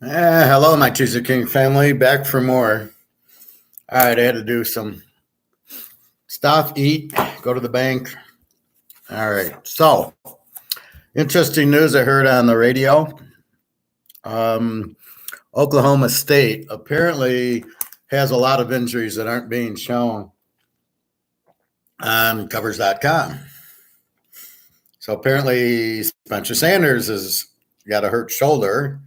Hello, my Teaserking family. Back for more. All right, I had to do some stuff, eat, go to the bank. All right, so interesting news I heard on the radio. Um, Oklahoma State apparently has a lot of injuries that aren't being shown on covers.com. So apparently, Spencer Sanders has got a hurt shoulder.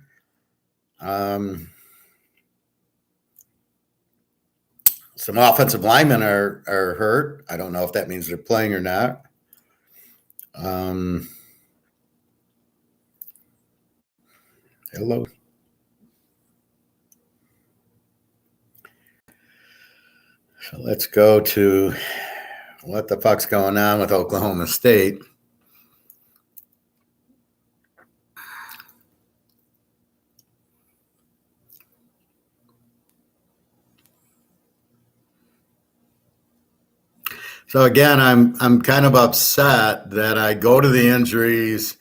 Some offensive linemen are hurt. I don't know if that means they're playing or not. Hello. So let's go to what the fuck's going on with Oklahoma State. So again, I'm kind of upset that I go to the injuries,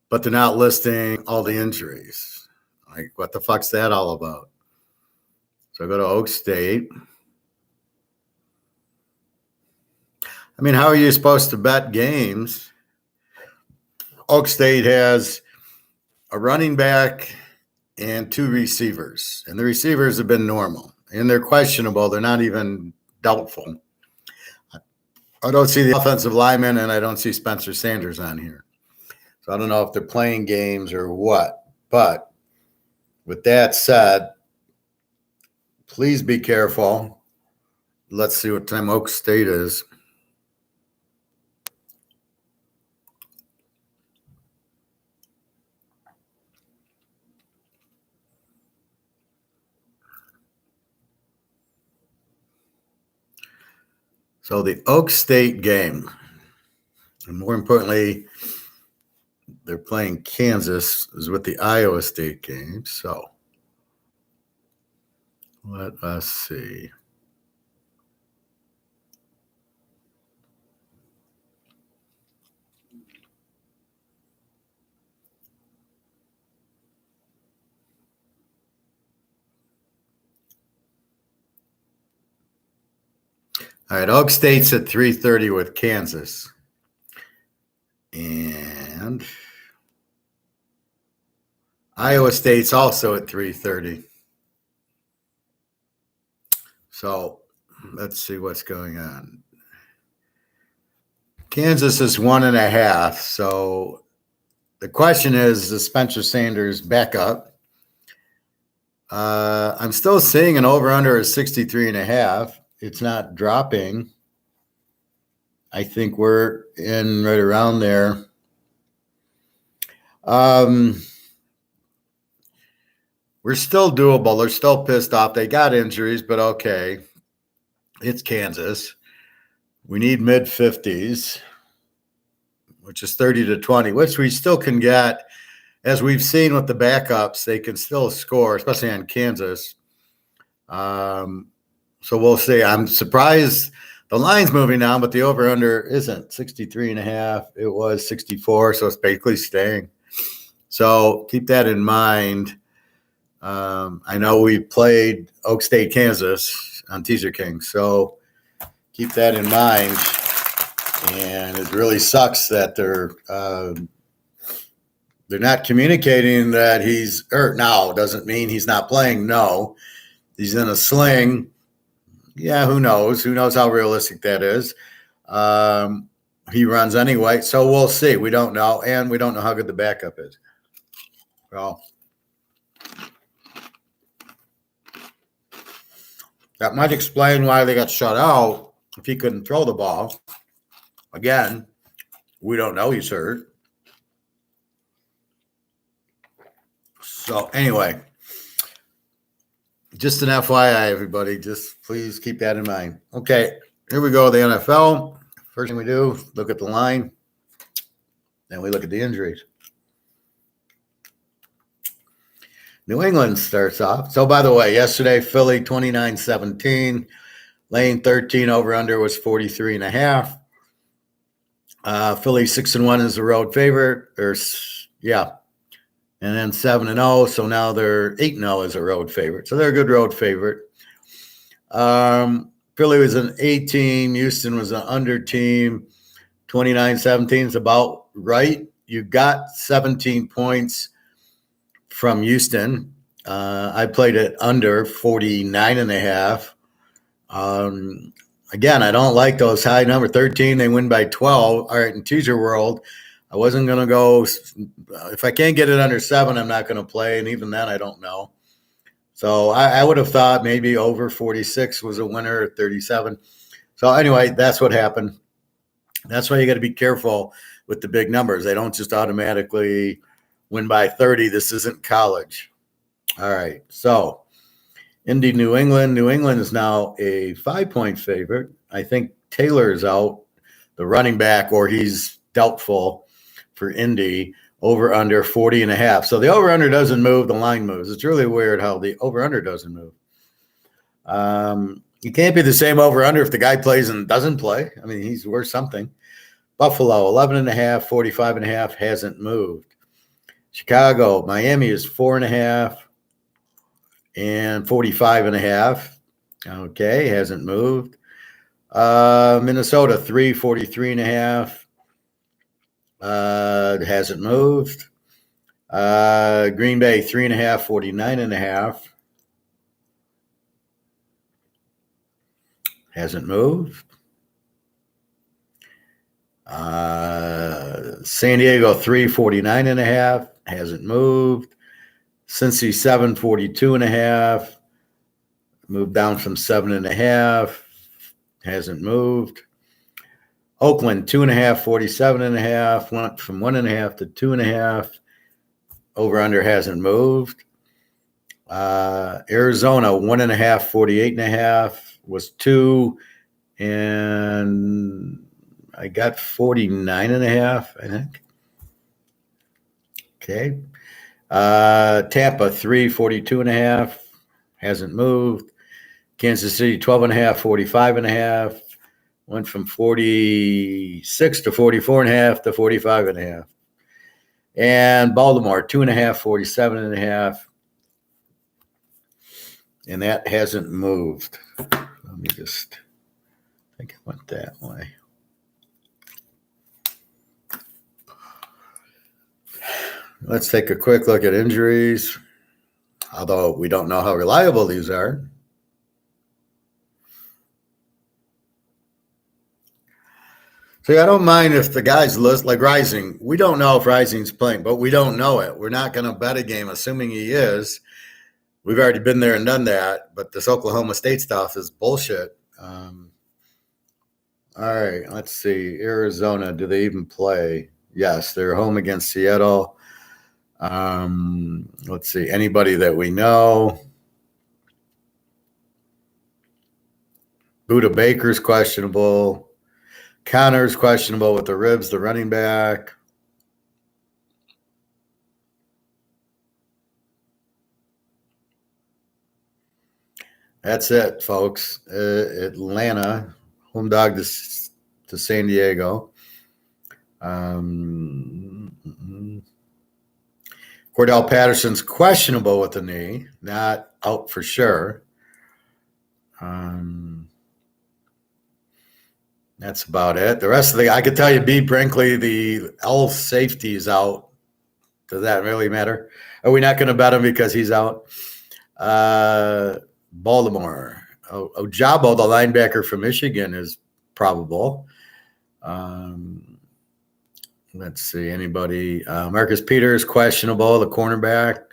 but they're not listing all the injuries. Like, what the fuck's that all about? So I go to Oak State. I mean, how are you supposed to bet games? Oak State has a running back and two receivers, and the receivers have been normal, and they're questionable. They're not even doubtful. I don't see the offensive lineman, and I don't see Spencer Sanders on here. So I don't know if they're playing games or what. But with that said, please be careful. Let's see what time Oak State is. So the Oak State game, and more importantly, they're playing Kansas, is with the Iowa State game. So let us see. All right, Oak State's at 3:30 with Kansas. And Iowa State's also at 3:30. So let's see what's going on. Kansas is 1.5. So the question is Spencer Sanders backup? I'm still seeing an over-under of 63.5. It's not dropping. I think we're in right around there. We're still doable. They're still pissed off. They got injuries, but okay. It's Kansas. We need mid-50s, which is 30-20, which we still can get. As we've seen with the backups, they can still score, especially on Kansas. So we'll see. I'm surprised the line's moving down, but the over-under isn't 63.5. It was 64, so it's basically staying. So keep that in mind. I know we played Oak State, Kansas on Teaserking, so keep that in mind. And it really sucks that they're not communicating that he's hurt now. Doesn't mean he's not playing. No, he's in a sling. Yeah, who knows? Who knows how realistic that is? He runs anyway, so we'll see. We don't know, and we don't know how good the backup is. Well, that might explain why they got shut out if he couldn't throw the ball. Again, we don't know he's hurt. So anyway, just an FYI, everybody. Just please keep that in mind. Okay, here we go. The NFL. First thing we do, look at the line. Then we look at the injuries. New England starts off. So, by the way, yesterday, Philly 29-17. Lane 13 over-under was 43.5. Philly 6-1 is the road favorite. and then 7-0. So now they're 8-0 as a road favorite. So they're a good road favorite. Philly was an A team. Houston was an under team. 29-17 is about right. You got 17 points from Houston. I played it under 49.5. Again, I don't like those high number 13. They win by 12. All right, in teaser world, I wasn't going to go. If I can't get it under 7, I'm not going to play. And even then, I don't know. So I would have thought maybe over 46 was a winner at 37. So anyway, that's what happened. That's why you got to be careful with the big numbers. They don't just automatically win by 30. This isn't college. All right. So Indy, New England. New England is now a 5-point favorite. I think Taylor's out, the running back, or he's doubtful for Indy. Over under 40.5. So the over under doesn't move, the line moves. It's really weird how the over under doesn't move. You can't be the same over under if the guy plays and doesn't play. I mean, he's worth something. Buffalo 11.5, 45.5 hasn't moved. Chicago, Miami is 4.5 and 45.5. Okay, hasn't moved. Minnesota 3, 43.5. Hasn't moved. Green Bay 3.5, 49.5. Hasn't moved. San Diego 3, 49.5. Hasn't moved. Cincy 7, 42.5. Moved down from 7.5. Hasn't moved. Oakland 2.5, 47.5. Went from 1.5 to 2.5. Over under hasn't moved. Arizona 1.5, 48.5 was 2, and I got 49.5, I think. Okay. Tampa 3, 42.5 hasn't moved. Kansas City 12.5, 45.5 went from 46 to 44.5 to 45.5. And Baltimore 2.5, 47.5. And that hasn't moved. Let me just think it went that way. Let's take a quick look at injuries, although we don't know how reliable these are. See, I don't mind if the guys list like Rising. We don't know if Rising's playing, but we don't know it. We're not going to bet a game, assuming he is. We've already been there and done that, but this Oklahoma State stuff is bullshit. All right, let's see. Arizona, do they even play? Yes, they're home against Seattle. Let's see. Anybody that we know? Buda Baker's questionable. Connor's questionable with the ribs, the running back. That's it, folks. Atlanta, home dog to San Diego. Cordell Patterson's questionable with the knee, not out for sure. That's about it. The rest of I could tell you, B. Brinkley, the L safety is out. Does that really matter? Are we not going to bet him because he's out? Baltimore. Ojabo, the linebacker from Michigan, is probable. Let's see. Anybody? Marcus Peters, questionable, the cornerback.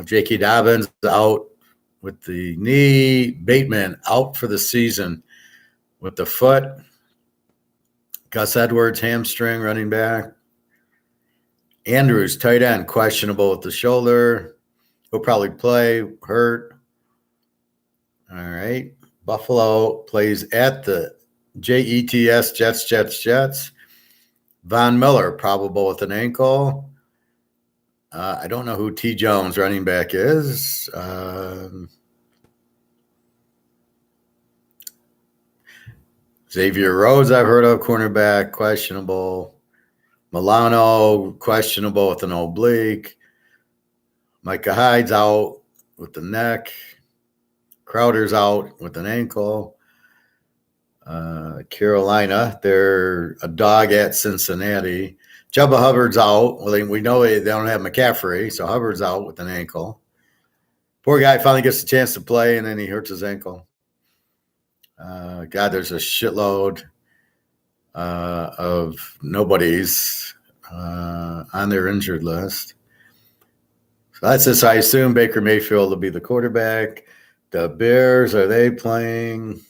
J.K. Dobbins out with the knee. Bateman out for the season with the foot. Gus Edwards, hamstring, running back. Andrews, tight end, questionable with the shoulder. He'll probably play, hurt. All right. Buffalo plays at the Jets, Jets. Von Miller, probable with an ankle. I don't know who T. Jones, running back, is. Xavier Rhodes, I've heard of, cornerback, questionable. Milano, questionable with an oblique. Micah Hyde's out with the neck. Crowder's out with an ankle. Carolina, they're a dog at Cincinnati. Jubba Hubbard's out. Well, we know they don't have McCaffrey, so Hubbard's out with an ankle. Poor guy finally gets a chance to play, and then he hurts his ankle. God, there's a shitload of nobodies on their injured list. So that's this. I assume Baker Mayfield will be the quarterback. The Bears, are they playing?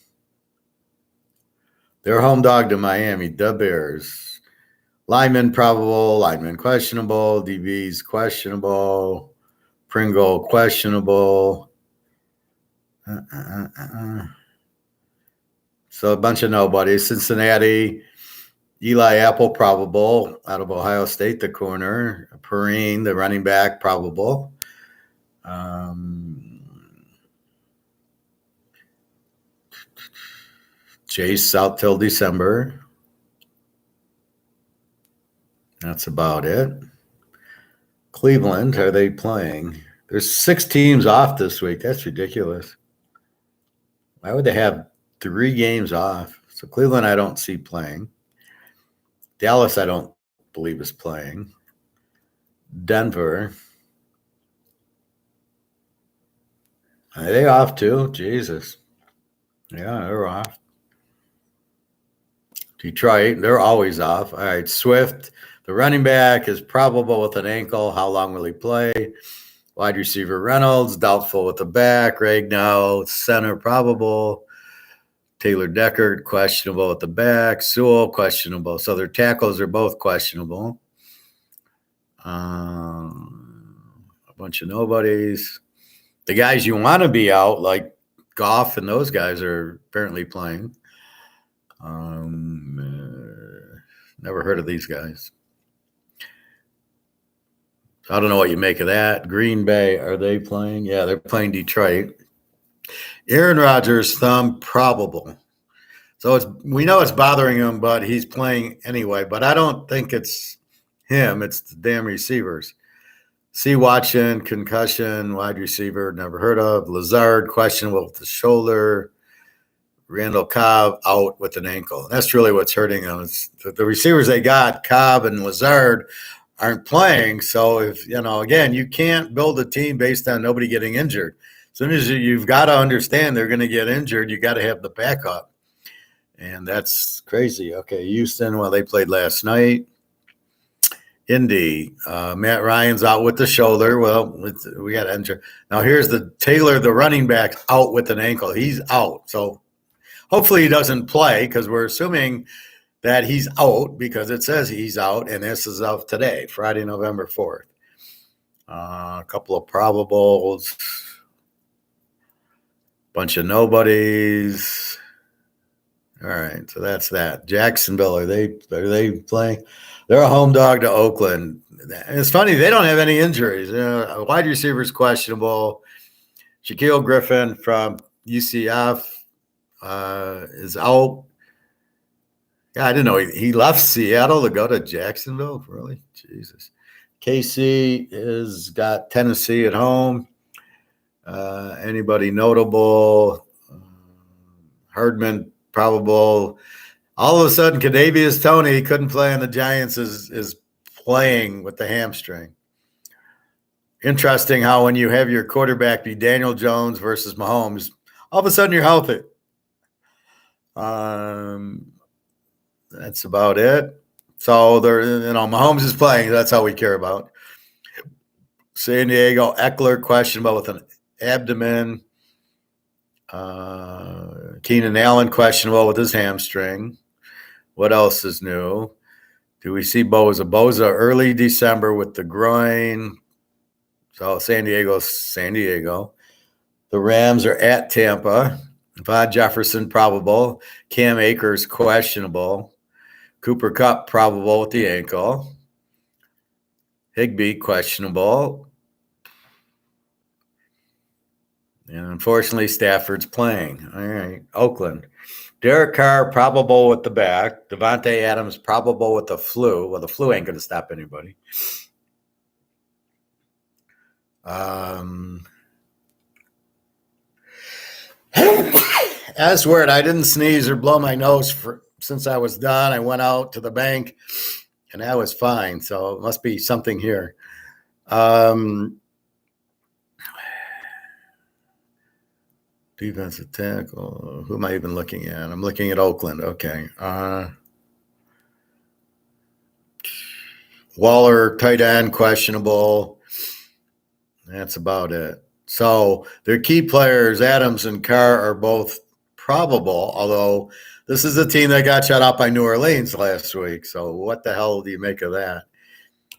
They're home dog to Miami. The Bears. Lineman probable, lineman questionable, DB's questionable, Pringle questionable. So a bunch of nobodies. Cincinnati, Eli Apple probable out of Ohio State, the corner. Perrine, the running back, probable. Chase out till December. That's about it. Cleveland, are they playing? There's 6 teams off this week. That's ridiculous. Why would they have 3 games off? So Cleveland, I don't see playing. Dallas, I don't believe is playing. Denver. Are they off too? Jesus. Yeah, they're off. Detroit, they're always off. All right, Swift, the running back, is probable with an ankle. How long will he play? Wide receiver Reynolds, doubtful with the back. Ragnow, center, probable. Taylor Deckard, questionable with the back. Sewell, questionable. So their tackles are both questionable. A bunch of nobodies. The guys you want to be out, like Goff and those guys, are apparently playing. Never heard of these guys. I don't know what you make of that. Green Bay, are they playing? Yeah, they're playing Detroit. Aaron Rodgers, thumb, probable. So we know it's bothering him, but he's playing anyway. But I don't think it's him. It's the damn receivers. C. Watson, concussion, wide receiver, never heard of. Lazard, questionable with the shoulder. Randall Cobb out with an ankle. That's really what's hurting them. It's the receivers they got, Cobb and Lazard, aren't playing. So if, again, you can't build a team based on nobody getting injured. As soon as you've got to understand they're going to get injured, you got to have the backup. And that's crazy. Okay, Houston, well, they played last night. Indy, Matt Ryan's out with the shoulder. Well, we got to enter. Now here's the Taylor, the running back, out with an ankle. He's out. So hopefully he doesn't play, because we're assuming that he's out because it says he's out, and this is of today, Friday, November 4th. A couple of probables, bunch of nobodies. All right, so that's that. Jacksonville, are they playing? They're a home dog to Oakland. And it's funny, they don't have any injuries. Wide receiver's questionable. Shaquille Griffin from UCF is out. Yeah, I didn't know he left Seattle to go to Jacksonville. Really? Jesus. KC has got Tennessee at home. Anybody notable? Herdman, probable. All of a sudden, Kadarius Toney couldn't play, and the Giants is playing with the hamstring. Interesting how when you have your quarterback be Daniel Jones versus Mahomes, all of a sudden you're healthy. That's about it. So Mahomes is playing. That's all we care about. San Diego, Eckler questionable with an abdomen. Keenan Allen questionable with his hamstring. What else is new? Do we see Boza? Boza early December with the groin. So San Diego. The Rams are at Tampa. Von Jefferson probable. Cam Akers questionable. Cooper Kupp probable with the ankle. Higbee questionable. And unfortunately, Stafford's playing. All right. Oakland. Derek Carr, probable with the back. Devontae Adams, probable with the flu. Well, the flu ain't going to stop anybody. I swear I didn't sneeze or blow my nose since I was done. I went out to the bank, and I was fine. So it must be something here. Defensive tackle. Who am I even looking at? I'm looking at Oakland. Okay. Waller, tight end, questionable. That's about it. So their key players, Adams and Carr, are both probable, although this is a team that got shut out by New Orleans last week. So what the hell do you make of that?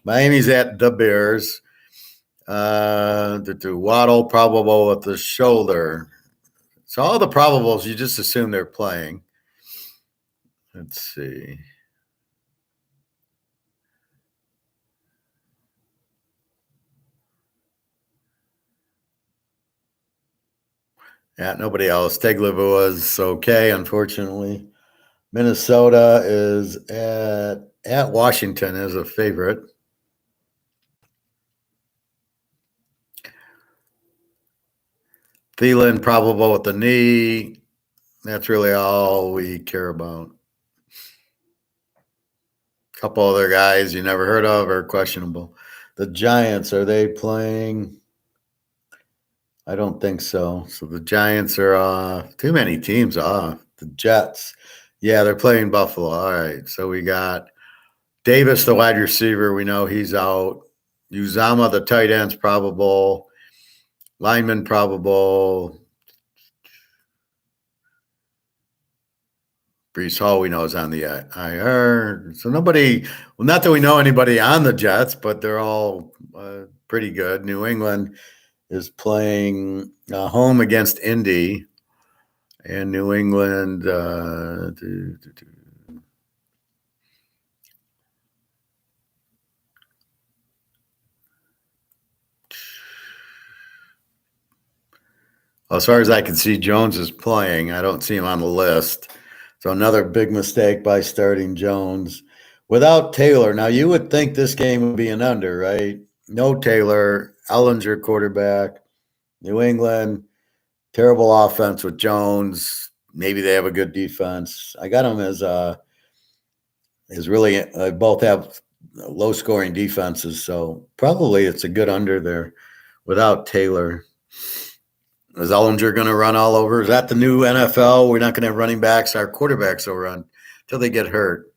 Miami's at the Bears. Waddle, probable with the shoulder. So all the probables, you just assume they're playing. Let's see. Yeah, nobody else. Tagovailoa was okay, unfortunately. Minnesota is at Washington as a favorite. Thielen, probable with the knee. That's really all we care about. A couple other guys you never heard of are questionable. The Giants, are they playing? I don't think so. So the Giants are off. Too many teams off. The Jets. Yeah, they're playing Buffalo. All right. So we got Davis, the wide receiver. We know he's out. Uzama, the tight end's probable. Lineman, probable. Brees Hall, we know, is on the IR. So nobody, well, not that we know anybody on the Jets, but they're all pretty good. New England is playing home against Indy, and New England as far as I can see, Jones is playing. I don't see him on the list. So another big mistake by starting Jones. Without Taylor, now you would think this game would be an under, right? No Taylor, Ellinger quarterback, New England, terrible offense with Jones. Maybe they have a good defense. I got them as really both have low scoring defenses, so probably it's a good under there without Taylor. Is Ellinger going to run all over? Is that the new NFL? We're not going to have running backs. Our quarterbacks will run until they get hurt.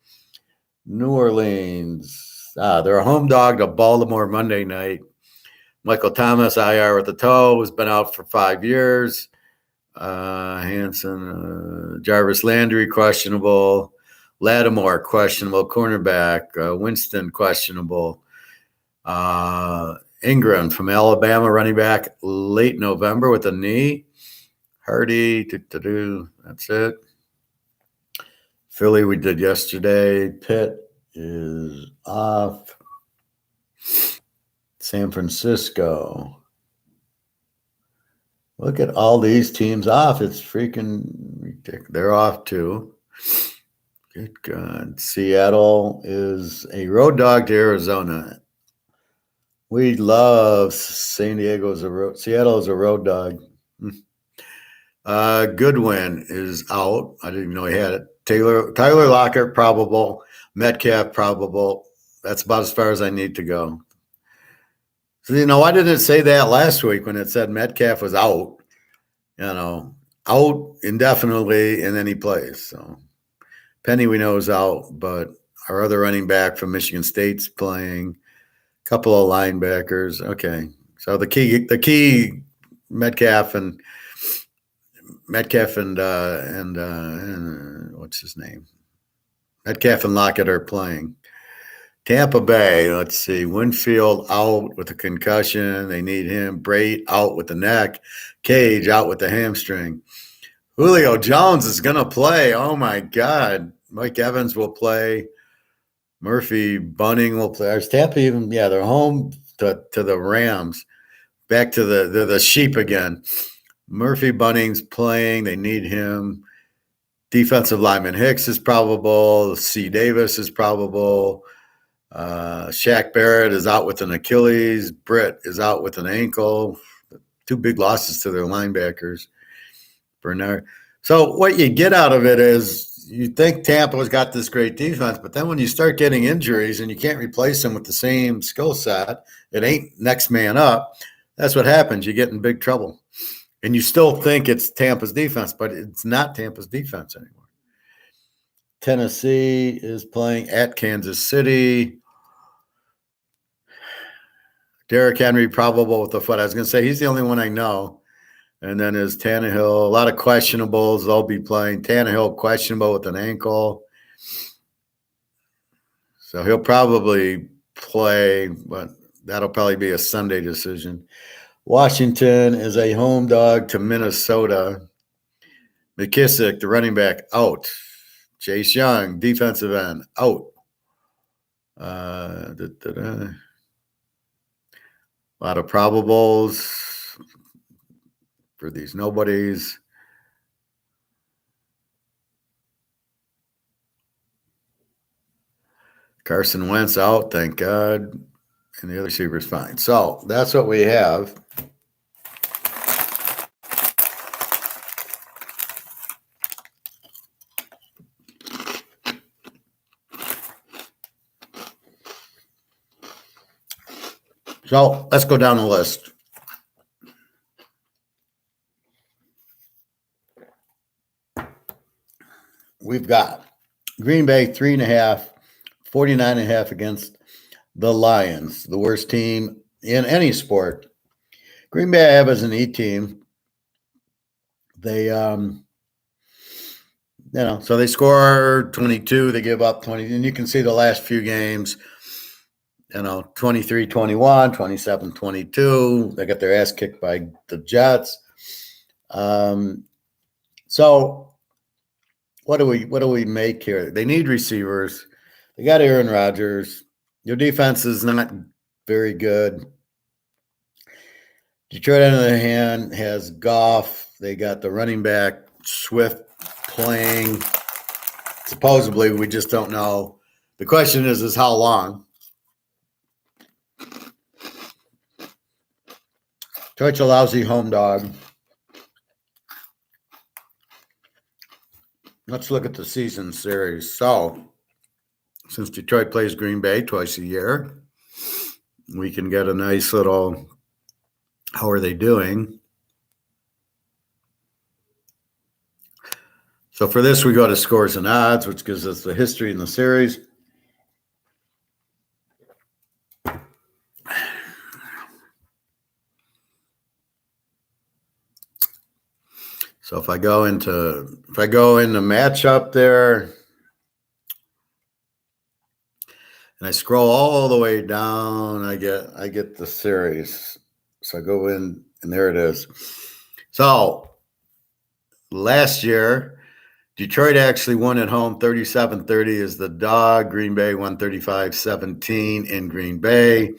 New Orleans. They're a home dog to Baltimore Monday night. Michael Thomas, IR with the toe, has been out for 5 years. Hanson, Jarvis Landry, questionable. Lattimore, questionable. Cornerback. Winston, questionable. Ingram from Alabama, running back, late November with a knee. Hardy, that's it. Philly, we did yesterday. Pitt is off. San Francisco. Look at all these teams off. It's freaking ridiculous. They're off too. Good God. Seattle is a road dog to Arizona. We love San Diego as a road. Seattle is a road dog. Goodwin is out. I didn't even know he had it. Tyler Lockett, probable. Metcalf, probable. That's about as far as I need to go. So, why didn't it say that last week when it said Metcalf was out? Out indefinitely, and then he plays. So Penny, we know, is out, but our other running back from Michigan State's playing. Couple of linebackers. Okay. So the key Metcalf and what's his name? Metcalf and Lockett are playing. Tampa Bay, let's see. Winfield out with a concussion. They need him. Brait out with the neck. Cage out with the hamstring. Julio Jones is going to play. Oh, my God. Mike Evans will play. Murphy Bunning will play. Is Tampa even? Yeah, they're home to the Rams. Back to the sheep again. Murphy Bunning's playing. They need him. Defensive lineman Hicks is probable. C. Davis is probable. Shaq Barrett is out with an Achilles. Britt is out with an ankle. 2 big losses to their linebackers. Bernard. So what you get out of it is you think Tampa's got this great defense, but then when you start getting injuries and you can't replace them with the same skill set, it ain't next man up. That's what happens. You get in big trouble. And you still think it's Tampa's defense, but it's not Tampa's defense anymore. Tennessee is playing at Kansas City. Derrick Henry probable with the foot. I was going to say he's the only one I know. And then is Tannehill. A lot of questionables. They'll be playing. Tannehill questionable with an ankle. So he'll probably play, but that'll probably be a Sunday decision. Washington is a home dog to Minnesota. McKissick, the running back, out. Chase Young, defensive end, out. A lot of probables for these nobodies. Carson Wentz out, thank God. And the other receiver's fine. So that's what we have. So let's go down the list. We've got Green Bay 3.5, 49.5 against the Lions, the worst team in any sport. Green Bay I have as an E team. They, so they score 22, they give up 20, and you can see the last few games. 23-21, 27-22. They got their ass kicked by the Jets. So what do we make here? They need receivers. They got Aaron Rodgers. Their defense is not very good. Detroit, on the other hand, has Goff. They got the running back Swift playing. Supposedly, we just don't know. The question is how long? Detroit's a lousy home dog. Let's look at the season series. So, since Detroit plays Green Bay twice a year, we can get a nice little, how are they doing? So for this, we go to scores and odds, which gives us the history in the series. So if I go into matchup there, and I scroll all the way down, I get the series. So I go in, and there it is. So last year, Detroit actually won at home 37-30 is the dog. Green Bay won 35-17 in Green Bay.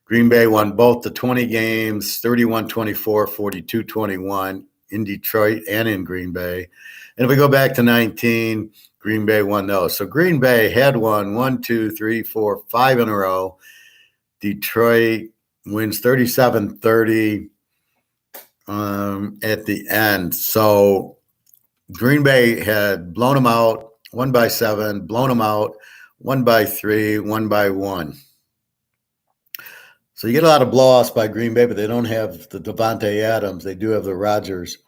Green Bay won both the 20 games, 31-24, 42-21 in Detroit and in Green Bay. And if we go back to 19, Green Bay won those. So Green Bay had won 1, 2, 3, 4, 5 in a row. Detroit wins 37-30 at the end. So Green Bay had blown them out, 1 by 7, blown them out, 1 by 3, 1 by 1. So you get a lot of blowouts by Green Bay, but they don't have the Devontae Adams. They do have the Rodgers.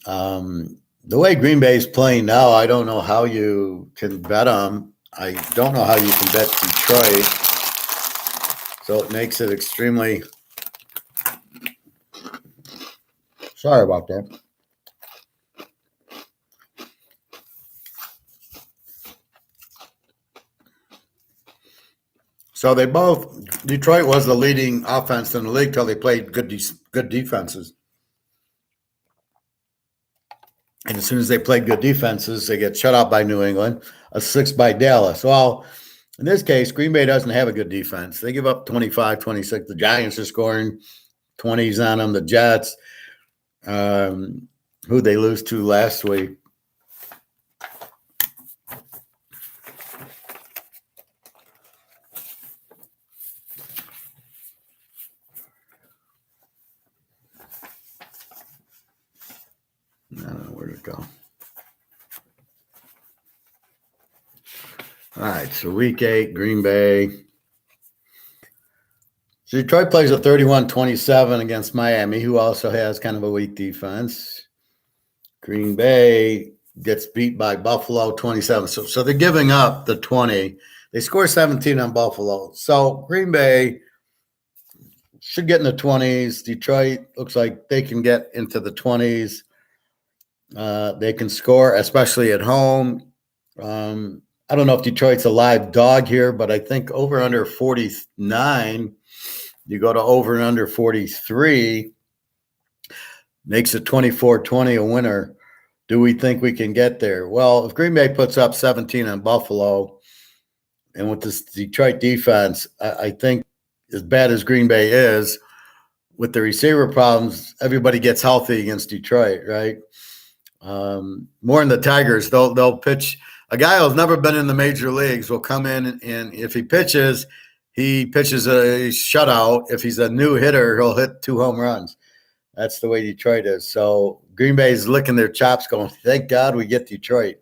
The way Green Bay is playing now, I don't know how you can bet them. I don't know how you can bet Detroit. So it makes it extremely. Sorry about that. So they both, Detroit was the leading offense in the league till they played good defenses. And as soon as they played good defenses, they get shut out by New England, a 6 by Dallas. Well, in this case, Green Bay doesn't have a good defense. They give up 25, 26. The Giants are scoring 20s on them. The Jets, who they lose to last week, go. All right, so week 8, Green Bay. So Detroit plays a 31-27 against Miami, who also has kind of a weak defense. Green Bay gets beat by Buffalo 27. So they're giving up the 20. They score 17 on Buffalo. So Green Bay should get in the 20s. Detroit looks like they can get into the 20s. They can score, especially at home. I don't know if Detroit's a live dog here, but I think over under 49, you go to over and under 43, makes it 24-20 a winner. Do we think we can get there? Well, if Green Bay puts up 17 on Buffalo, and with this Detroit defense, I think as bad as Green Bay is, with the receiver problems, everybody gets healthy against Detroit, right? More in the Tigers, they'll pitch. A guy who's never been in the major leagues will come in, and if he pitches a shutout. If he's a new hitter, he'll hit 2 home runs. That's the way Detroit is. So Green Bay's licking their chops going, thank God we get Detroit.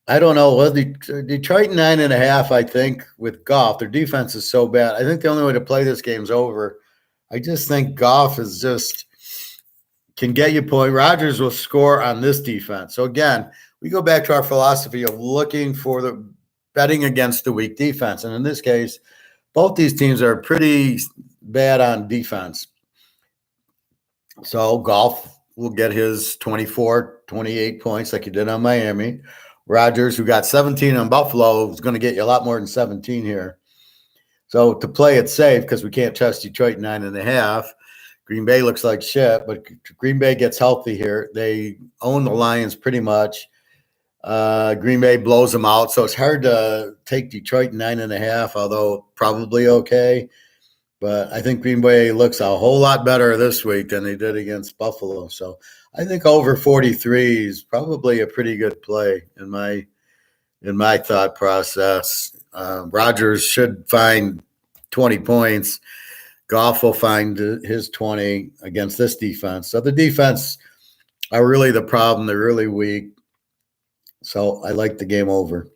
I don't know. Well, Detroit 9.5, I think, with Goff. Their defense is so bad. I think the only way to play this game's over. I just think Goff is just can get you point. Rodgers will score on this defense. So, again, we go back to our philosophy of looking for the betting against the weak defense. And in this case, both these teams are pretty bad on defense. So, Goff will get his 24, 28 points like he did on Miami. Rodgers, who got 17 on Buffalo, is going to get you a lot more than 17 here. So to play it safe, because we can't trust Detroit 9.5, Green Bay looks like shit, but Green Bay gets healthy here. They own the Lions pretty much. Green Bay blows them out, so it's hard to take Detroit 9.5, although probably okay. But I think Green Bay looks a whole lot better this week than they did against Buffalo. So I think over 43 is probably a pretty good play in my thought process. Rodgers should find 20 points. Goff will find his 20 against this defense. So the defense are really the problem. They're really weak. So I like the game over.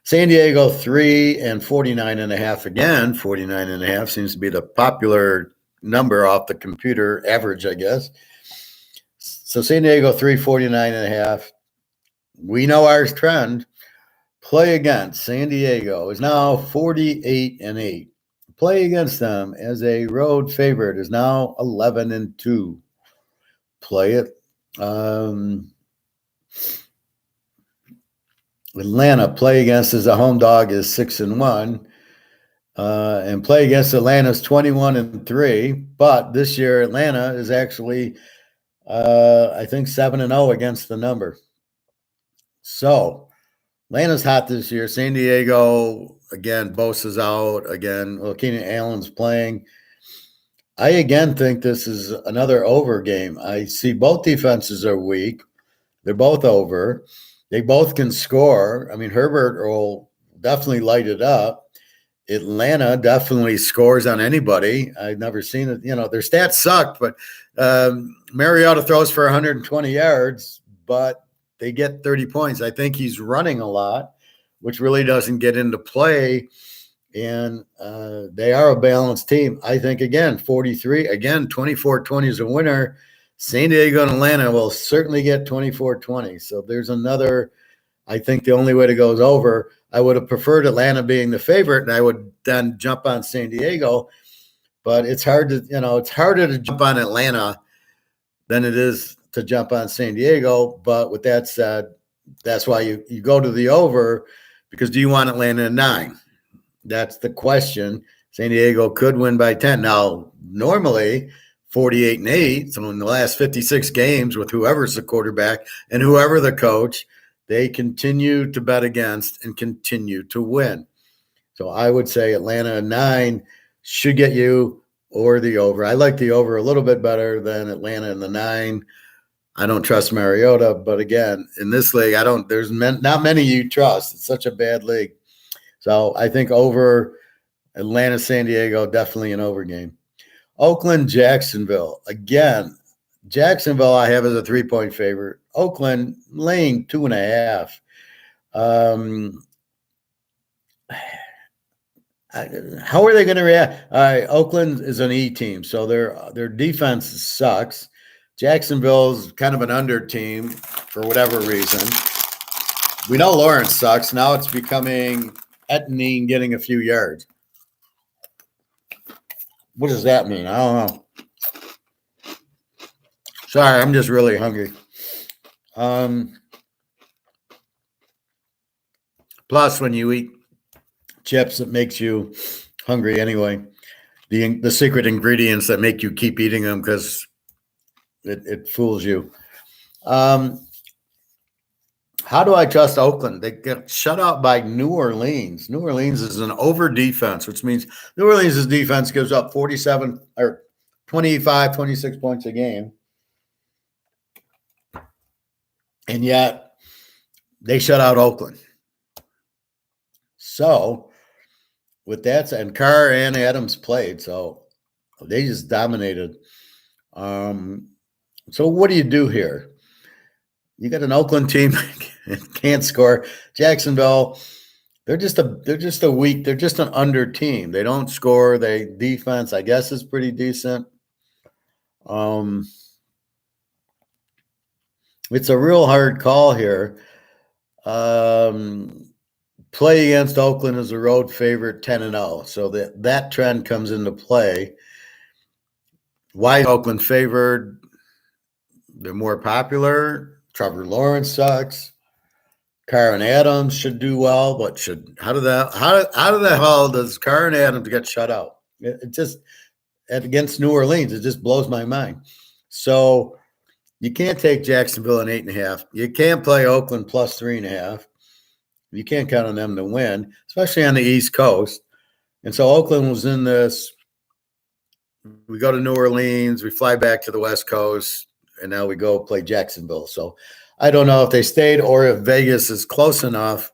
San Diego 3 and 49.5 again. 49.5 seems to be the popular number off the computer average, I guess. So San Diego 3, 49.5. We know our trend. Play against San Diego is now 48-8. Play against them as a road favorite is now 11-2. Play it. Atlanta play against as a home dog is 6-1. And play against Atlanta is 21-3. But this year Atlanta is actually I think 7-0 against the number. So Atlanta's hot this year. San Diego, again, Bosa's out. Again, Keenan Allen's playing. I, again, think this is another over game. I see both defenses are weak. They're both over. They both can score. I mean, Herbert will definitely light it up. Atlanta definitely scores on anybody. I've never seen it. You know, their stats suck, but Mariota throws for 120 yards, but they get 30 points. I think he's running a lot, which really doesn't get into play. And they are a balanced team. I think, again, 43, again, 24-20 is a winner. San Diego and Atlanta will certainly get 24-20. So there's another, I think the only way to go is over. I would have preferred Atlanta being the favorite, and I would then jump on San Diego. But it's hard to, it's harder to jump on Atlanta than it is to jump on San Diego. But with that said, that's why you go to the over, because do you want Atlanta at 9? That's the question. San Diego could win by 10. Now, normally 48-8, so in the last 56 games with whoever's the quarterback and whoever the coach, they continue to bet against and continue to win. So I would say Atlanta at 9 should get you or the over. I like the over a little bit better than Atlanta in the 9. I don't trust Mariota, but again, in this league, there's not many you trust. It's such a bad league. So I think over Atlanta, San Diego, definitely an over game. Oakland, Jacksonville. Again, Jacksonville, I have as a 3-point favorite. Oakland laying 2.5. Um, how are they going to react? All right, Oakland is an E team, so their defense sucks. Jacksonville's kind of an under team for whatever reason. We know Lawrence sucks. Now it's becoming Etnine getting a few yards. What does that mean? I don't know. Sorry, I'm just really hungry. Plus, when you eat chips, it makes you hungry anyway. The secret ingredients that make you keep eating them because it fools you. How do I trust Oakland? They get shut out by New Orleans. New Orleans is an over defense, which means New Orleans' defense gives up 47 or 25, 26 points a game. And yet they shut out Oakland. So with that, and Carr and Adams played, so they just dominated. So what do you do here? You got an Oakland team can't score. Jacksonville, they're just an under team. They don't score. They defense, I guess, is pretty decent. It's a real hard call here. Play against Oakland as a road favorite, 10-0. So that trend comes into play. Why is Oakland favored? They're more popular. Trevor Lawrence sucks. Carr and Adams should do well, but how the hell does Carr and Adams get shut out? It just against New Orleans, it just blows my mind. So you can't take Jacksonville an 8.5. You can't play Oakland plus 3.5. You can't count on them to win, especially on the East Coast. And so Oakland was in this. We go to New Orleans, we fly back to the West Coast, and now we go play Jacksonville. So I don't know if they stayed or if Vegas is close enough.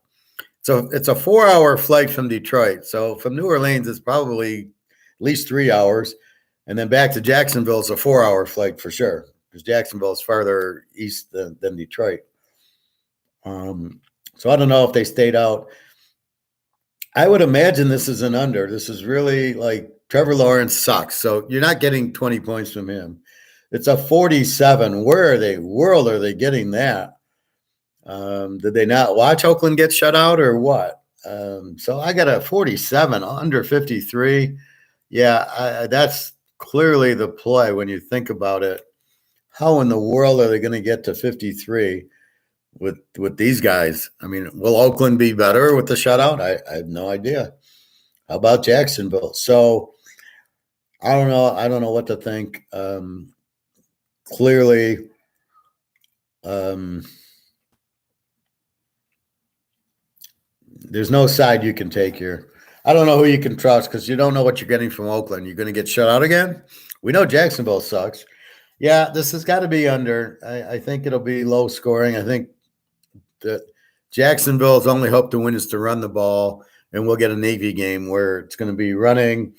So it's a 4-hour flight from Detroit. So from New Orleans, it's probably at least 3 hours. And then back to Jacksonville is a 4-hour flight for sure, because Jacksonville is farther east than Detroit. So I don't know if they stayed out. I would imagine this is an under. This is really like Trevor Lawrence sucks. So you're not getting 20 points from him. It's a 47. Where are they? World are they getting that? Did they not watch Oakland get shut out or what? So I got a 47 under 53. Yeah, that's clearly the play when you think about it. How in the world are they going to get to 53 with these guys? I mean, will Oakland be better with the shutout? I have no idea. How about Jacksonville? So I don't know. I don't know what to think. Clearly, there's no side you can take here. I don't know who you can trust because you don't know what you're getting from Oakland. You're going to get shut out again? We know Jacksonville sucks. Yeah, this has got to be under. I think it'll be low scoring. I think that Jacksonville's only hope to win is to run the ball, and we'll get a Navy game where it's going to be running.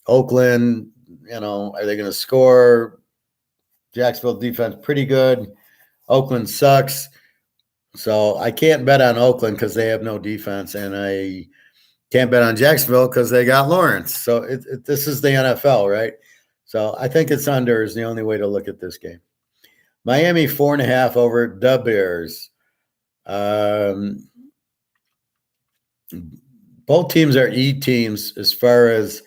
Oakland, are they going to score? Jacksonville defense pretty good. Oakland sucks. So I can't bet on Oakland because they have no defense, and I can't bet on Jacksonville because they got Lawrence. So this is the NFL, right? So I think it's under is the only way to look at this game. Miami 4.5 over the Bears. Both teams are E teams as far as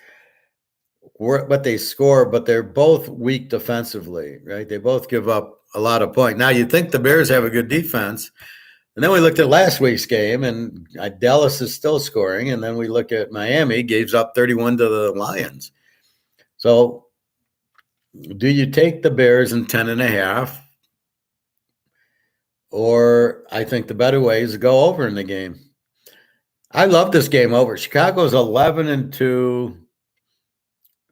what they score, but they're both weak defensively, right? They both give up a lot of points. Now, you'd think the Bears have a good defense. And then we looked at last week's game, and Dallas is still scoring. And then we look at Miami, gives up 31 to the Lions. So do you take the Bears in 10.5? Or I think the better way is to go over in the game. I love this game over. Chicago's 11-2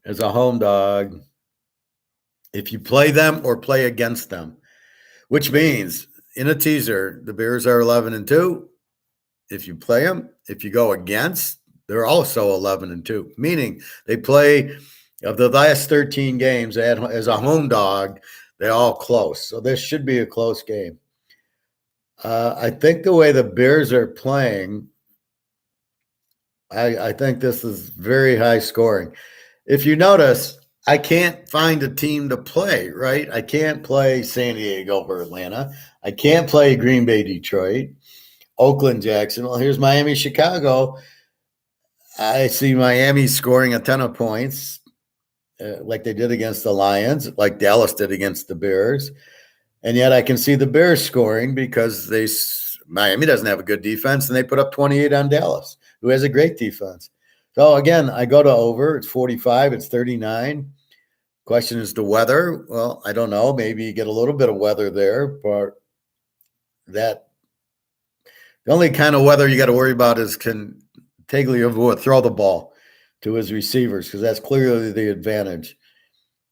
as a home dog. If you play them or play against them, which means in a teaser, the Bears are 11-2. If you play them, if you go against, they're also 11-2, meaning they play of the last 13 games as a home dog. They're all close. So this should be a close game. I think the way the Bears are playing, I think this is very high scoring. If you notice, I can't find a team to play, right? I can't play San Diego or Atlanta. I can't play Green Bay, Detroit, Oakland, Jacksonville. Here's Miami, Chicago. I see Miami scoring a ton of points, like they did against the Lions, like Dallas did against the Bears. And yet I can see the Bears scoring because Miami doesn't have a good defense, and they put up 28 on Dallas, who has a great defense. So again, I go to over. It's 45. It's 39. Question is the weather. Well, I don't know. Maybe you get a little bit of weather there, but the only kind of weather you got to worry about is can Tagliabue throw the ball to his receivers, because that's clearly the advantage.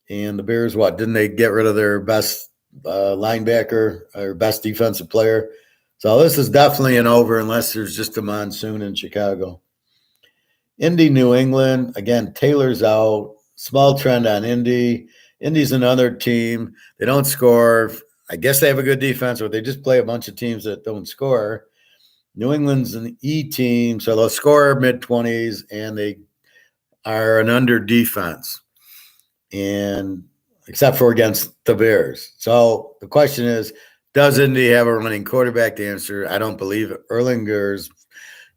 And the Bears, didn't they get rid of their best linebacker or best defensive player? So this is definitely an over unless there's just a monsoon in Chicago. Indy, New England. Again, Taylor's out. Small trend on Indy. Indy's another team. They don't score. I guess they have a good defense, or they just play a bunch of teams that don't score. New England's an E team, so they'll score mid-20s, and they are an under defense, and except for against the Bears. So the question is, does Indy have a running quarterback? The answer, I don't believe it.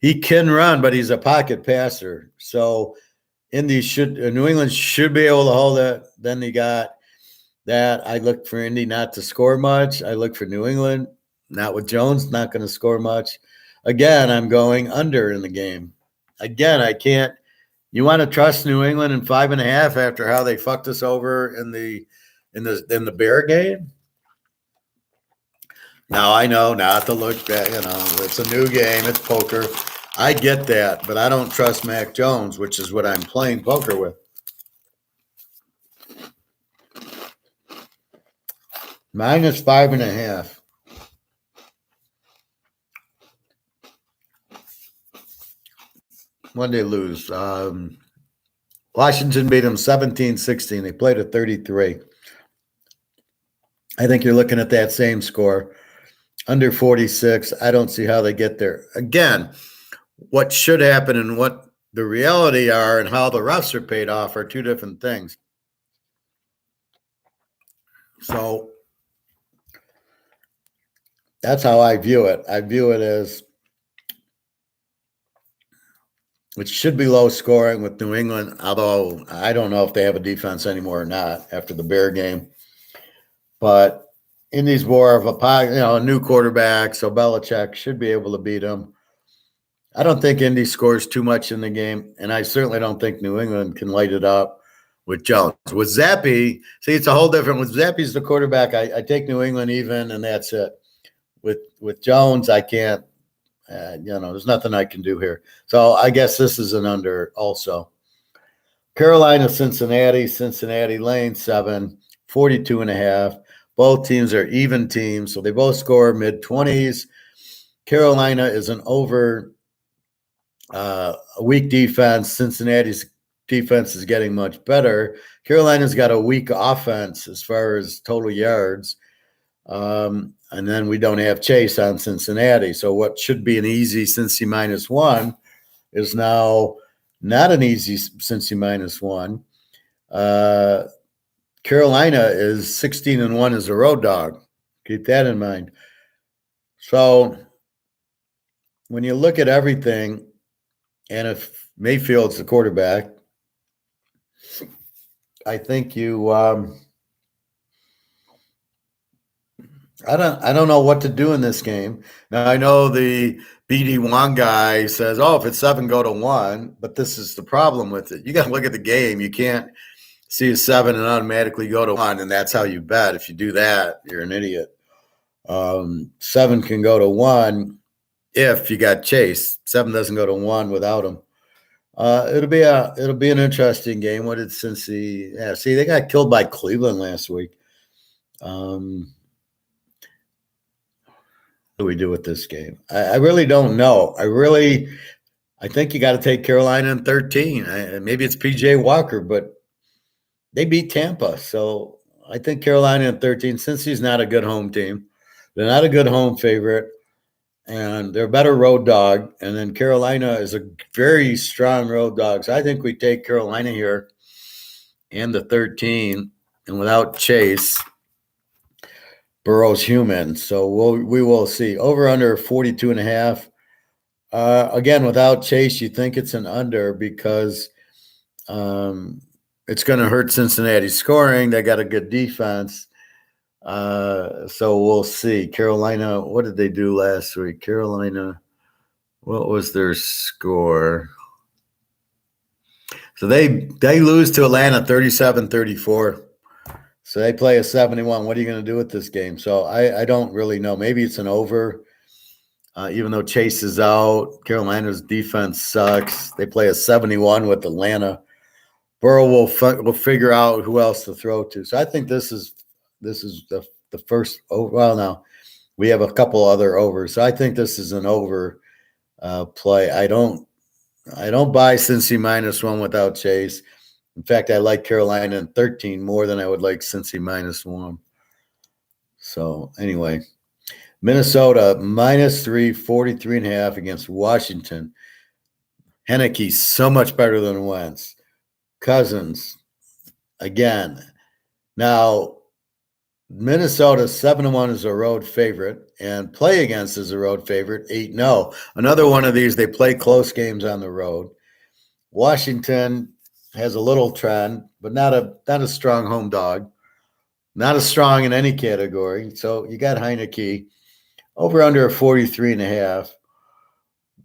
He can run, but he's a pocket passer. So New England should be able to hold it. Then you got that. I look for Indy not to score much. I look for New England, not with Jones, not going to score much. Again, I'm going under in the game. Again, I can't. You want to trust New England in 5.5 after how they fucked us over in the Bear game? Now I know not to look back. It's a new game. It's poker. I get that, but I don't trust Mac Jones, which is what I'm playing poker with. Minus 5.5. When they lose, Washington beat them 17-16. They played at 33. I think you're looking at that same score, under 46. I don't see how they get there. Again, what should happen and what the reality are and how the refs are paid off are two different things. So that's how I view it. I view it as it should be low scoring with New England, although I don't know if they have a defense anymore or not after the Bear game. But Indy's more of a new quarterback, so Belichick should be able to beat him. I don't think Indy scores too much in the game, and I certainly don't think New England can light it up with Jones. With Zappe, see, it's a whole different. With Zappe's the quarterback, I take New England even, and that's it. With Jones, I can't. There's nothing I can do here. So I guess this is an under also. Carolina, Cincinnati lane 7, 42.5. Both teams are even teams, so they both score mid-20s. Carolina is an over a weak defense. Cincinnati's defense is getting much better. Carolina's got a weak offense as far as total yards. And then we don't have Chase on Cincinnati. So what should be an easy Cincy -1 is now not an easy Cincy -1. Carolina is 16-1 as a road dog. Keep that in mind. So when you look at everything, and if Mayfield's the quarterback, I think you I don't know what to do in this game. Now I know the BD1 guy says, "Oh, if it's 7, go to 1." But this is the problem with it. You got to look at the game. You can't see a 7 and automatically go to 1, and that's how you bet. If you do that, you're an idiot. 7 can go to 1 if you got Chase. 7 doesn't go to 1 without him. It'll be an interesting game. What did Cincy? Yeah, see, they got killed by Cleveland last week. What do we do with this game? I really don't know. I think you got to take Carolina in 13. Maybe it's PJ Walker, but they beat Tampa. So I think Carolina at 13, since he's not a good home team, they're not a good home favorite, and they're a better road dog. And then Carolina is a very strong road dog. So I think we take Carolina here and the 13, and without Chase, Burrow's human. So we will see. Over under 42.5. Again, without Chase, you think it's an under because it's going to hurt Cincinnati scoring. They got a good defense. So we'll see. Carolina, what did they do last week? Carolina, what was their score? So they lose to Atlanta 37-34. So they play a 71. What are you going to do with this game? So I don't really know. Maybe it's an over. Even though Chase is out, Carolina's defense sucks. They play a 71 with Atlanta. Burrow will figure out who else to throw to. So I think this is the first over. Well, now we have a couple other overs. So I think this is an over play. I don't buy Cincy -1 without Chase. In fact, I like Carolina in 13 more than I would like Cincy -1. So anyway, Minnesota -3, 43.5 against Washington. Heineke's so much better than Wentz. Cousins, again. Now, Minnesota 7-1 is a road favorite, and play against is a road favorite, 8-0. Another one of these, they play close games on the road. Washington has a little trend, but not a strong home dog. Not as strong in any category. So you got Heineke over under 43.5.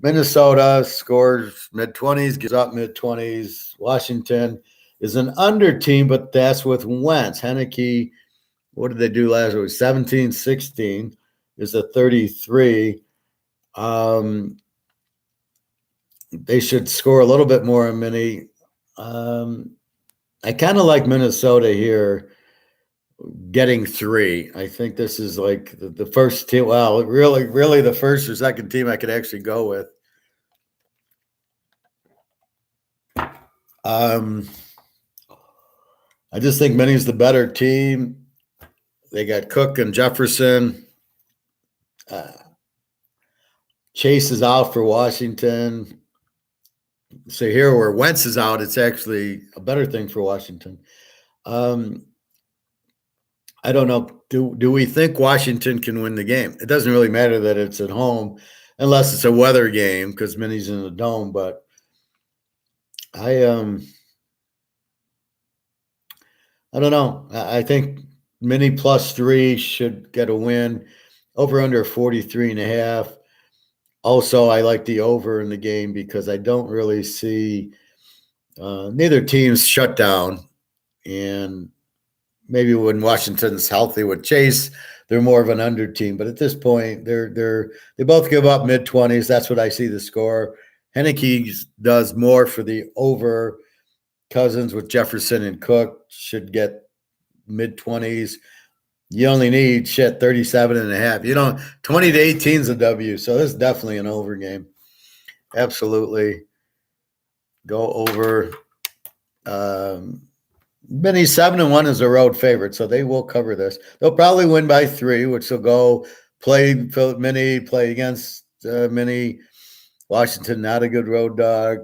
Minnesota scores mid-20s, gives up mid-20s. Washington is an under team, but that's with Wentz. Heineke, what did they do last week? 17-16 is a 33. They should score a little bit more in Mini. I kind of like Minnesota here getting 3. I think this is like the first team. Well, really the first or second team I could actually go with. I just think Minnie's the better team. They got Cook and Jefferson. Chase is out for Washington. So here where Wentz is out, it's actually a better thing for Washington. I don't know. Do we think Washington can win the game? It doesn't really matter that it's at home unless it's a weather game because Minnie's in the dome. But I don't know. I think Minnie +3 should get a win. Over under 43.5. Also, I like the over in the game because I don't really see neither team's shut down. And maybe when Washington's healthy with Chase, they're more of an under team. But at this point, they both give up mid-20s. That's what I see the score. Heineke does more for the over. Cousins with Jefferson and Cook should get mid-20s. You only need 37.5. 20-18 is a W. So this is definitely an over game. Absolutely. Go over. Minnie 7-1 is a road favorite, so they will cover this. They'll probably win by 3, which will go play Minnie, play against Minnie. Washington, not a good road dog.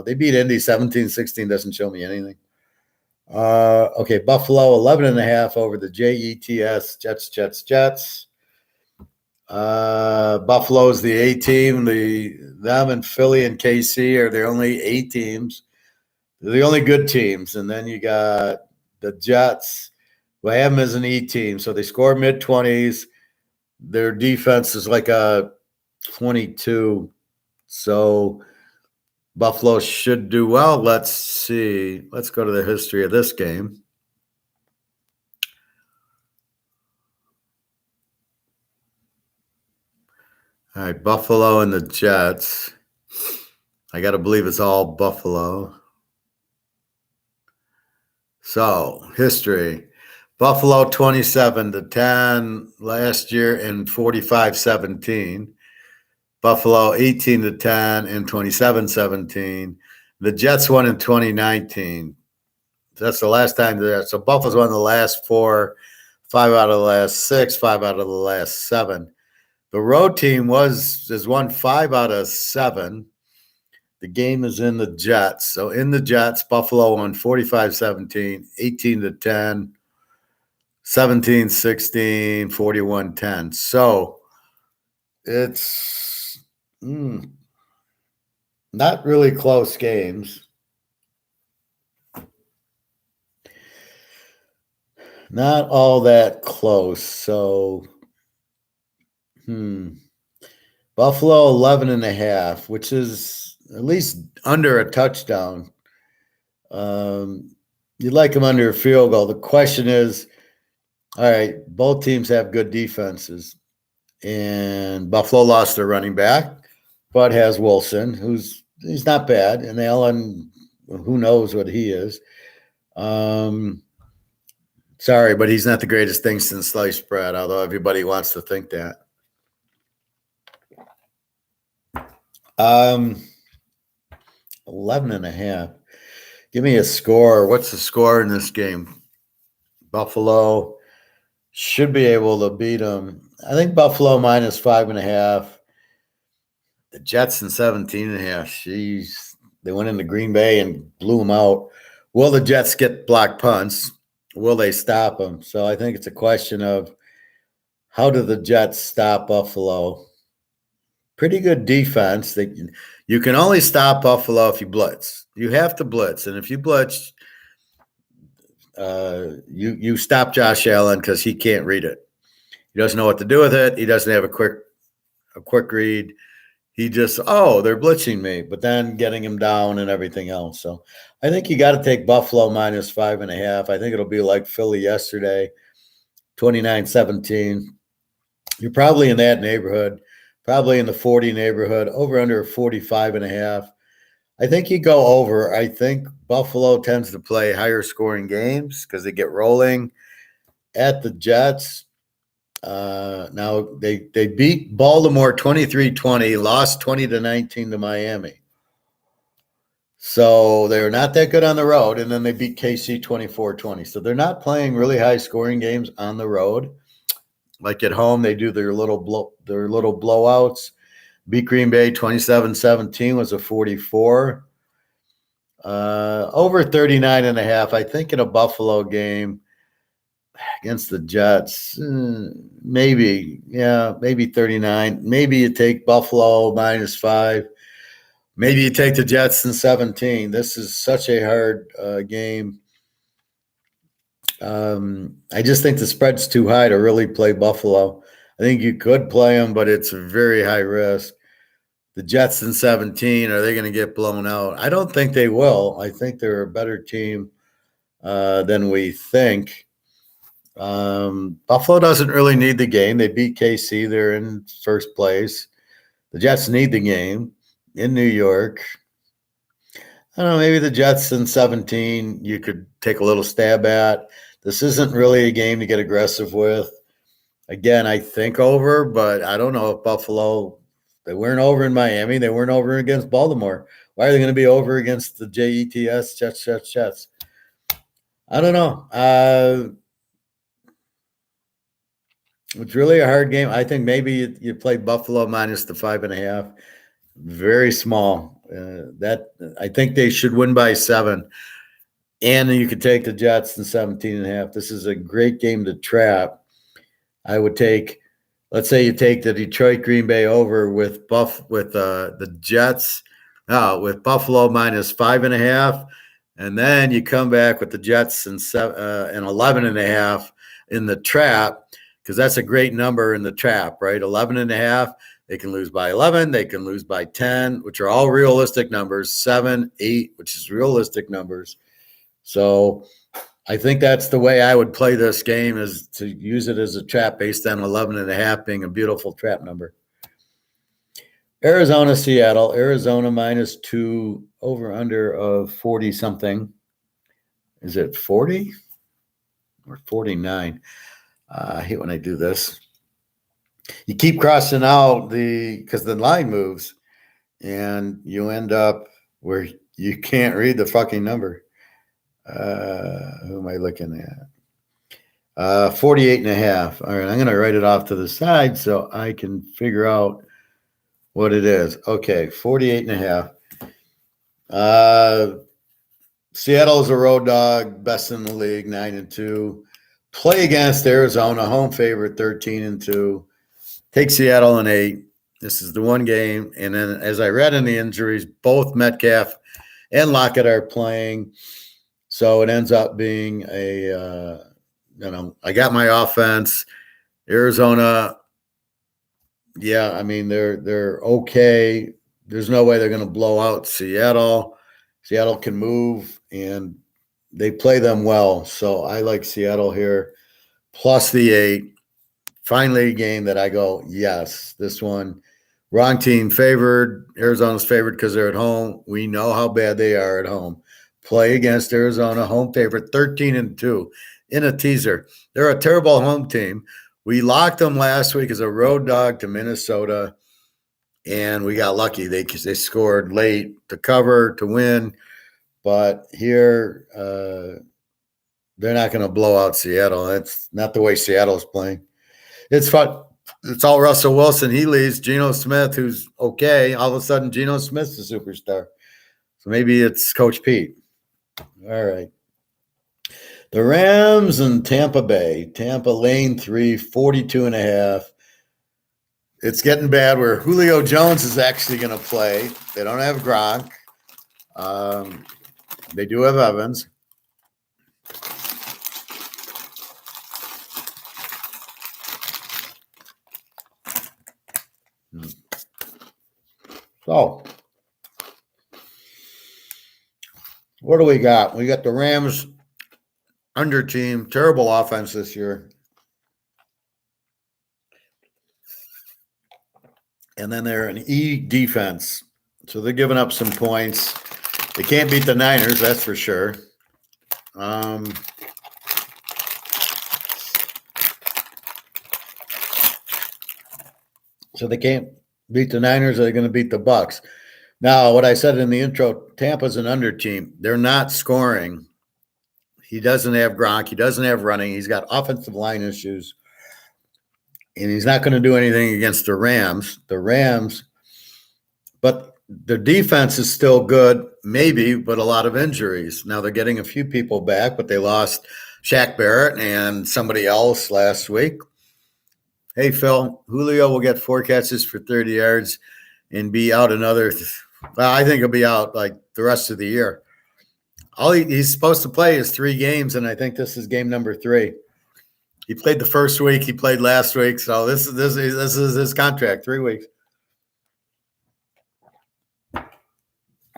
They beat Indy 17-16, doesn't show me anything. Okay, Buffalo 11.5 over the Jets. Jets. Buffalo's the A team. Them and Philly and KC are the only A teams. They're the only good teams. And then you got the Jets. Well, I have them as an E team. So they score mid-20s. Their defense is like a 22. So Buffalo should do well. Let's see. Let's go to the history of this game. All right, Buffalo and the Jets. I got to believe it's all Buffalo. So, history. Buffalo 27-10 last year and 45-17. Buffalo 18-10 and 27-17. The Jets won in 2019. That's the last time that. So Buffalo's won the last 4, 5 out of the last 6, 5 out of the last 7. The road team has won 5 out of 7. The game is in the Jets. So in the Jets, Buffalo won 45-17, 18-10, 17-16, 41-10. So it's not really close games. Not all that close. So, Buffalo 11.5, which is at least under a touchdown. You'd like them under a field goal. The question is, all right, both teams have good defenses. And Buffalo lost their running back, but has Wilson, he's not bad. And Allen, who knows what he is. Sorry, but he's not the greatest thing since sliced bread, although everybody wants to think that. 11.5. Give me a score. What's the score in this game? Buffalo should be able to beat them. I think Buffalo minus 5.5. The Jets in 17.5. Jeez. They went into Green Bay and blew them out. Will the Jets get blocked punts? Will they stop them? So I think it's a question of how do the Jets stop Buffalo? Pretty good defense. You can only stop Buffalo if you blitz. You have to blitz. And if you blitz, you stop Josh Allen because he can't read it. He doesn't know what to do with it. He doesn't have a quick read. He just, they're blitzing me, but then getting him down and everything else. So I think you got to take Buffalo minus 5.5. I think it'll be like Philly yesterday, 29-17. You're probably in that neighborhood, probably in the 40 neighborhood, over under 45.5. I think you go over. I think Buffalo tends to play higher scoring games because they get rolling at the Jets. Now they beat Baltimore 23-20, lost 20-19 to Miami. So they're not that good on the road, and then they beat KC 24-20. So they're not playing really high scoring games on the road. Like at home, they do their little blowouts. Beat Green Bay 27-17 was a 44. Over 39.5. I think in a Buffalo game against the Jets, maybe 39. Maybe you take Buffalo minus 5. Maybe you take the Jets in 17. This is such a hard game. I just think the spread's too high to really play Buffalo. I think you could play them, but it's a very high risk. The Jets in 17, are they going to get blown out? I don't think they will. I think they're a better team than we think. Buffalo doesn't really need the game. They beat KC. They're in first place. The Jets need the game in New York. I don't know, maybe the Jets in 17 you could take a little stab at. This isn't really a game to get aggressive with. Again, I think over, but I don't know if Buffalo, they weren't over in Miami. They weren't over against Baltimore. Why are they going to be over against the Jets, Jets? I don't know. It's really a hard game. I think maybe you play Buffalo minus the 5.5. Very small. I think they should win by 7. And you could take the Jets in 17.5. This is a great game to trap. I would take, let's say you take the Detroit Green Bay over with the Jets, with Buffalo minus 5.5. And then you come back with the Jets and 11.5 in the trap, because that's a great number in the trap, right? 11.5. They can lose by 11. They can lose by 10, which are all realistic numbers. 7, 8, which is realistic numbers. So I think that's the way I would play this game, is to use it as a trap based on 11.5 being a beautiful trap number. Arizona, Seattle. Arizona minus 2, over under of 40 something. Is it 40 or 49? I hate when I do this. You keep crossing out because the line moves, and you end up where you can't read the fucking number. Who am I looking at? 48.5. All right, I'm going to write it off to the side so I can figure out what it is. Okay, 48.5. Seattle's a road dog, best in the league, 9-2. Play against Arizona, home favorite, 13-2. Take Seattle in 8. This is the one game. And then, as I read in the injuries, both Metcalf and Lockett are playing. So it ends up being I got my offense. Arizona, yeah, I mean, they're okay. There's no way they're going to blow out Seattle. Seattle can move, and they play them well. So I like Seattle here, plus the 8. Finally, a game that I go, yes, this one. Wrong team favored. Arizona's favored because they're at home. We know how bad they are at home. Play against Arizona, home favorite, 13-2 in a teaser. They're a terrible home team. We locked them last week as a road dog to Minnesota, and we got lucky. They scored late to cover, to win. But here, they're not going to blow out Seattle. That's not the way Seattle's playing. It's fun. It's all Russell Wilson. He leaves Geno Smith, who's okay. All of a sudden, Geno Smith's the superstar. So maybe it's Coach Pete. All right. The Rams and Tampa Bay. Tampa lane 3, 42.5. It's getting bad where Julio Jones is actually going to play. They don't have Gronk. They do have Evans. So, what do we got? We got the Rams under team, terrible offense this year. And then they're an E defense. So they're giving up some points. They can't beat the Niners, that's for sure. So they can't beat the Niners. They're going to beat the Bucs. Now, what I said in the intro, Tampa's an under team. They're not scoring. He doesn't have Gronk. He doesn't have running. He's got offensive line issues. And he's not going to do anything against the Rams. But their defense is still good, maybe, but a lot of injuries. Now they're getting a few people back, but they lost Shaq Barrett and somebody else last week. Hey, Phil, Julio will get 4 catches for 30 yards and be out another. Well, I think he'll be out like the rest of the year. All he's supposed to play is 3 games, and I think this is game number 3. He played the first week. He played last week. So this is his contract, 3 weeks.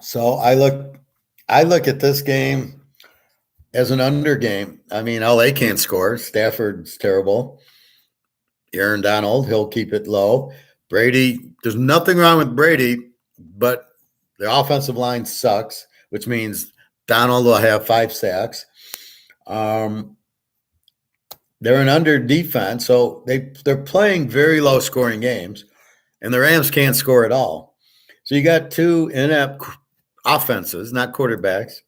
So I look at this game as an under game. I mean, LA can't score. Stafford's terrible. Aaron Donald, he'll keep it low. Brady, there's nothing wrong with Brady, but the offensive line sucks, which means Donald will have 5 sacks. They're an under defense, so they're playing very low scoring games, and the Rams can't score at all. So you got 2 inept offenses, not quarterbacks,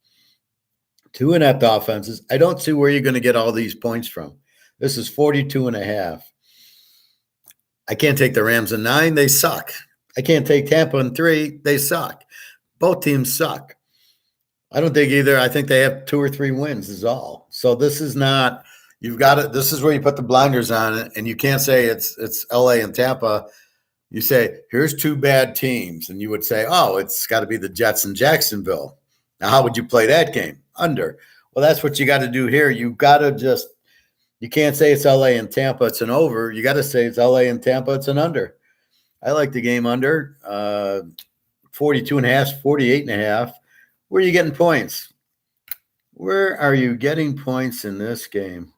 2 inept offenses. I don't see where you're going to get all these points from. This is 42.5. I can't take the Rams in 9. They suck. I can't take Tampa in 3. They suck. Both teams suck. I don't think either. I think they have 2 or 3 wins is all. So this is not – you've got it. This is where you put the blinders on it, and you can't say it's L.A. and Tampa. You say, here's 2 bad teams, and you would say, oh, it's got to be the Jets and Jacksonville. Now, how would you play that game? Under. Well, that's what you got to do here. You got to just – you can't say it's LA and Tampa, it's an over. You got to say it's LA and Tampa, it's an under. I like the game under. 42.5, 48.5. Where are you getting points? Where are you getting points in this game?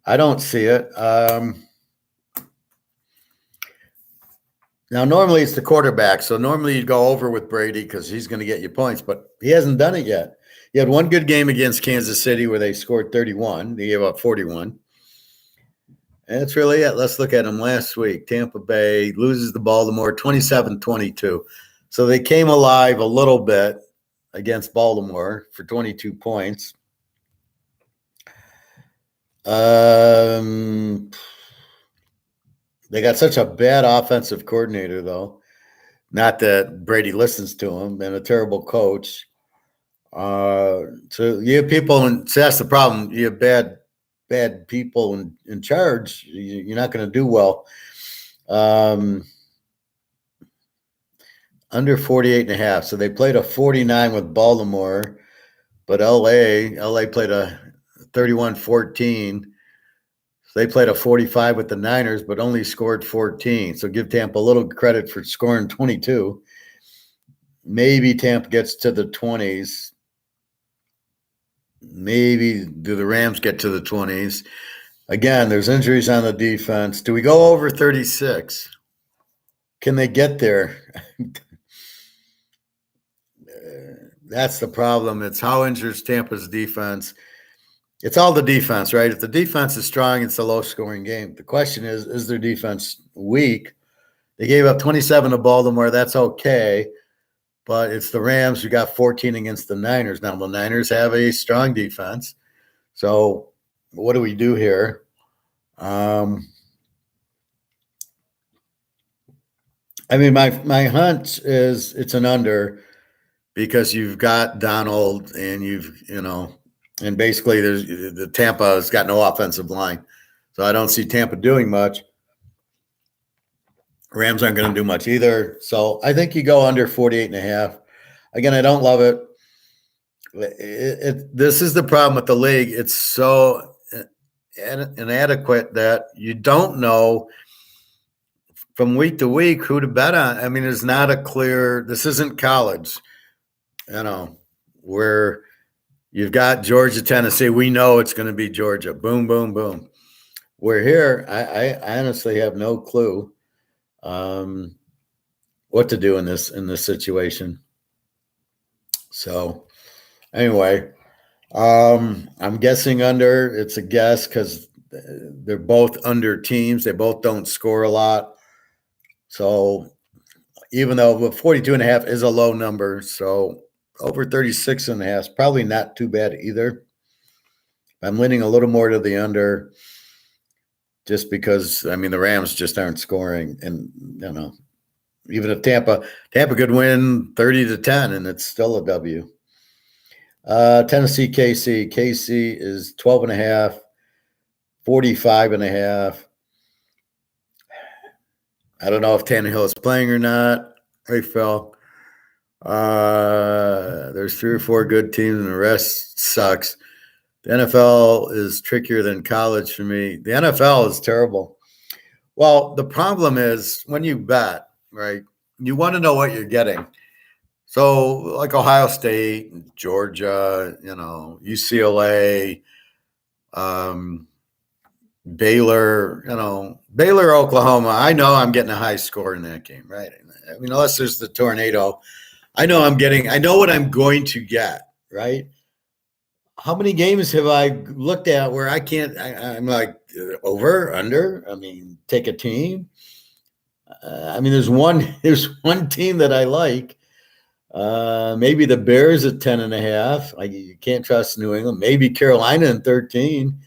I don't see it. Now, normally it's the quarterback. So normally you'd go over with Brady because he's going to get you points, but he hasn't done it yet. He had 1 good game against Kansas City where they scored 31. They gave up 41. And that's really it. Let's look at them last week. Tampa Bay loses to Baltimore 27-22. So they came alive a little bit. against Baltimore for 22 points. They got such a bad offensive coordinator, though. Not that Brady listens to him, and a terrible coach. So you have people, and so that's the problem. You have bad people in charge. You're not going to do well. Under 48.5. So they played a 49 with Baltimore, but LA played a 31-14. So they played a 45 with the Niners, but only scored 14. So give Tampa a little credit for scoring 22. Maybe Tampa gets to the 20s. Maybe do the Rams get to the 20s? Again, there's injuries on the defense. Do we go over 36? Can they get there? That's the problem. It's how injures Tampa's defense. It's all the defense, right? If the defense is strong, it's a low-scoring game. The question is their defense weak? They gave up 27 to Baltimore. That's okay. But it's the Rams who got 14 against the Niners. Now, the Niners have a strong defense. So what do we do here? I mean, my hunch is it's an under because you've got Donald and and basically the Tampa has got no offensive line. So I don't see Tampa doing much. Rams aren't going to do much either. So I think you go under 48.5. Again, I don't love it. This is the problem with the league. It's so inadequate that you don't know from week to week who to bet on. I mean, there's not a clear – this isn't college, where you've got Georgia, Tennessee. We know it's going to be Georgia. Boom, boom, boom. We're here. I honestly have no clue what to do in this situation. So anyway, I'm guessing under. It's a guess because they're both under teams. They both don't score a lot. So even though 42.5 is a low number, so over 36.5 is probably not too bad either. I'm leaning a little more to the under just because, I mean, the Rams just aren't scoring. And, even if Tampa could win 30-10 and it's still a W. Tennessee, KC. KC is 12.5, 45.5. I don't know if Tannehill is playing or not. Hey, Phil. There's 3 or 4 good teams and the rest sucks. The NFL is trickier than college for me. The NFL is terrible. Well, the problem is when you bet, right, you want to know what you're getting. So like Ohio State, Georgia, UCLA, Baylor, Oklahoma. I know I'm getting a high score in that game, right? I mean, unless there's the tornado, I know what I'm going to get, right? How many games have I looked at where I'm like over, under? I mean, take a team. I mean, there's one team that I like. Maybe the Bears at 10.5. You can't trust New England. Maybe Carolina in 13.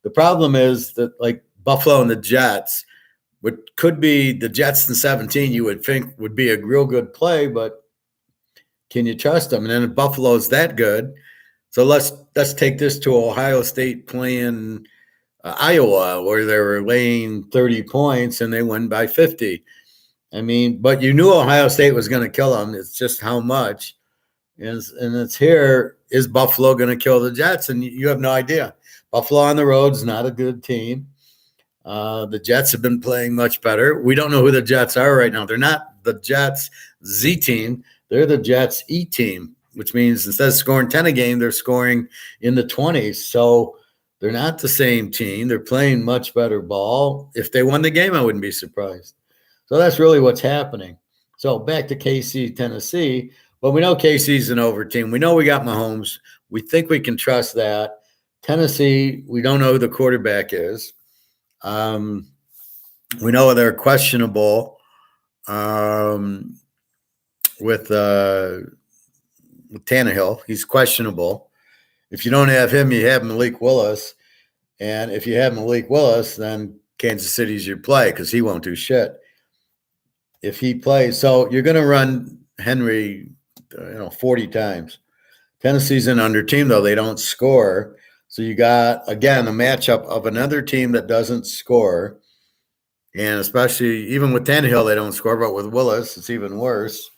The problem is that like Buffalo and the Jets, what could be the Jets in 17, you would think would be a real good play, but can you trust them? And then if Buffalo's that good, so let's take this to Ohio State playing Iowa, where they were laying 30 points and they won by 50. I mean, but you knew Ohio State was going to kill them. It's just how much. And it's here. Is Buffalo going to kill the Jets? And you have no idea. Buffalo on the road is not a good team. The Jets have been playing much better. We don't know who the Jets are right now. They're not the Jets Z team. They're the Jets E team, which means instead of scoring 10 a game, they're scoring in the 20s. So they're not the same team. They're playing much better ball. If they won the game, I wouldn't be surprised. So that's really what's happening. So back to KC, Tennessee. But we know KC's an over team. We know we got Mahomes. We think we can trust that. Tennessee, we don't know who the quarterback is. We know they're questionable with, with Tannehill. He's questionable. If you don't have him, you have Malik Willis. And if you have Malik Willis, then Kansas City's your play because he won't do shit if he plays. So you're going to run Henry, 40 times. Tennessee's an under team, though. They don't score. So you got, again, a matchup of another team that doesn't score. And especially, even with Tannehill, they don't score. But with Willis, it's even worse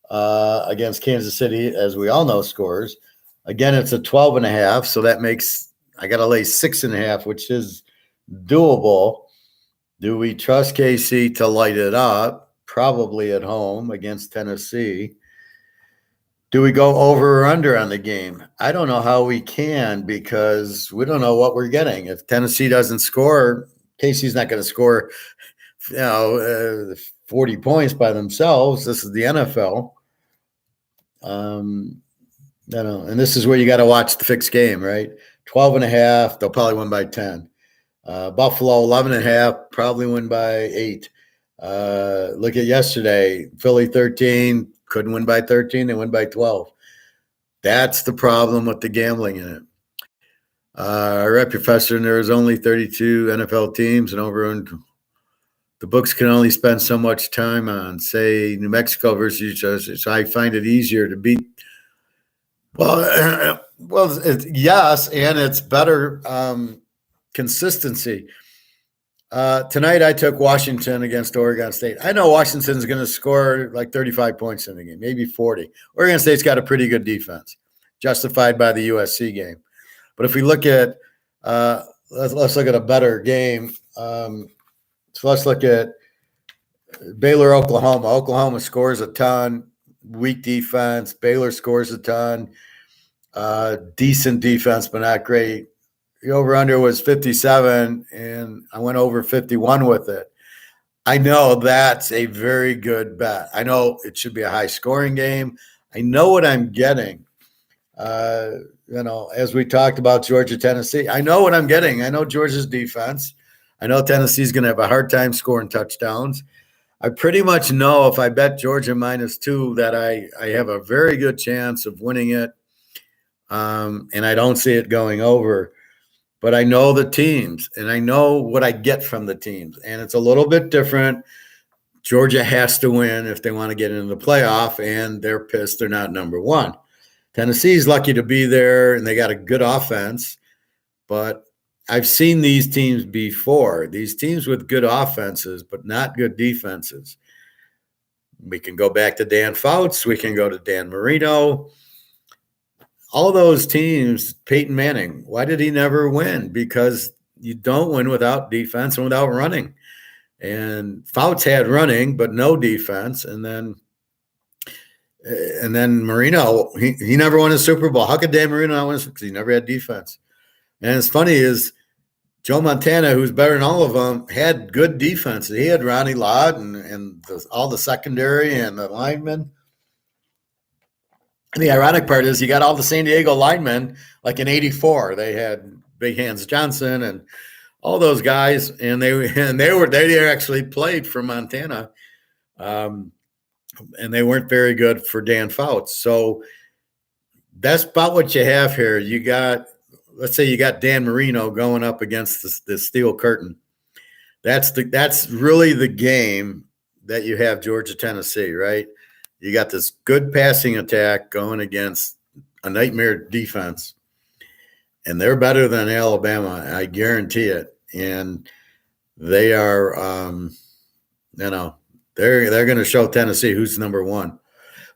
against Kansas City, as we all know, scores. Again, it's a 12.5. So that makes, I got to lay 6.5, which is doable. Do we trust KC to light it up? Probably at home against Tennessee. Do we go over or under on the game? I don't know how we can because we don't know what we're getting. If Tennessee doesn't score, KC's not going to score, 40 points by themselves. This is the NFL. And this is where you got to watch the fixed game, right? 12.5, they'll probably win by 10. Buffalo, 11.5, probably win by 8. Look at yesterday, Philly 13, couldn't win by 13, they win by 12. That's the problem with the gambling in it. I read, Professor, and there's only 32 NFL teams, and the books can only spend so much time on, say, New Mexico versus each other. So I find it easier to beat. Well, yes, and it's better consistency. Tonight I took Washington against Oregon State. I know Washington's going to score like 35 points in the game, maybe 40. Oregon State's got a pretty good defense, justified by the USC game. But if we look at let's look at a better game. So let's look at Baylor, Oklahoma. Oklahoma scores a ton, weak defense. Baylor scores a ton, decent defense, but not great. The over-under was 57, and I went over 51 with it. I know that's a very good bet. I know it should be a high-scoring game. I know what I'm getting. As we talked about Georgia, Tennessee, I know what I'm getting. I know Georgia's defense. I know Tennessee's going to have a hard time scoring touchdowns. I pretty much know if I bet Georgia -2 that I have a very good chance of winning it, and I don't see it going over. But I know the teams, and I know what I get from the teams. And it's a little bit different. Georgia has to win if they want to get into the playoff, and they're pissed they're not number one. Tennessee's lucky to be there, and they got a good offense. But I've seen these teams before, these teams with good offenses but not good defenses. We can go back to Dan Fouts. We can go to Dan Marino. All those teams, Peyton Manning, why did he never win? Because you don't win without defense and without running. And Fouts had running, but no defense. And then Marino, he never won a Super Bowl. How could Dan Marino not win? Because he never had defense. And it's funny is Joe Montana, who's better than all of them, had good defense. He had Ronnie Lott and all the secondary and the linemen. And the ironic part is you got all the San Diego linemen, like in '84. They had Big Hands Johnson and all those guys, and they actually played for Montana, and they weren't very good for Dan Fouts. So that's about what you have here. You got, let's say, you got Dan Marino going up against the Steel Curtain. That's really the game that you have Georgia, Tennessee, right? You got this good passing attack going against a nightmare defense, and they're better than Alabama. I guarantee it. And they are, they're going to show Tennessee who's number one.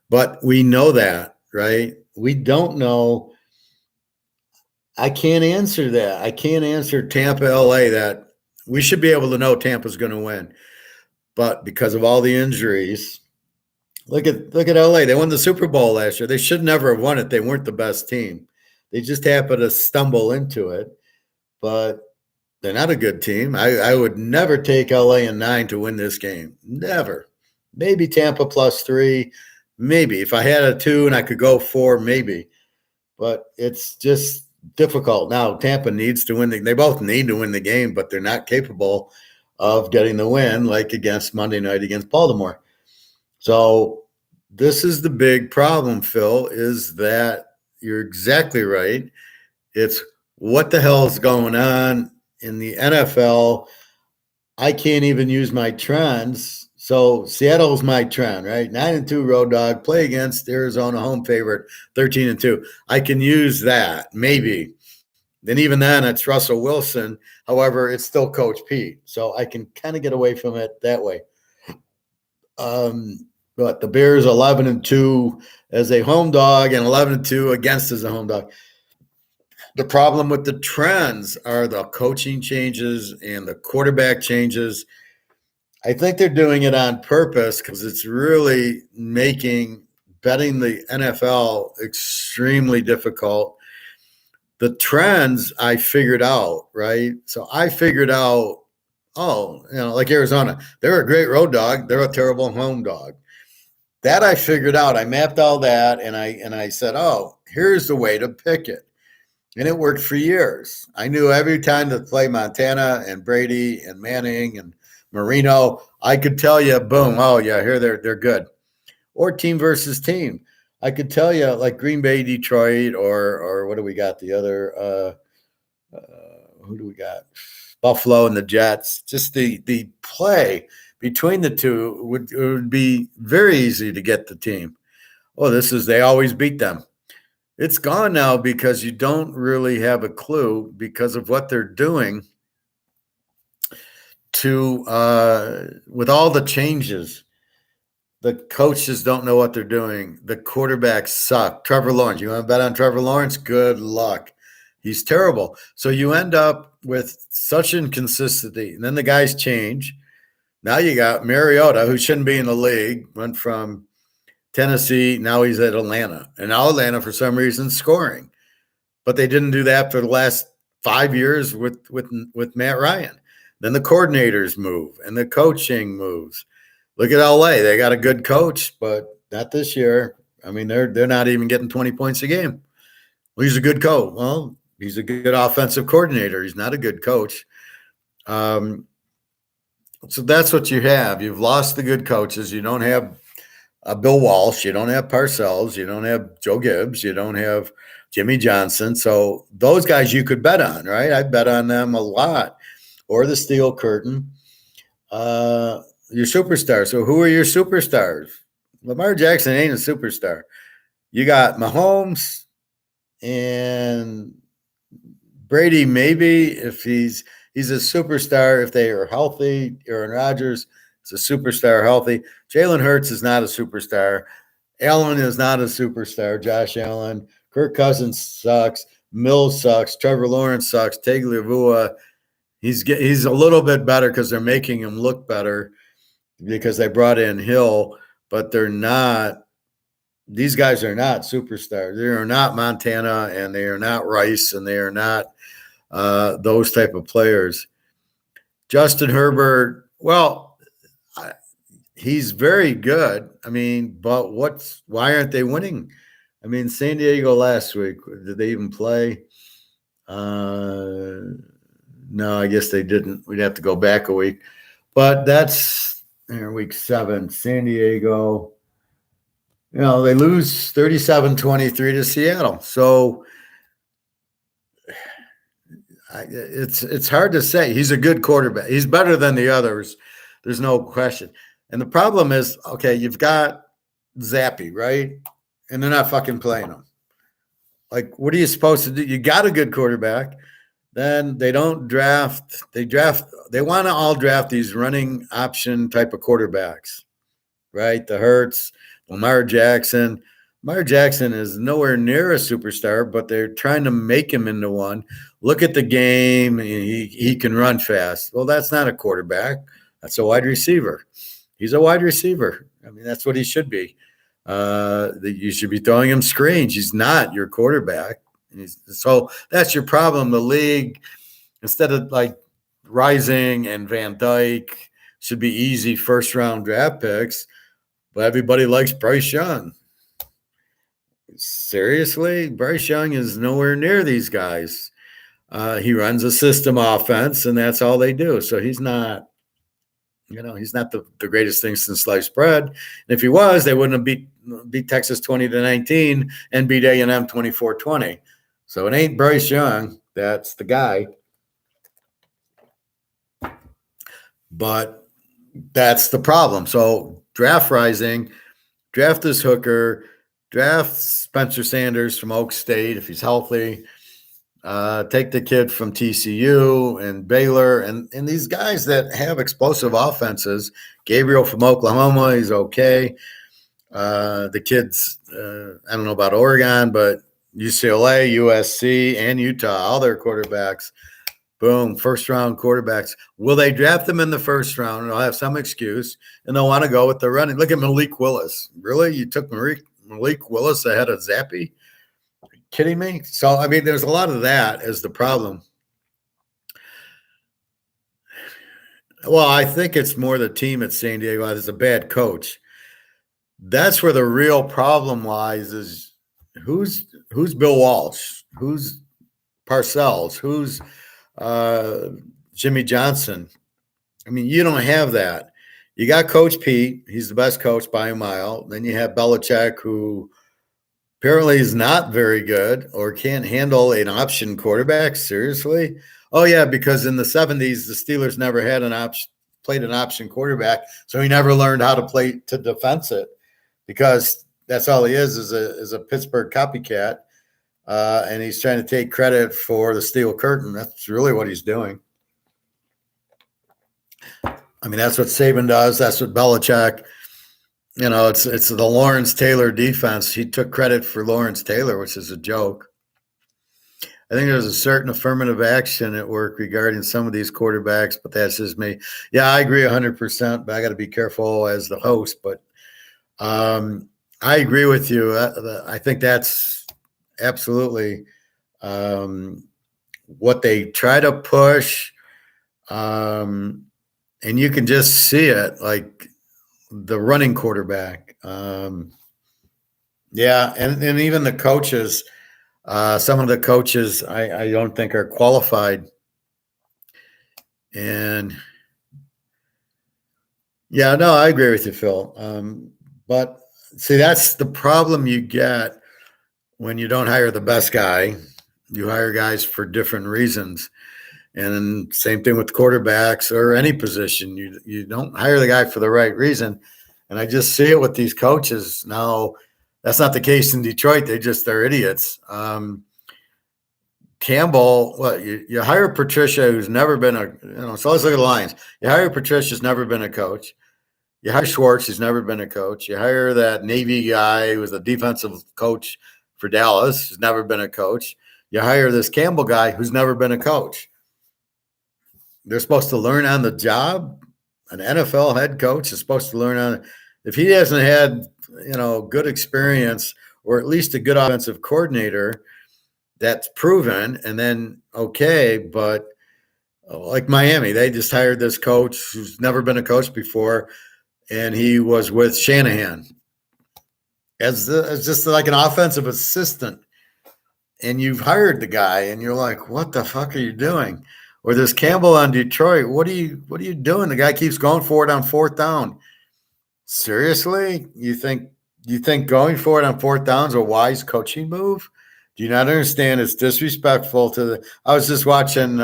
But we know that, right? We don't know. I can't answer that. I can't answer Tampa, LA. That we should be able to know Tampa's going to win, but because of all the injuries. Look at LA. They won the Super Bowl last year. They should never have won it. They weren't the best team. They just happened to stumble into it, but they're not a good team. I would never take LA in 9 to win this game. Never. Maybe Tampa +3. Maybe. If I had a 2 and I could go 4, maybe. But it's just difficult. Now, Tampa needs to win. They both need to win the game, but they're not capable of getting the win like against Monday night against Baltimore. So This is the big problem, Phil, is that you're exactly right. It's what the hell is going on in the NFL. I can't even use my trends. So Seattle's my trend, right? 9-2 road dog, play against Arizona, home favorite, 13-2. I can use that, maybe. Then even then, it's Russell Wilson. However, it's still Coach Pete. So I can kind of get away from it that way. But the Bears 11-2 as a home dog and 11-2 against as a home dog. The problem with the trends are the coaching changes and the quarterback changes. I think they're doing it on purpose because it's really making betting the NFL extremely difficult. The trends I figured out, right? So I figured out, like Arizona, they're a great road dog. They're a terrible home dog. That I figured out. I mapped all that, and I said, oh, here's the way to pick it. And it worked for years. I knew every time to play Montana and Brady and Manning and Marino, I could tell you, boom, oh yeah, here they're good. Or team versus team. I could tell you like Green Bay, Detroit, or what do we got? The other who do we got? Buffalo and the Jets. Just the play between the two would be very easy to get the team. Oh, they always beat them. It's gone now because you don't really have a clue because of what they're doing to with all the changes. The coaches don't know what they're doing. The quarterbacks suck. Trevor Lawrence, you want to bet on Trevor Lawrence? Good luck. He's terrible. So you end up with such inconsistency. And then the guys change. Now you got Mariota, who shouldn't be in the league, went from Tennessee, now he's at Atlanta. And now Atlanta, for some reason, scoring. But they didn't do that for the last 5 years with Matt Ryan. Then the coordinators move and the coaching moves. Look at LA. They got a good coach, but not this year. I mean, they're not even getting 20 points a game. Well, he's a good coach. Well, he's a good offensive coordinator. He's not a good coach. So that's what you have. You've lost the good coaches. You don't have Bill Walsh. You don't have Parcells. You don't have Joe Gibbs. You don't have Jimmy Johnson. So those guys you could bet on, right? I bet on them a lot. Or the Steel Curtain. Your superstars. So who are your superstars? Lamar Jackson ain't a superstar. You got Mahomes and Brady, maybe if he's a superstar if they are healthy. Aaron Rodgers is a superstar healthy. Jalen Hurts is not a superstar. Allen is not a superstar. Josh Allen. Kirk Cousins sucks. Mills sucks. Trevor Lawrence sucks. Tagovailoa, he's a little bit better because they're making him look better because they brought in Hill, but they're not. These guys are not superstars. They are not Montana, and they are not Rice, and they are not those type of players. Justin Herbert, well, he's very good. I mean, but why aren't they winning? I mean, San Diego last week, did they even play? No, I guess they didn't. We'd have to go back a week. But that's week 7, San Diego. They lose 37-23 to Seattle. So it's hard to say. He's a good quarterback. He's better than the others. There's no question. And the problem is, okay, you've got Zappy, right? And they're not fucking playing him. Like, what are you supposed to do? You got a good quarterback. Then they don't draft. They want to all draft these running option type of quarterbacks, right? The Hurts, Lamar Jackson. Lamar Jackson is nowhere near a superstar, but they're trying to make him into one. Look at the game. He can run fast. Well, that's not a quarterback. That's a wide receiver. He's a wide receiver. I mean, that's what he should be. You should be throwing him screens. He's not your quarterback. So that's your problem. The league, instead of like Rising and Van Dyke, should be easy first-round draft picks, but everybody likes Bryce Young. Seriously? Bryce Young is nowhere near these guys. He runs a system offense, and that's all they do. So he's not He's not the greatest thing since sliced bread. And if he was, they wouldn't have beat Texas 20-19 and beat A&M 24-20. So it ain't Bryce Young. That's the guy. But that's the problem. So draft Rising, draft this hooker, draft Spencer Sanders from Oak State if he's healthy. Take the kid from TCU and Baylor and these guys that have explosive offenses. Gabriel from Oklahoma, he's okay. The kids, I don't know about Oregon, but UCLA, USC, and Utah, all their quarterbacks. Boom, first-round quarterbacks. Will they draft them in the first round? They'll have some excuse, and they'll want to go with the running. Look at Malik Willis. Really? You took Malik Willis ahead of Zappe? Kidding me? So, I mean, there's a lot of that as the problem. Well, I think it's more the team at San Diego is a bad coach. That's where the real problem lies is who's Bill Walsh? Who's Parcells? Who's Jimmy Johnson? I mean, you don't have that. You got Coach Pete. He's the best coach by a mile. Then you have Belichick, who apparently is not very good or can't handle an option quarterback. Seriously? Oh, yeah, because in the 70s, the Steelers never had played an option quarterback, so he never learned how to play to defense it because that's all he is a Pittsburgh copycat, and he's trying to take credit for the steel curtain. That's really what he's doing. I mean, that's what Saban does. That's what Belichick – it's the Lawrence Taylor defense. He took credit for Lawrence Taylor, which is a joke. I think there's a certain affirmative action at work regarding some of these quarterbacks, but that's just me. Yeah, I agree 100%, but I got to be careful as the host. But I agree with you. I think that's absolutely what they try to push, and you can just see it, like – the running quarterback. Yeah, and even the coaches, some of the coaches I don't think are qualified. And yeah, no, I agree with you, Phil. But see, that's the problem you get when you don't hire the best guy. You hire guys for different reasons. And same thing with quarterbacks or any position. You don't hire the guy for the right reason. And I just see it with these coaches. Now, that's not the case in Detroit. They're idiots. Campbell, you hire Patricia, who's never been so let's look at the Lions. You hire Patricia, who's never been a coach. You hire Schwartz, who's never been a coach. You hire that Navy guy who was a defensive coach for Dallas, who's never been a coach. You hire this Campbell guy who's never been a coach. They're supposed to learn on the job. An NFL head coach is supposed to learn on – if he hasn't had, good experience or at least a good offensive coordinator that's proven, and then okay, but like Miami, they just hired this coach who's never been a coach before, and he was with Shanahan as just like an offensive assistant. And you've hired the guy, and you're like, what the fuck are you doing? Or this Campbell on Detroit, what are you doing? The guy keeps going for it on fourth down. Seriously? You think going for it on fourth down is a wise coaching move? Do you not understand? It's disrespectful to I was just watching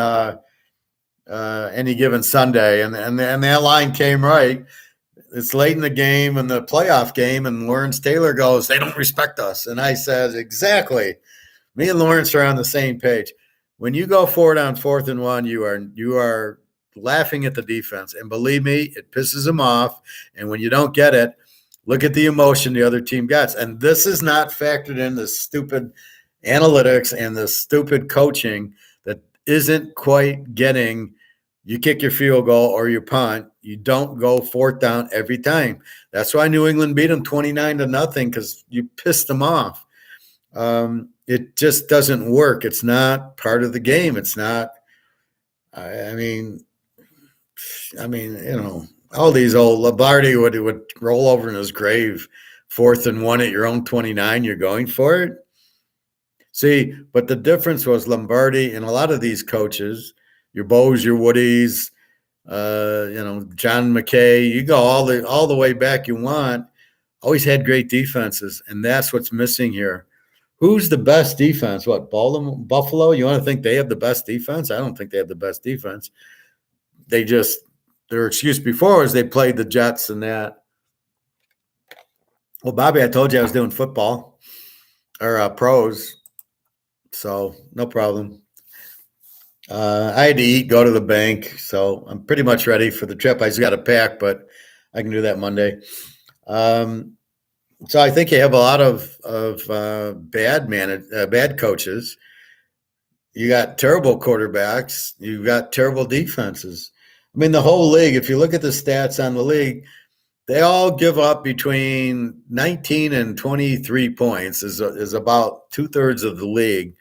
Any Given Sunday, and that line came right. It's late in the game, in the playoff game, and Lawrence Taylor goes, they don't respect us. And I said, exactly. Me and Lawrence are on the same page. When you go for it on 4th and 1, you are laughing at the defense. And believe me, it pisses them off. And when you don't get it, look at the emotion the other team gets. And this is not factored in the stupid analytics and the stupid coaching that isn't quite getting you kick your field goal or you punt. You don't go 4th down every time. That's why New England beat them 29-0 because you pissed them off. It just doesn't work. It's not part of the game. It's not. I mean, all these old Lombardi would roll over in his grave, 4th and 1 at your own 29. You're going for it. See, but the difference was Lombardi and a lot of these coaches, your Bows, your Woodies, John McKay. You go all the way back you want. Always had great defenses, and that's what's missing here. Who's the best defense? What, Baltimore, Buffalo? You want to think they have the best defense? I don't think they have the best defense. Their excuse before was they played the Jets and that. Well, Bobby, I told you I was doing football or pros, so no problem. I had to eat, go to the bank, so I'm pretty much ready for the trip. I just got to pack, but I can do that Monday. So I think you have a lot of bad coaches. You got terrible quarterbacks. You got terrible defenses. I mean, the whole league, if you look at the stats on the league, they all give up between 19 and 23 points is about 2/3 of the league.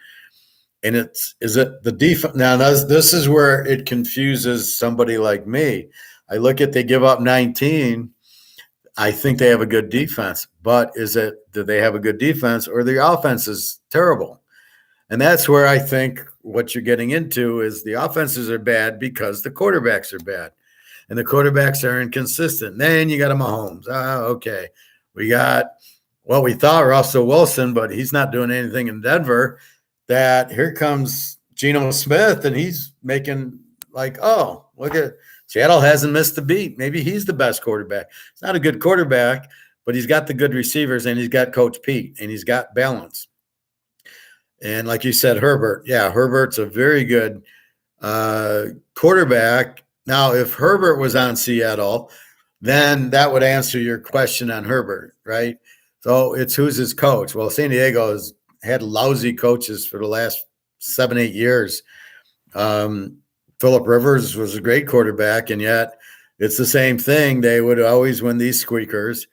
And is it the defense? Now, this is where it confuses somebody like me. I look at they give up 19. I think they have a good defense, but do they have a good defense or the offense is terrible? And that's where I think what you're getting into is the offenses are bad because the quarterbacks are bad. And the quarterbacks are inconsistent. Then you got a Mahomes. Okay. We got what we thought Russell Wilson, but he's not doing anything in Denver. That here comes Geno Smith, and he's making like, oh, look at Seattle hasn't missed a beat. Maybe he's the best quarterback. He's not a good quarterback, but he's got the good receivers, and he's got Coach Pete, and he's got balance. And like you said, Herbert. Yeah, Herbert's a very good quarterback. Now, if Herbert was on Seattle, then that would answer your question on Herbert, right? So it's who's his coach? Well, San Diego has had lousy coaches for the last 7-8 years. Phillip Rivers was a great quarterback, and yet it's the same thing. They would always win these squeakers.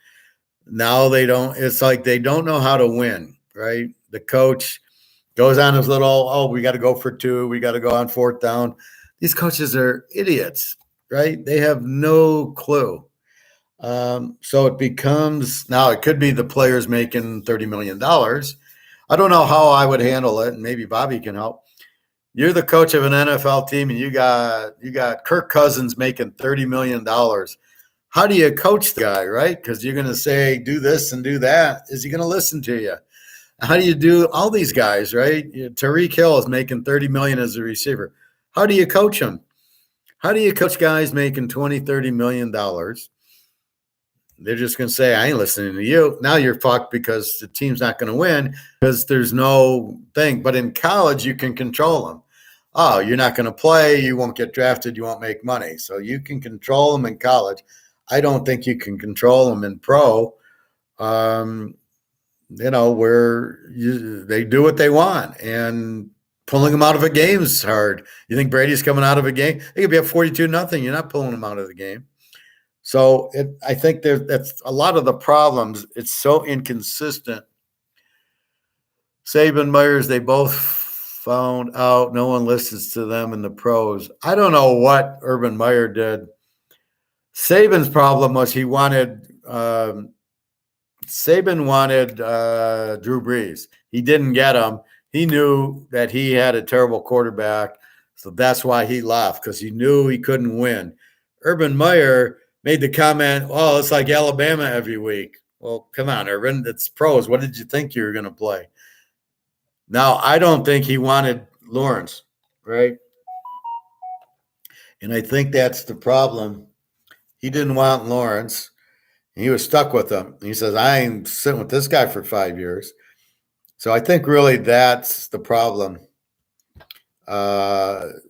Now they don't. It's like they don't know how to win, right? The coach goes on his little, we got to go for 2. We got to go on 4th down. These coaches are idiots, right? They have no clue. So it becomes, now it could be the players making $30 million. I don't know how I would handle it, and maybe Bobby can help. You're the coach of an NFL team, and you got Kirk Cousins making $30 million. How do you coach the guy, right? Because you're going to say, do this and do that. Is he going to listen to you? How do you do all these guys, right? Tyreek Hill is making $30 million as a receiver. How do you coach them? How do you coach guys making $20, $30 million? They're just going to say, I ain't listening to you. Now you're fucked because the team's not going to win because there's no thing. But in college, you can control them. Oh, you're not going to play. You won't get drafted. You won't make money. So you can control them in college. I don't think you can control them in pro. Where they do what they want. And pulling them out of a game is hard. You think Brady's coming out of a game? They could be up 42-0. You're not pulling them out of the game. So I think that's a lot of the problems. It's so inconsistent. Saban, Myers, they both found out no one listens to them in the pros. I don't know what Urban Meyer did. Saban's problem was Saban wanted Drew Brees. He didn't get him. He knew that he had a terrible quarterback, so that's why he left, because he knew he couldn't win. Urban Meyer made the comment, oh, it's like Alabama every week. Well, come on, Urban. It's pros. What did you think you were going to play? Now, I don't think he wanted Lawrence, right? And I think that's the problem. He didn't want Lawrence. He was stuck with him. He says, I ain't sitting with this guy for 5 years. So I think really that's the problem. The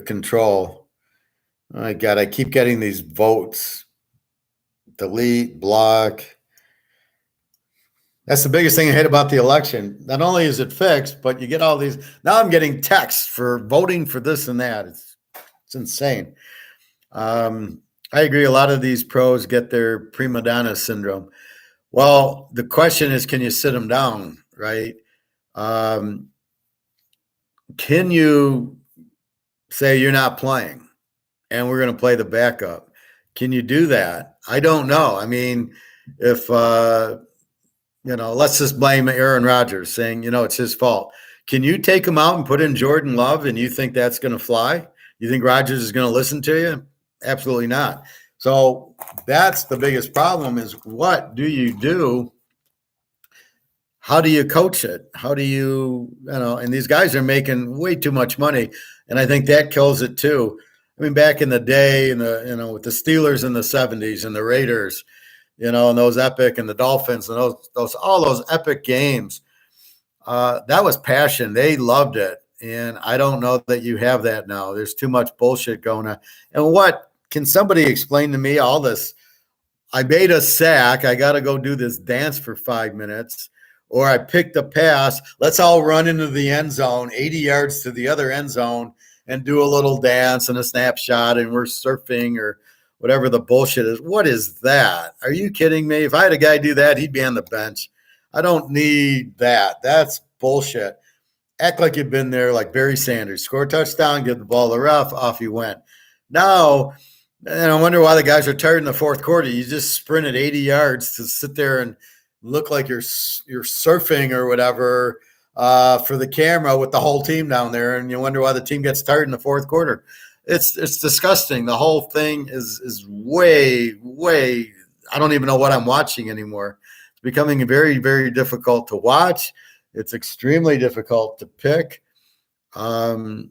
control. Oh my God, I keep getting these votes. Delete, block. That's the biggest thing I hate about the election. Not only is it fixed, but you get all these. Now I'm getting texts for voting for this and that. It's insane. I agree. A lot of these pros get their prima donna syndrome. Well, the question is, can you sit them down, right? Can you say you're not playing and we're going to play the backup? Can you do that? I don't know. I mean, if, let's just blame Aaron Rodgers saying, it's his fault. Can you take him out and put in Jordan Love and you think that's going to fly? You think Rodgers is going to listen to you? Absolutely not. So that's the biggest problem is what do you do? How do you coach it? How do and these guys are making way too much money. And I think that kills it too. I mean, back in the day, with the Steelers in the 70s and the Raiders, and those epic and the Dolphins and all those epic games, that was passion. They loved it. And I don't know that you have that now. There's too much bullshit going on. And can somebody explain to me all this? I made a sack. I got to go do this dance for 5 minutes. Or I picked a pass. Let's all run into the end zone, 80 yards to the other end zone, and do a little dance and a snapshot, and we're surfing or whatever the bullshit is. What is that? Are you kidding me? If I had a guy do that, he'd be on the bench. I don't need that. That's bullshit. Act like you've been there, like Barry Sanders. Score a touchdown, give the ball to the ref, off you went. Now, and I wonder why the guys are tired in the fourth quarter. You just sprinted 80 yards to sit there and look like you're surfing or whatever for the camera with the whole team down there, and you wonder why the team gets tired in the fourth quarter. It's disgusting. The whole thing is way. I don't even know what I'm watching anymore. It's becoming very, very difficult to watch. It's extremely difficult to pick. Believe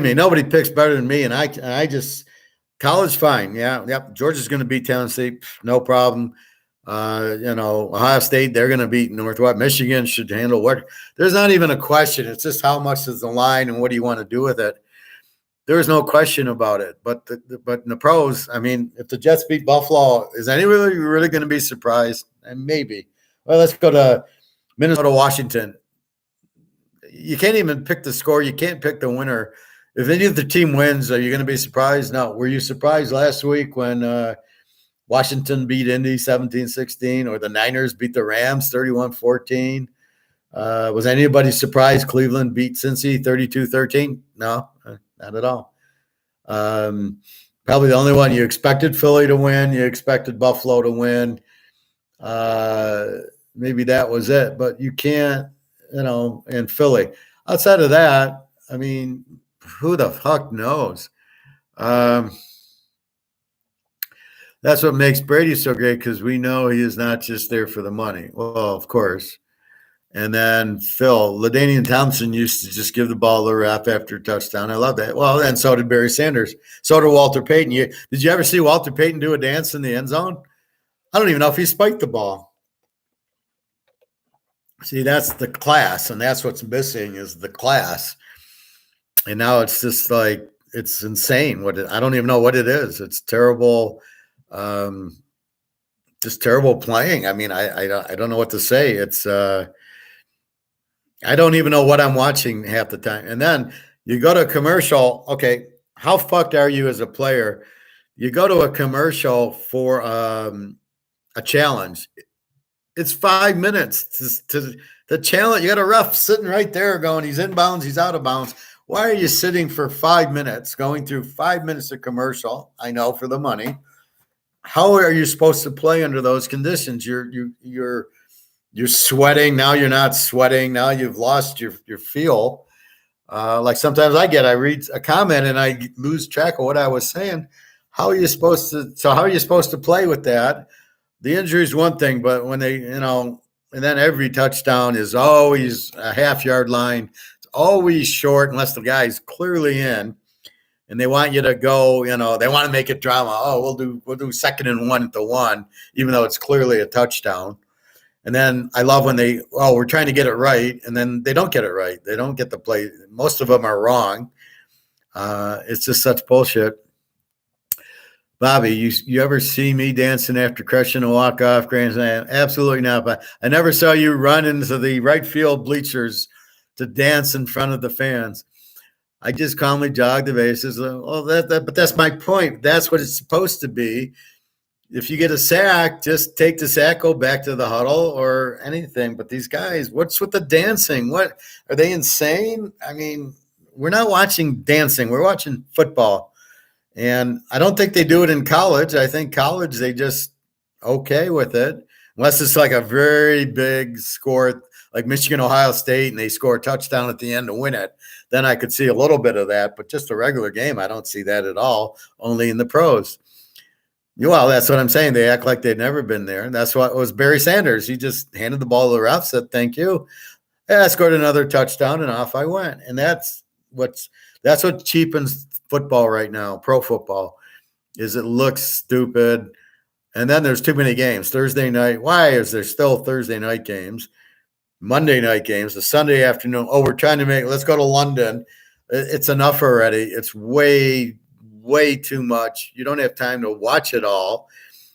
me, nobody picks better than me, and I just college fine. Yeah, yep. Georgia's going to beat Tennessee, no problem. Ohio State, they're going to beat Northwest. Michigan should handle what. There's not even a question. It's just how much is the line and what do you want to do with it. There's no question about it. But in the pros, I mean, if the Jets beat Buffalo, is anybody really going to be surprised? And maybe. Well, let's go to Minnesota, Washington. You can't even pick the score. You can't pick the winner. If any of the team wins, are you going to be surprised? No. Were you surprised last week when Washington beat Indy 17-16, or the Niners beat the Rams 31-14? Was anybody surprised Cleveland beat Cincy 32-13? No, not at all. Probably the only one you expected Philly to win. You expected Buffalo to win. Maybe that was it, but you can't, and Philly. Outside of that, I mean, who the fuck knows? That's what makes Brady so great, because we know he is not just there for the money. Well, of course. And then LaDainian Thompson used to just give the ball to the ref after a touchdown. I love that. Well, and so did Barry Sanders. So did Walter Payton. Did you ever see Walter Payton do a dance in the end zone? I don't even know if he spiked the ball. See, that's the class, and that's what's missing is the class. And now it's just like, it's insane. I don't even know what it is. It's terrible. Just terrible playing. I mean, I don't know what to say. It's I don't even know what I'm watching half the time. And then you go to a commercial. Okay, how fucked are you as a player? You go to a commercial for a challenge. It's 5 minutes to the challenge. You got a ref sitting right there going, he's inbounds, he's out of bounds. Why are you sitting for 5 minutes, going through 5 minutes of commercial? I know, for the money. How are you supposed to play under those conditions? You're sweating. Now you're not sweating. Now you've lost your feel. Like sometimes I read a comment and I lose track of what I was saying. How are you supposed to play with that? The injury is one thing, but when they, and then every touchdown is always a half-yard line. It's always short unless the guy's clearly in. And they want you to go, they want to make it drama. Oh, we'll do 2nd and 1 at the 1, even though it's clearly a touchdown. And then I love when we're trying to get it right, and then they don't get it right. They don't get the play. Most of them are wrong. It's just such bullshit. Bobby, you ever see me dancing after crushing a walk-off grand slam? Absolutely not. But I never saw you run into the right field bleachers to dance in front of the fans. I just calmly jogged the bases. But that's my point. That's what it's supposed to be. If you get a sack, just take the sack, go back to the huddle or anything. But these guys, what's with the dancing? What are they insane? I mean, we're not watching dancing. We're watching football. And I don't think they do it in college. I think college, they just okay with it. Unless it's like a very big score, like Michigan, Ohio State, and they score a touchdown at the end to win it, then I could see a little bit of that. But just a regular game, I don't see that at all, only in the pros. Well, that's what I'm saying. They act like they've never been there. And that's what it was Barry Sanders. He just handed the ball to the ref, said, thank you. Yeah, I scored another touchdown, and off I went. And that's what cheapens football right now, pro football, is it looks stupid. And then there's too many games. Thursday night. Why is there still Thursday night games? Monday night games, the Sunday afternoon. Oh, we're trying to let's go to London. It's enough already. It's way too much. You don't have time to watch it all.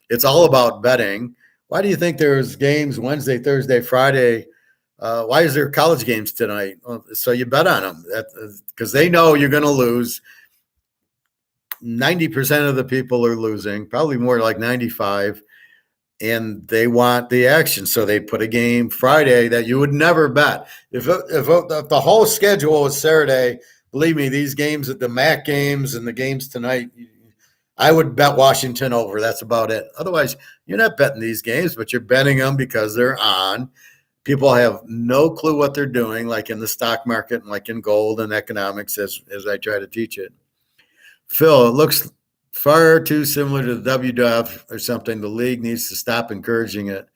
It's all about betting. Why do you think there's games Wednesday, Thursday, Friday? Why is there college games tonight? So you bet on them because they know you're going to lose. 90% of the people are losing, probably more like 95, and they want the action. So they put a game Friday that you would never bet. If the whole schedule was Saturday, believe me, these games, the MAC games and the games tonight, I would bet Washington over. That's about it. Otherwise, you're not betting these games, but you're betting them because they're on. People have no clue what they're doing, like in the stock market and like in gold and economics, as I try to teach it. Phil, it looks far too similar to the WWF or something. The league needs to stop encouraging it.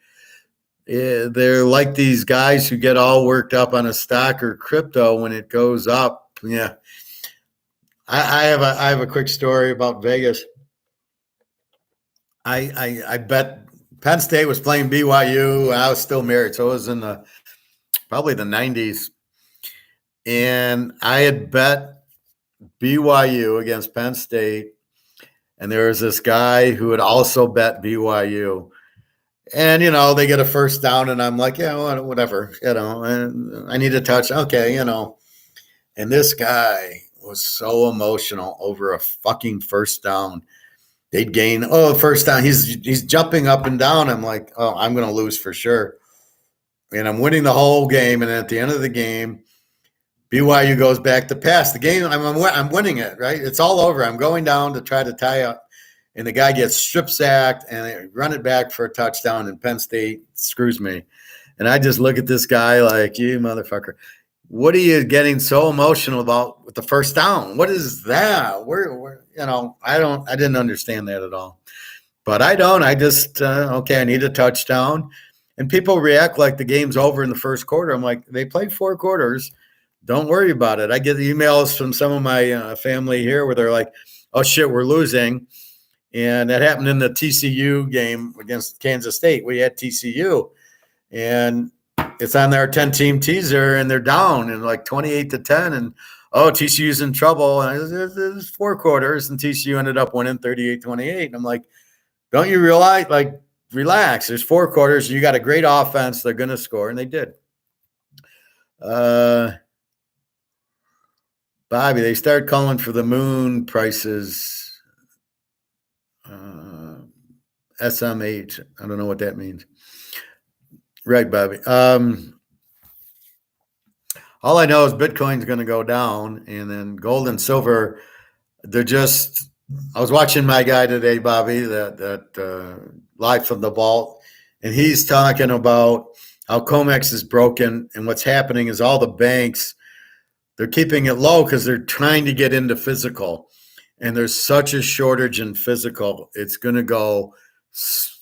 They're like these guys who get all worked up on a stock or crypto when it goes up. Yeah. I have a quick story about Vegas. I bet Penn State was playing BYU. I was still married, so it was in probably the 90s. And I had bet BYU against Penn State, and there was this guy who had also bet BYU. And, they get a first down, and I'm like, yeah, whatever, and I need a touch. Okay, And this guy was so emotional over a fucking first down. They'd gain, first down. He's jumping up and down. I'm like, oh, I'm going to lose for sure. And I'm winning the whole game, and at the end of the game, BYU goes back to pass. The game, I'm winning it, right? It's all over. I'm going down to try to tie up, and the guy gets strip sacked, and they run it back for a touchdown, and Penn State screws me. And I just look at this guy like, you motherfucker. What are you getting so emotional about with the first down? What is that? I didn't understand that at all. But I don't. I just, I need a touchdown. And people react like the game's over in the first quarter. I'm like, they played 4 quarters. Don't worry about it. I get emails from some of my family here where they're like, oh, shit, we're losing. And that happened in the TCU game against Kansas State. We had TCU. And it's on their 10-team teaser, and they're down in like 28-10. And, TCU's in trouble. And it was 4 quarters, and TCU ended up winning 38-28. And I'm like, don't you realize, like, relax. There's 4 quarters. You got a great offense. They're going to score, and they did. Bobby, they start calling for the moon prices. SMH. I don't know what that means. Right, Bobby. All I know is Bitcoin's going to go down, and then gold and silver, they're just – I was watching my guy today, Bobby, that live from the vault, and he's talking about how COMEX is broken, and what's happening is all the banks – they're keeping it low because they're trying to get into physical. And there's such a shortage in physical. It's going to go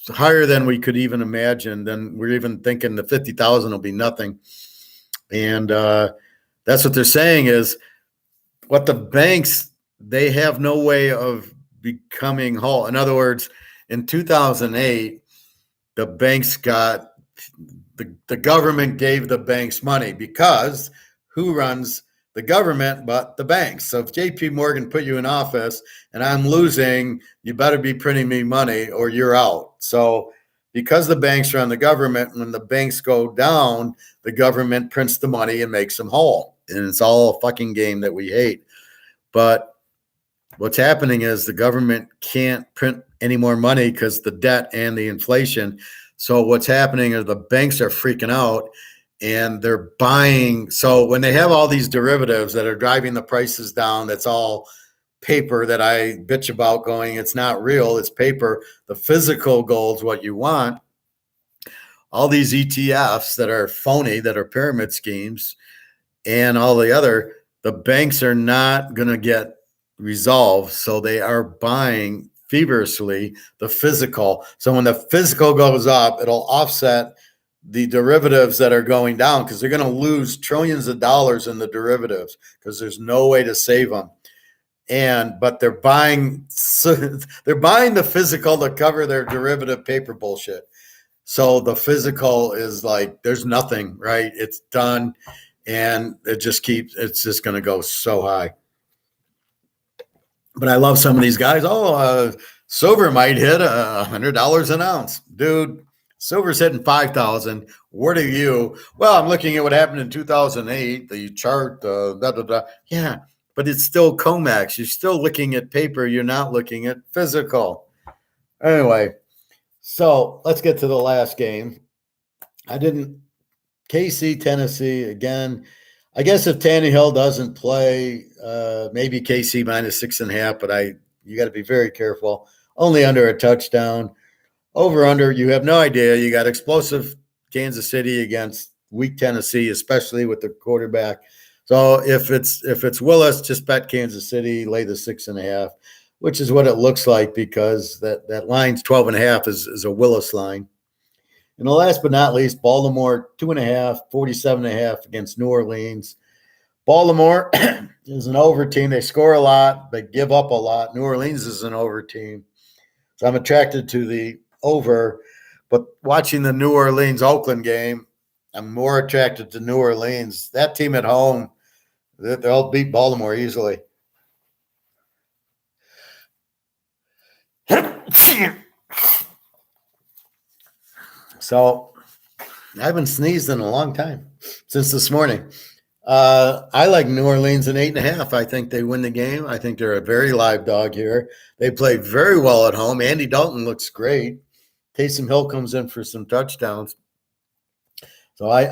higher than we could even imagine. Then we're even thinking the 50,000 will be nothing. And that's what they're saying is what the banks, they have no way of becoming whole. In other words, in 2008, the banks got the government gave the banks money because who runs the government but the banks? So if JP Morgan put you in office and I'm losing, you better be printing me money or you're out. So because the banks run the government, when the banks go down, the government prints the money and makes them whole. And it's all a fucking game that we hate. But what's happening is the government can't print any more money because the debt and the inflation. So what's happening is the banks are freaking out and they're buying. So when they have all these derivatives that are driving the prices down, that's all paper that I bitch about going, it's not real, it's paper. The physical gold's what you want. all these ETFs that are phony, that are pyramid schemes, and all the banks are not going to get resolved. So they are buying feverishly the physical. So when the physical goes up, it'll offset the derivatives that are going down, because they're going to lose trillions of dollars in the derivatives because there's no way to save them. But they're buying the physical to cover their derivative paper bullshit. So the physical is like, there's nothing, right? It's done. And it's just going to go so high. But I love some of these guys. Silver might hit $100 an ounce. Dude, silver's hitting 5,000. What are you? Well, I'm looking at what happened in 2008, the chart, Yeah, but it's still COMEX. You're still looking at paper. You're not looking at physical. Anyway, so let's get to the last game. KC, Tennessee, again. I guess if Tannehill doesn't play, maybe KC -6.5, but you got to be very careful. Only under a touchdown. Over under, you have no idea. You got explosive Kansas City against weak Tennessee, especially with the quarterback. So if it's Willis, just bet Kansas City, lay the 6.5, which is what it looks like, because that line's 12.5 is a Willis line. And the last but not least, Baltimore 2.5, 47.5 against New Orleans. Baltimore is an over team. They score a lot. They give up a lot. New Orleans is an over team. So I'm attracted to the over. But watching the New Orleans-Oakland game, I'm more attracted to New Orleans. That team at home, they'll beat Baltimore easily. So I haven't sneezed in a long time, since this morning. I like New Orleans in 8.5. I think they win the game. I think they're a very live dog here. They play very well at home. Andy Dalton looks great. Taysom Hill comes in for some touchdowns. So I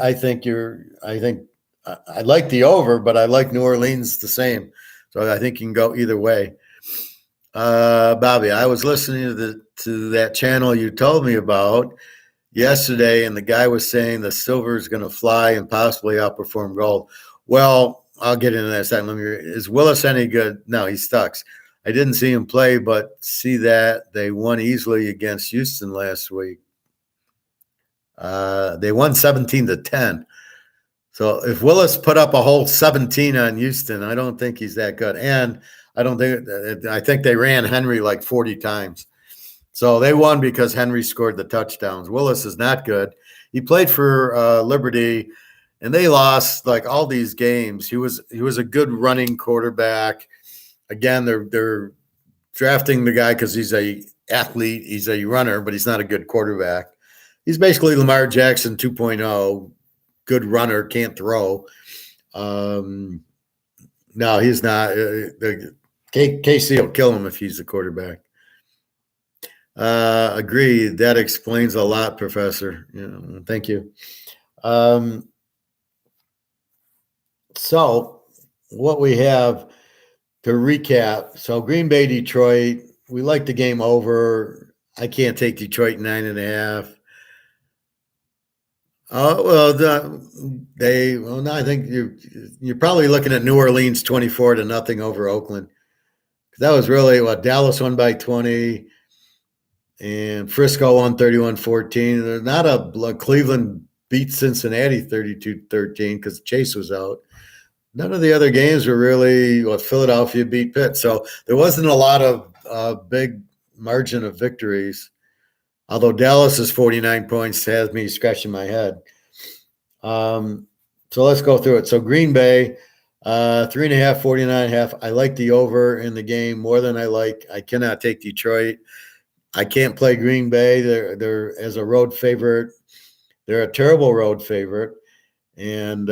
like the over, but I like New Orleans the same. So I think you can go either way. Bobby, I was listening to that channel you told me about yesterday, and the guy was saying the silver is going to fly and possibly outperform gold. Well, I'll get into that second. Is Willis any good? No, he sucks. I didn't see him play, but see that they won easily against Houston last week. They won 17-10. So if Willis put up a whole 17 on Houston, I don't think he's that good. And I think they ran Henry like 40 times. So they won because Henry scored the touchdowns. Willis is not good. He played for Liberty, and they lost like all these games. He was a good running quarterback. Again, they're drafting the guy because he's a athlete. He's a runner, but he's not a good quarterback. He's basically Lamar Jackson 2.0, good runner, can't throw. No, he's not. KC will kill him if he's the quarterback. Agreed. That explains a lot, Professor. Thank you. So what we have to recap. So Green Bay, Detroit, we like the game over. I can't take Detroit 9.5. No, I think you're probably looking at New Orleans 24-0 over Oakland. That was really Dallas won by 20. And Frisco won 31-14. They're not a Cleveland beat Cincinnati 32-13 because Chase was out. None of the other games were really Philadelphia beat Pitt. So there wasn't a lot of big margin of victories. Although Dallas's 49 points has me scratching my head. So let's go through it. So Green Bay, 3.5, 49.5. I like the over in the game more than I cannot take Detroit. I can't play Green Bay. They're as a road favorite. They're a terrible road favorite. And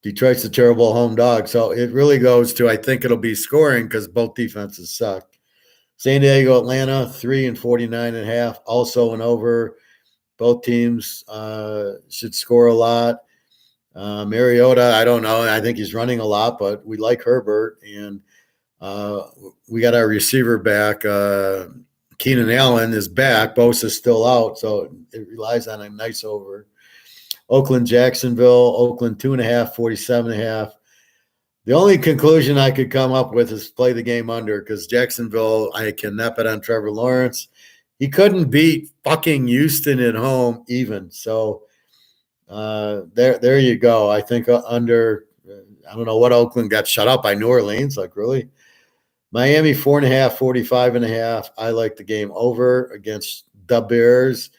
Detroit's a terrible home dog. So it really goes to, I think it'll be scoring because both defenses suck. San Diego, Atlanta, 3 and 49.5. Also an over. Both teams should score a lot. Mariota, I don't know. I think he's running a lot, but we like Herbert. And we got our receiver back. Keenan Allen is back. Bosa's still out, so it relies on a nice over. Oakland, Jacksonville, Oakland 2.5, 47.5. The only conclusion I could come up with is play the game under because Jacksonville, I cannot bet on Trevor Lawrence. He couldn't beat fucking Houston at home even. So there you go. I think under. I don't know what Oakland got shut out by New Orleans. Like really, Miami 4.5, 45.5. I like the game over against the Bears.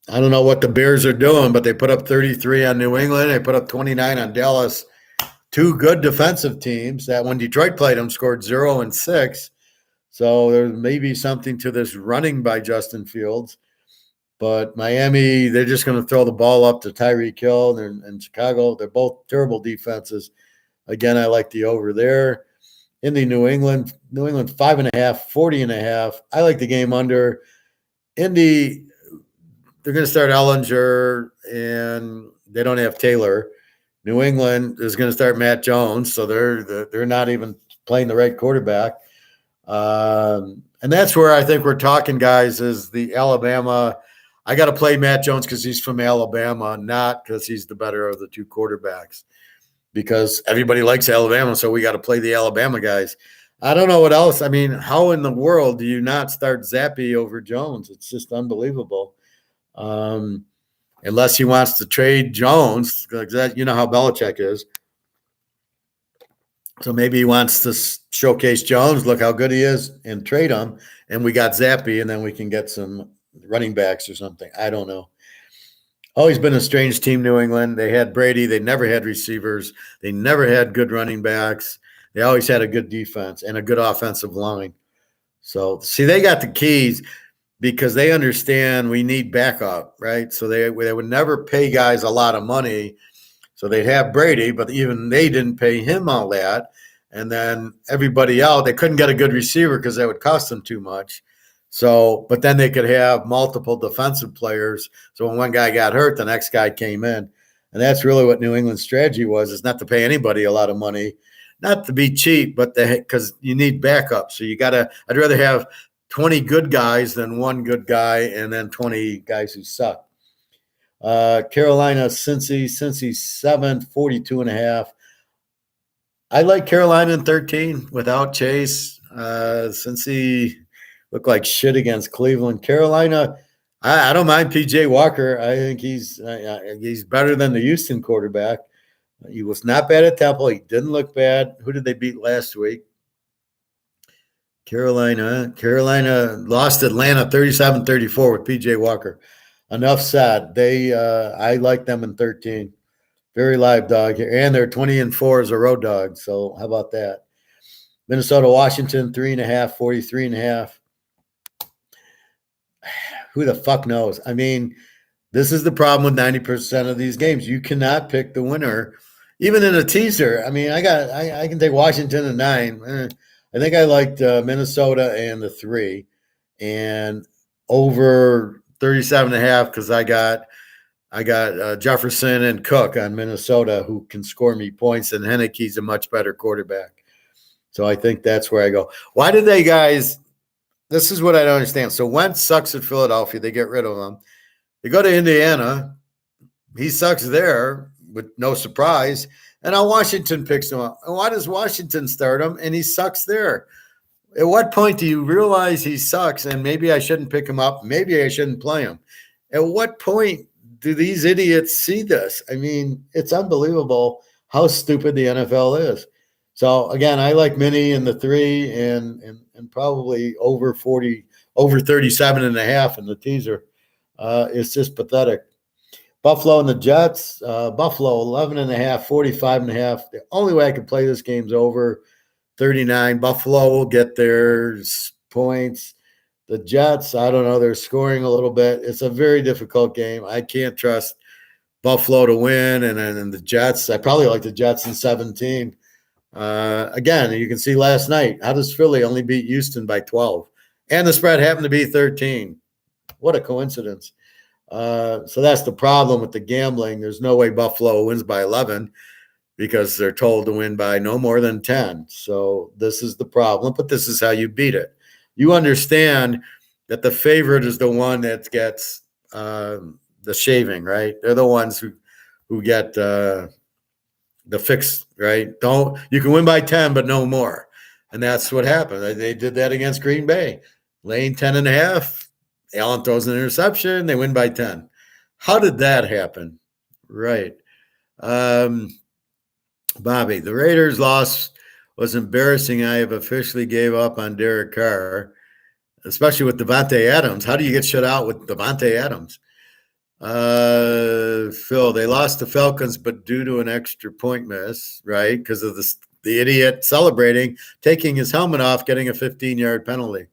I don't know what the Bears are doing, but they put up 33 on New England. They put up 29 on Dallas. Two good defensive teams that when Detroit played them scored 0 and 6. So there may be something to this running by Justin Fields. But Miami, they're just going to throw the ball up to Tyreek Hill and Chicago. They're both terrible defenses. Again, I like the over there. In the New England 5.5, 40.5. I like the game under. Indy, they're going to start Ellinger, and they don't have Taylor. New England is going to start Matt Jones, so they're not even playing the right quarterback. And that's where I think we're talking, guys, is the Alabama. I got to play Matt Jones because he's from Alabama, not because he's the better of the two quarterbacks. Because everybody likes Alabama, so we got to play the Alabama guys. I don't know what else. I mean, how in the world do you not start Zappe over Jones? It's just unbelievable. Unless he wants to trade Jones, like that, you know how Belichick is. So maybe he wants to showcase Jones, look how good he is, and trade him. And we got Zappe, and then we can get some running backs or something. I don't know. Always been a strange team, New England. They had Brady. They never had receivers. They never had good running backs. They always had a good defense and a good offensive line. So, see, they got the keys because they understand we need backup, right? So they would never pay guys a lot of money. So they'd have Brady, but even they didn't pay him all that. And then everybody else, they couldn't get a good receiver because that would cost them too much. So, but then they could have multiple defensive players. So when one guy got hurt, the next guy came in. And that's really what New England's strategy was, is not to pay anybody a lot of money, not to be cheap, but because you need backup. So you got to – I'd rather have 20 good guys than one good guy and then 20 guys who suck. Carolina, Cincy 7, 42.5. I like Carolina in 13 without Chase. Cincy – look like shit against Cleveland. Carolina, I don't mind P.J. Walker. I think he's better than the Houston quarterback. He was not bad at Temple. He didn't look bad. Who did they beat last week? Carolina lost Atlanta 37-34 with P.J. Walker. Enough said. I like them in 13. Very live dog here. And they're 20-4 as a road dog. So how about that? Minnesota, Washington, 3.5, 43.5. Who the fuck knows? I mean, this is the problem with 90% of these games. You cannot pick the winner, even in a teaser. I mean, I can take Washington at 9. I think I liked Minnesota and the 3, and over 37.5 because I got Jefferson and Cook on Minnesota who can score me points, and Heineke's a much better quarterback. So I think that's where I go. Why did they guys? This is what I don't understand. So Wentz sucks at Philadelphia. They get rid of him. They go to Indiana. He sucks there, with no surprise. And now Washington picks him up. And why does Washington start him? And he sucks there. At what point do you realize he sucks and maybe I shouldn't pick him up? Maybe I shouldn't play him. At what point do these idiots see this? I mean, it's unbelievable how stupid the NFL is. So again, I like Minnie in the 3 and probably over 37.5 in the teaser. It's just pathetic. Buffalo and the Jets. Buffalo 11.5, 45.5. The only way I can play this game's over 39. Buffalo will get their points. The Jets, I don't know. They're scoring a little bit. It's a very difficult game. I can't trust Buffalo to win. And then the Jets, I probably like the Jets in 17. Again, you can see last night, how does Philly only beat Houston by 12? And the spread happened to be 13. What a coincidence. So that's the problem with the gambling. There's no way Buffalo wins by 11 because they're told to win by no more than 10. So this is the problem, but this is how you beat it. you understand that the favorite is the one that gets the shaving, right? They're the ones who get the fix, right? Don't you can win by 10, but no more. And that's what happened. They did that against Green Bay. Laying 10 and a half. Allen throws an interception. They win by 10. How did that happen? Right. Bobby, the Raiders' loss was embarrassing. I have officially gave up on Derek Carr, especially with Devontae Adams. How do you get shut out with Devontae Adams? Phil, they lost the Falcons, but due to an extra point miss, right? Because of the idiot celebrating, taking his helmet off, getting a 15-yard penalty.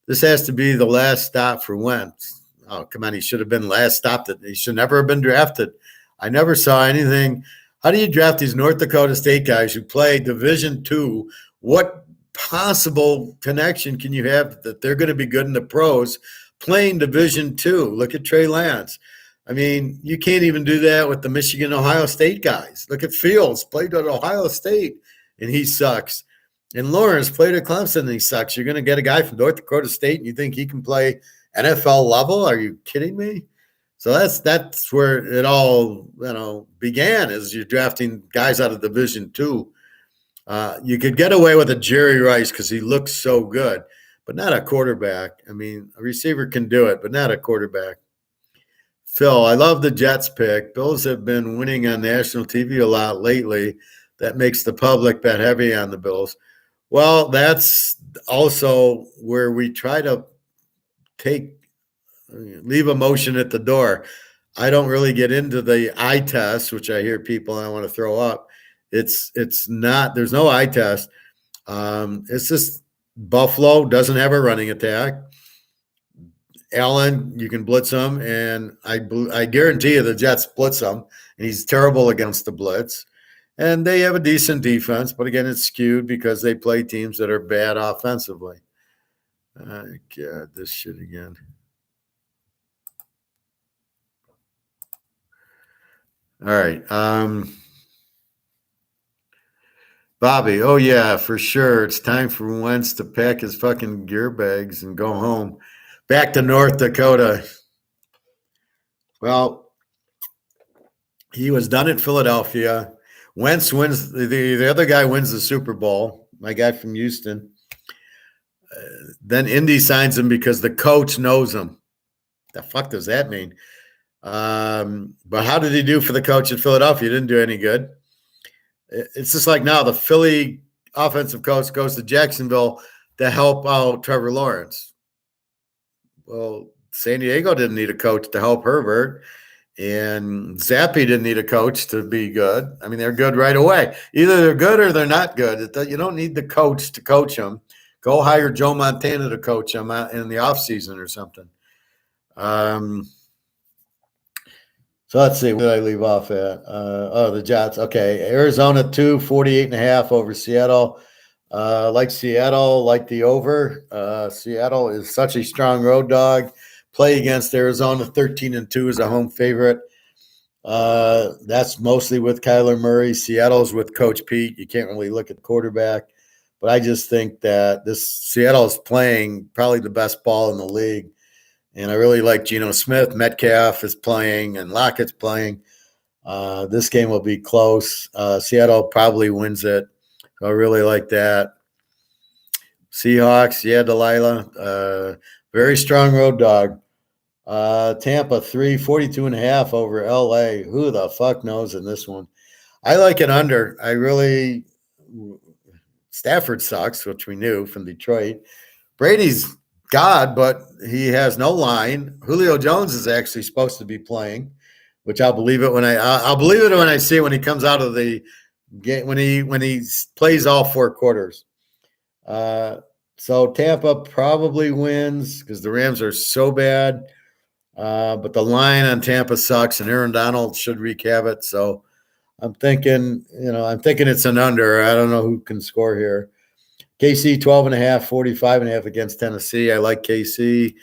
This has to be the last stop for Wentz. Oh, come on. He should have been last stopped. He should never have been drafted. I never saw anything. How do you draft these North Dakota State guys who play Division II? What possible connection can you have that they're going to be good in the pros playing Division II? Look at Trey Lance. I mean, you can't even do that with the Michigan, Ohio State guys. Look at Fields, played at Ohio State, and he sucks. And Lawrence played at Clemson, and he sucks. You're going to get a guy from North Dakota State, and you think he can play NFL level? Are you kidding me? So that's where it all began. Is you're drafting guys out of Division II. You could get away with a Jerry Rice because he looks so good, but not a quarterback. I mean, a receiver can do it, but not a quarterback. Phil, I love the Jets pick. Bills have been winning on national TV a lot lately. That makes the public bet heavy on the Bills. Well, that's also where we try to leave emotion at the door. I don't really get into the eye test, which I hear people I want to throw up. It's not, there's no eye test. It's just Buffalo doesn't have a running attack. Allen, you can blitz him, and I guarantee you the Jets blitz him, and he's terrible against the blitz. And they have a decent defense, but again, it's skewed because they play teams that are bad offensively. God, this shit again. All right. Bobby, oh yeah, for sure. It's time for Wentz to pack his fucking gear bags and go home. Back to North Dakota. Well, he was done at Philadelphia. Wentz wins. The other guy wins the Super Bowl. My guy from Houston. Then Indy signs him because the coach knows him. The fuck does that mean? But how did he do for the coach in Philadelphia? He didn't do any good. It's just like now the Philly offensive coach goes to Jacksonville to help out Trevor Lawrence. Well, San Diego didn't need a coach to help Herbert, and Zappe didn't need a coach to be good. I mean, they're good right away. Either they're good or they're not good. You don't need the coach to coach them. Go hire Joe Montana to coach them in the offseason or something. So let's see. Where did I leave off at? The Jets. Okay. Arizona 2, 48.5 over Seattle. Like Seattle, like the over. Seattle is such a strong road dog. Play against Arizona 13-2 is a home favorite. That's mostly with Kyler Murray. Seattle's with Coach Pete. You can't really look at the quarterback. But I just think that Seattle is playing probably the best ball in the league. And I really like Geno Smith. Metcalf is playing and Lockett's playing. This game will be close. Seattle probably wins it. So I really like that. Seahawks, yeah, Delilah. Very strong road dog. Tampa 3, 42.5 over LA. Who the fuck knows in this one? I like it under. Stafford sucks, which we knew from Detroit. Brady's God, but he has no line. Julio Jones is actually supposed to be playing, which I'll believe it when I see it when he comes out of the game, when he plays all 4 quarters. So Tampa probably wins because the Rams are so bad. But the line on Tampa sucks, and Aaron Donald should wreak havoc. So I'm thinking it's an under. I don't know who can score here. KC 12.5, 45.5 against Tennessee. I like KC.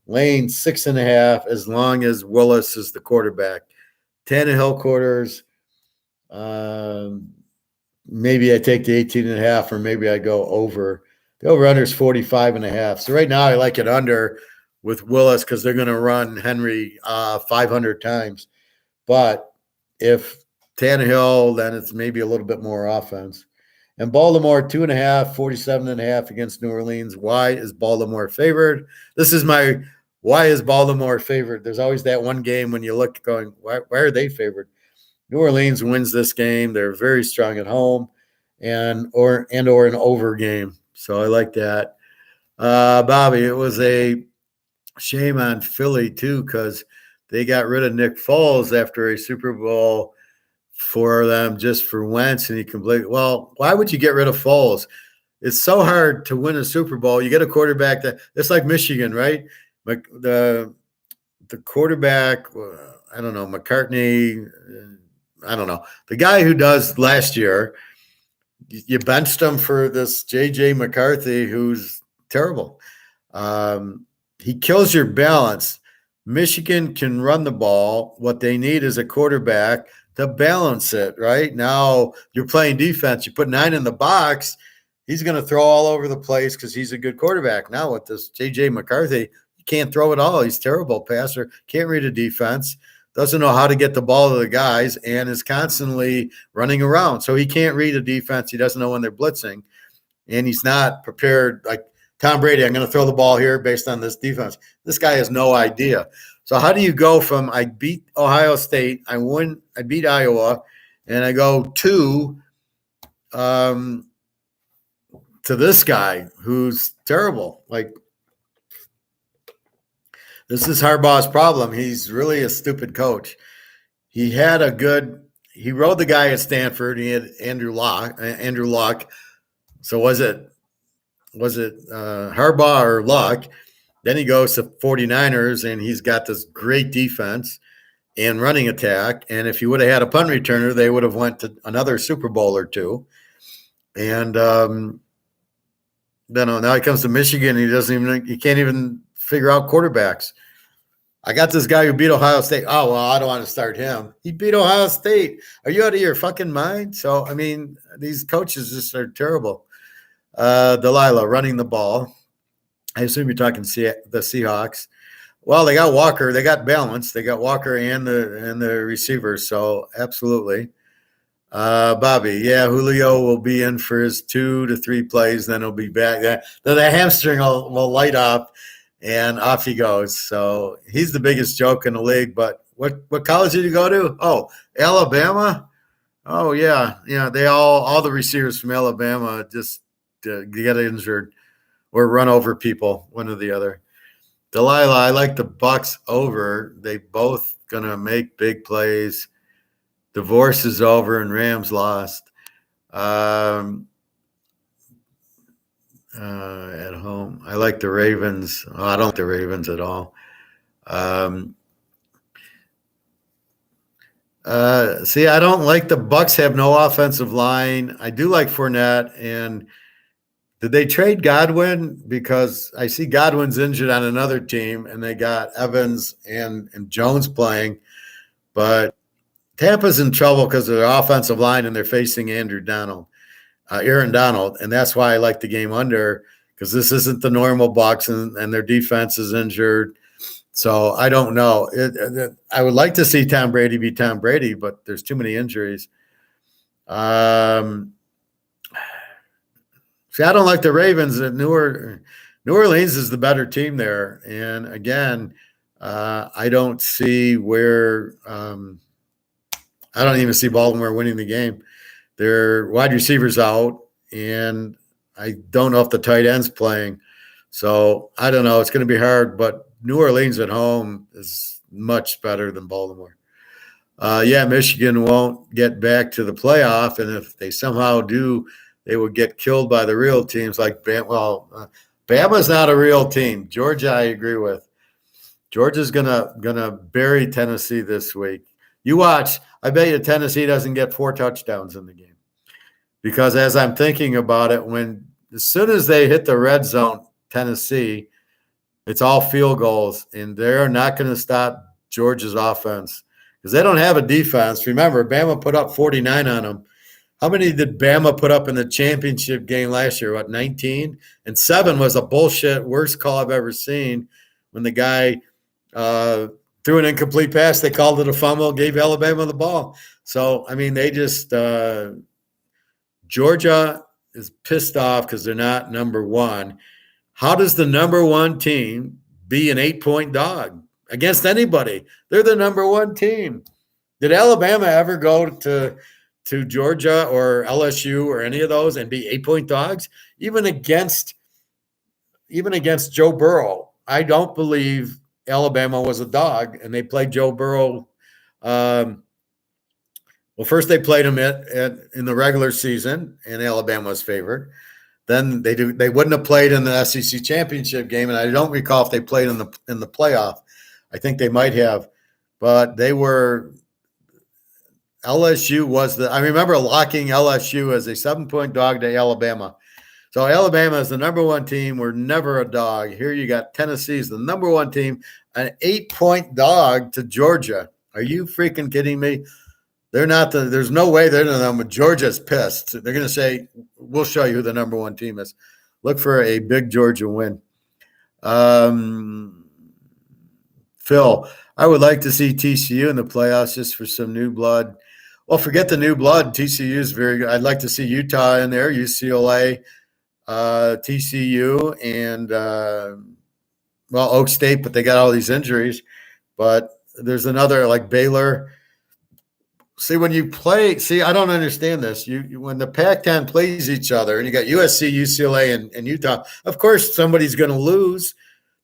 Lane 6.5 as long as Willis is the quarterback. Tannehill quarters. Maybe I take the 18.5, or maybe I go over. The over-under is 45.5. So right now I like it under with Willis because they're going to run Henry 500 times. But if Tannehill, then it's maybe a little bit more offense. And Baltimore, 2.5, 47.5 against New Orleans. Why is Baltimore favored? This is my why is Baltimore favored? There's always that one game when you look going, why are they favored? New Orleans wins this game. They're very strong at home or an over game. So I like that. Bobby, it was a shame on Philly, too, because they got rid of Nick Foles after a Super Bowl for them just for Wentz, and he completely. Well, why would you get rid of Foles? It's so hard to win a Super Bowl. You get a quarterback it's like Michigan, right? The quarterback, I don't know, McCartney, I don't know. The guy who does last year, you benched him for this J.J. McCarthy, who's terrible. He kills your balance. Michigan can run the ball. What they need is a quarterback to balance it, right? Now you're playing defense. You put 9 in the box, he's going to throw all over the place because he's a good quarterback. Now with this J.J. McCarthy, he can't throw it all. He's terrible passer, can't read a defense, doesn't know how to get the ball to the guys, and is constantly running around. So he can't read a defense. He doesn't know when they're blitzing, and he's not prepared. Like Tom Brady, I'm going to throw the ball here based on this defense. This guy has no idea. So how do you go from I beat Ohio State, I beat Iowa, and I go to this guy who's terrible? Like, this is Harbaugh's problem. He's really a stupid coach. He rode the guy at Stanford. He had Andrew Luck. So was it Harbaugh or Luck? Then he goes to 49ers, and he's got this great defense and running attack. And if you would have had a punt returner, they would have went to another Super Bowl or two. And now he comes to Michigan. He can't even figure out quarterbacks. I got this guy who beat Ohio State. Oh, well, I don't want to start him. He beat Ohio State. Are you out of your fucking mind? So, I mean, these coaches just are terrible. Delilah running the ball. I assume you're talking the Seahawks. Well, they got Walker. They got balance. They got Walker and the receivers. So, absolutely. Bobby, yeah, Julio will be in for his 2 to 3 plays. Then he'll be back. The hamstring will light up. And off he goes. So he's the biggest joke in the league. But what college did you go to? Oh, Alabama. Oh yeah. They all the receivers from Alabama just get injured or run over people, one or the other. Delilah, I like the Bucks over. They both gonna make big plays. Divorce is over and Rams lost. At home, I like the Ravens. Oh, I don't like the Ravens at all. See, I don't like the Bucks have no offensive line. I do like Fournette. And did they trade Godwin? Because I see Godwin's injured on another team, and they got Evans and Jones playing. But Tampa's in trouble because of their offensive line, and they're facing Aaron Donald, and that's why I like the game under, because this isn't the normal Bucs, and their defense is injured. So I don't know. I would like to see Tom Brady be Tom Brady, but there's too many injuries. See, I don't like the Ravens. New Orleans is the better team there, and again, I don't see where. I don't even see Baltimore winning the game. Their wide receivers out, and I don't know if the tight end's playing. So I don't know. It's going to be hard, but New Orleans at home is much better than Baltimore. Michigan won't get back to the playoff, and if they somehow do, they would get killed by the real teams like Bama. Well, Bama's not a real team. Georgia, I agree with. Georgia's gonna bury Tennessee this week. You watch. I bet you Tennessee doesn't get 4 touchdowns in the game. Because as I'm thinking about it, as soon as they hit the red zone, Tennessee, it's all field goals, and they're not going to stop Georgia's offense because they don't have a defense. Remember, Bama put up 49 on them. How many did Bama put up in the championship game last year? What, 19? And 7 was a bullshit worst call I've ever seen. When the guy threw an incomplete pass, they called it a fumble, gave Alabama the ball. So, I mean, they just Georgia is pissed off because they're not number one. How does the number one team be an 8-point dog against anybody? They're the number one team. Did Alabama ever go to Georgia or LSU or any of those and be 8-point dogs? Even against Joe Burrow, I don't believe Alabama was a dog, and they played Joe Burrow. Well, first they played him in the regular season, and Alabama was favored. Then they wouldn't have played in the SEC championship game, and I don't recall if they played in the playoff. I think they might have, but they were. LSU was I remember locking LSU as a 7-point dog to Alabama. So Alabama is the number one team. We're never a dog. Here you got Tennessee's the number one team, an 8-point dog to Georgia. Are you freaking kidding me? They're not there's no way they're the number. Georgia's pissed. They're going to say, we'll show you who the number one team is. Look for a big Georgia win. Phil, I would like to see TCU in the playoffs just for some new blood. Well, forget the new blood. TCU is very good. I'd like to see Utah in there, UCLA, TCU, and, Oak State, but they got all these injuries. But there's another, like Baylor. See, when you play, I don't understand this. You when the Pac-10 plays each other, and you got USC, UCLA, and Utah, of course somebody's going to lose.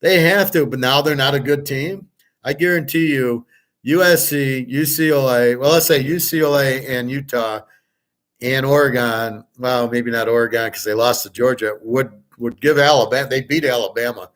They have to, but now they're not a good team. I guarantee you, USC, UCLA, well, let's say UCLA and Utah and Oregon, well, maybe not Oregon because they lost to Georgia, would give Alabama, they beat Alabama.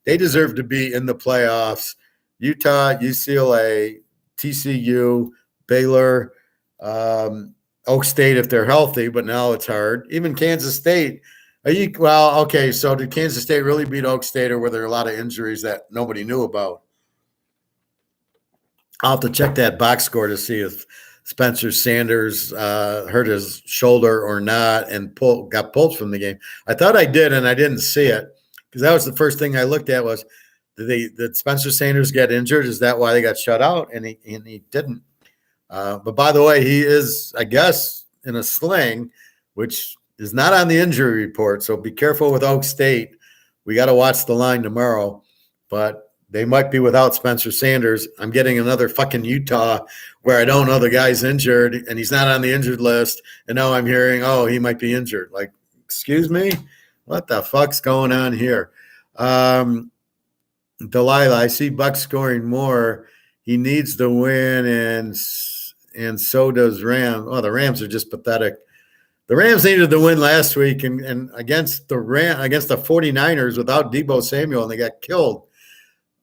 They deserve to be in the playoffs. Utah, UCLA, TCU, Baylor, Oak State if they're healthy, but now it's hard. Even Kansas State. So did Kansas State really beat Oak State, or were there a lot of injuries that nobody knew about? I'll have to check that box score to see if Spencer Sanders hurt his shoulder or not and got pulled from the game. I thought I did, and I didn't see it because that was the first thing I looked at was, did Spencer Sanders get injured? Is that why they got shut out? And he didn't. But by the way, he is, I guess, in a sling, which is not on the injury report. So be careful with Oak State. We got to watch the line tomorrow. But they might be without Spencer Sanders. I'm getting another fucking Utah where I don't know the guy's injured and he's not on the injured list. And now I'm hearing, he might be injured. Like, excuse me? What the fuck's going on here? Delilah, I see Buck scoring more. He needs the win, and so does Rams. Oh, the Rams are just pathetic. The Rams needed the win last week and against the 49ers without Deebo Samuel, and they got killed.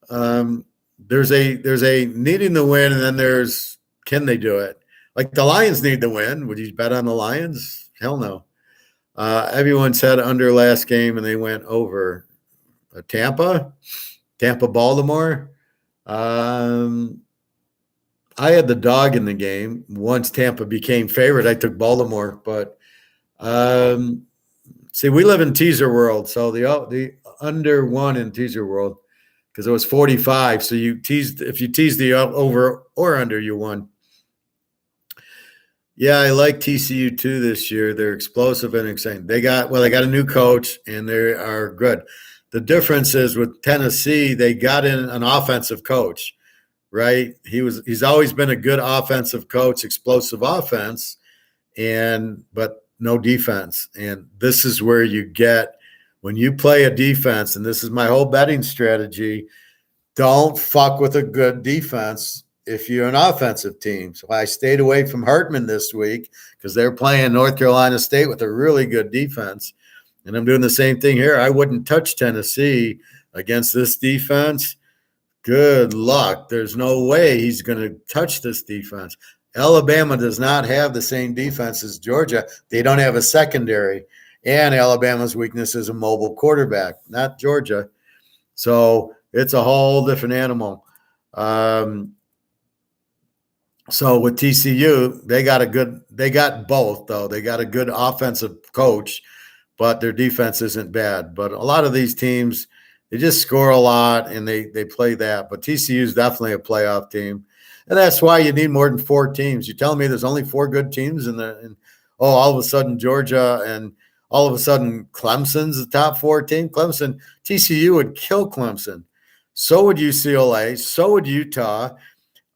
There's a needing the win, and then there's can they do it? Like the Lions need the win. Would you bet on the Lions? Hell no. Everyone said under last game, and they went over. Tampa, Baltimore. I had the dog in the game. Once Tampa became favorite, I took Baltimore. But see, we live in teaser world, so the under won in teaser world because it was 45. So if you teased the over or under, you won. Yeah, I like TCU too this year. They're explosive and exciting. They got a new coach and they are good. The difference is with Tennessee, they got in an offensive coach, right? He's always been a good offensive coach, explosive offense, but no defense. And this is where you get when you play a defense, and this is my whole betting strategy, don't fuck with a good defense if you're an offensive team. So I stayed away from Hartman this week because they're playing North Carolina State with a really good defense. And I'm doing the same thing here. I wouldn't touch Tennessee against this defense. Good luck. There's no way he's going to touch this defense. Alabama does not have the same defense as Georgia. They don't have a secondary. And Alabama's weakness is a mobile quarterback, not Georgia. So it's a whole different animal. So with TCU, they got both though. They got a good offensive coach, but their defense isn't bad. But a lot of these teams, they just score a lot and they play that. But TCU is definitely a playoff team, and that's why you need more than 4 teams. You're telling me there's only 4 good teams all of a sudden Georgia and all of a sudden Clemson's the top 4 team. TCU would kill Clemson. So would UCLA. So would Utah.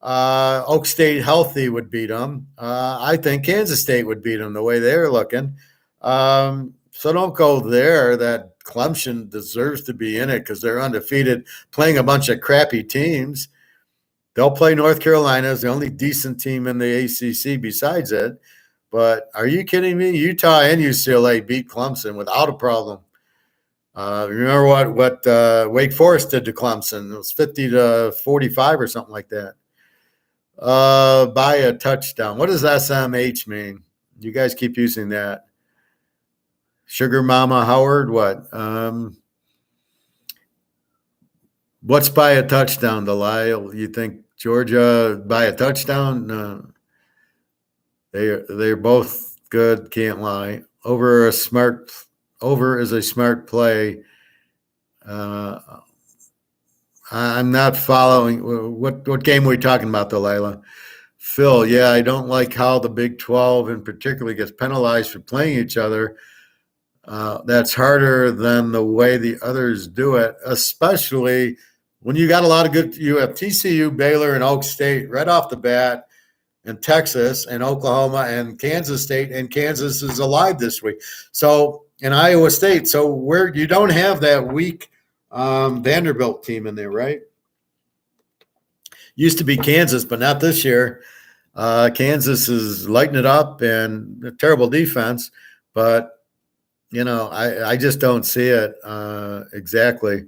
Oak State healthy would beat them. I think Kansas State would beat them the way they're looking. So don't go there. That Clemson deserves to be in it because they're undefeated, playing a bunch of crappy teams. They'll play North Carolina as the only decent team in the ACC besides it. But are you kidding me? Utah and UCLA beat Clemson without a problem. Remember what Wake Forest did to Clemson? It was 50-45 or something like that. By a touchdown. What does SMH mean? You guys keep using that. Sugar Mama Howard, what? What's by a touchdown, Delisle? You think Georgia by a touchdown? No. They're both good, can't lie. Over is a smart play. I'm not following. What game are we talking about, Delilah? Phil, yeah, I don't like how the Big 12 in particular gets penalized for playing each other. That's harder than the way the others do it, especially when you got a lot of good – you have TCU, Baylor, and Oak State right off the bat, and Texas and Oklahoma and Kansas State, and Kansas is alive this week. So – and Iowa State. So where you don't have that weak Vanderbilt team in there, right? Used to be Kansas, but not this year. Kansas is lighting it up and a terrible defense, but I just don't see it exactly.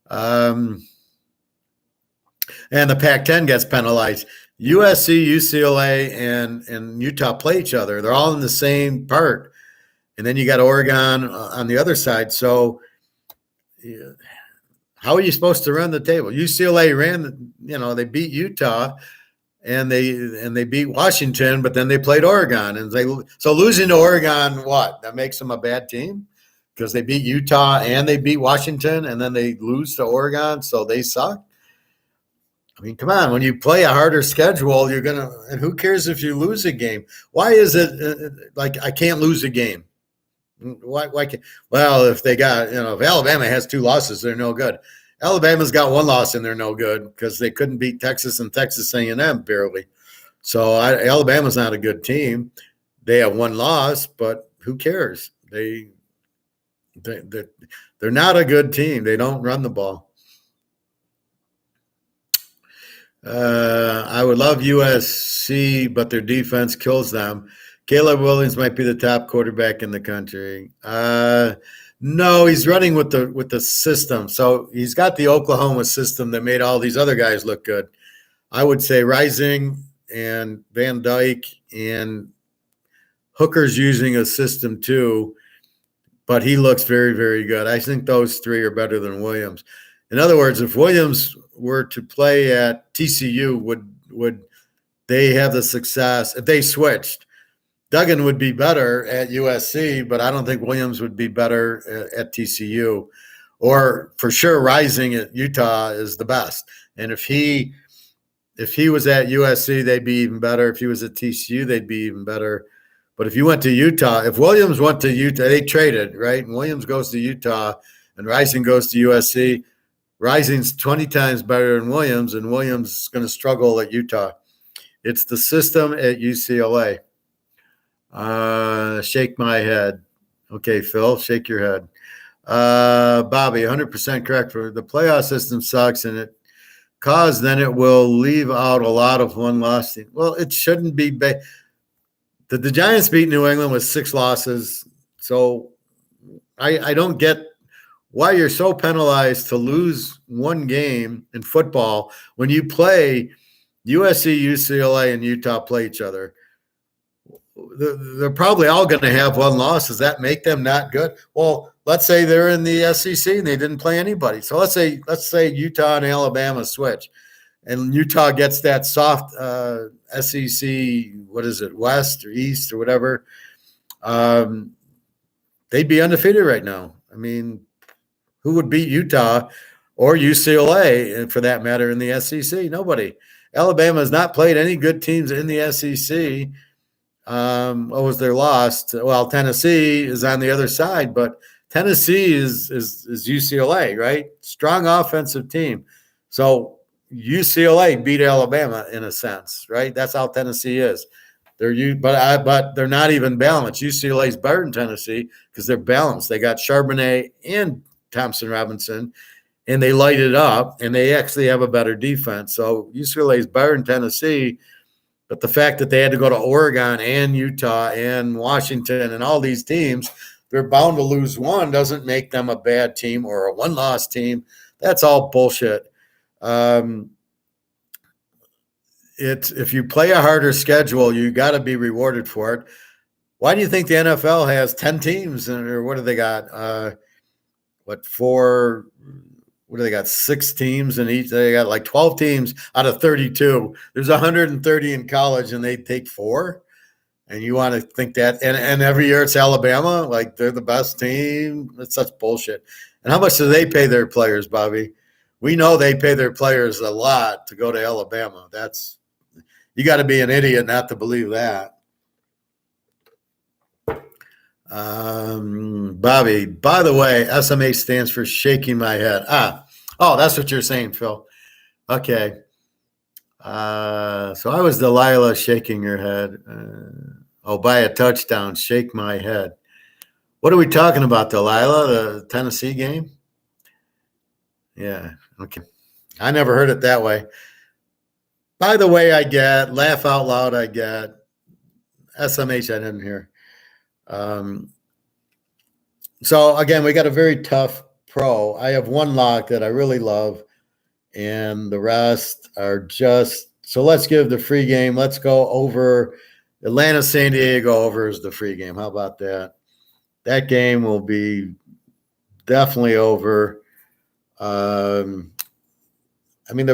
And the Pac-10 gets penalized. USC, UCLA, and Utah play each other. They're all in the same part. And then you got Oregon on the other side. So how are you supposed to run the table? UCLA they beat Utah and they beat Washington, but then they played Oregon. And so losing to Oregon, what? That makes them a bad team? Because they beat Utah and they beat Washington and then they lose to Oregon, so they suck? I mean, come on. When you play a harder schedule, you're going to – and who cares if you lose a game? Why is it like I can't lose a game? Why can't? Well, if they got, if Alabama has 2 losses, they're no good. Alabama's got 1 loss and they're no good because they couldn't beat Texas and Texas A&M barely. So Alabama's not a good team. They have 1 loss, but who cares? They're not a good team. They don't run the ball. I would love USC, but their defense kills them. Caleb Williams might be the top quarterback in the country. No, he's running with the system. So he's got the Oklahoma system that made all these other guys look good. I would say Rising and Van Dyke and Hooker's using a system too, but he looks very, very good. I think those 3 are better than Williams. In other words, if Williams were to play at TCU, would they have the success if they switched? Duggan would be better at USC, but I don't think Williams would be better at TCU. Or for sure, Rising at Utah is the best. And if he was at USC, they'd be even better. If he was at TCU, they'd be even better. But if you went to Utah, if Williams went to Utah, they traded, right? And Williams goes to Utah and Rising goes to USC. Rising's 20 times better than Williams, and Williams is going to struggle at Utah. It's the system at UCLA. Shake my head. Okay, Phil, shake your head. Bobby, 100% correct. For the playoff system sucks, and then it will leave out a lot of 1-loss teams. Well, it shouldn't be. The Giants beat New England with 6 losses, so I don't get why you're so penalized to lose 1 game in football when you play USC, UCLA, and Utah play each other. They're probably all going to have 1 loss. Does that make them not good? Well, let's say they're in the SEC and they didn't play anybody. So let's say Utah and Alabama switch, and Utah gets that soft SEC, what is it, West or East or whatever, they'd be undefeated right now. I mean, who would beat Utah or UCLA, and for that matter, in the SEC? Nobody. Alabama has not played any good teams in the SEC. What was their loss? Well, Tennessee is on the other side, but Tennessee is UCLA, right? Strong offensive team. So UCLA beat Alabama in a sense, right? That's how Tennessee is. But they're not even balanced. UCLA is better than Tennessee because they're balanced. They got Charbonnet and Thompson Robinson, and they light it up, and they actually have a better defense. So UCLA is better than Tennessee, but the fact that they had to go to Oregon and Utah and Washington and all these teams, they're bound to lose one, doesn't make them a bad team or a one-loss team. That's all bullshit. If you play a harder schedule, you got to be rewarded for it. Why do you think the NFL has 10 teams, or what do they got? Four? What do they got? 6 teams in each. They got like 12 teams out of 32. There's 130 in college, and they take 4. And you want to think that, and every year it's Alabama, like they're the best team. It's such bullshit. And how much do they pay their players, Bobby? We know they pay their players a lot to go to Alabama. You got to be an idiot not to believe that. Bobby, by the way, SMA stands for shaking my head. That's what you're saying, Phil. Okay. So I was Delilah shaking her head. By a touchdown, shake my head. What are we talking about, Delilah? The Tennessee game? Yeah. Okay. I never heard it that way. By the way, I get laugh out loud. I get SMH. I didn't hear. So again, we got a very tough pro. I have one lock that I really love, and the rest are just. So let's give the free game. Let's go over Atlanta, San Diego over is the free game. How about that? That game will be definitely over. They're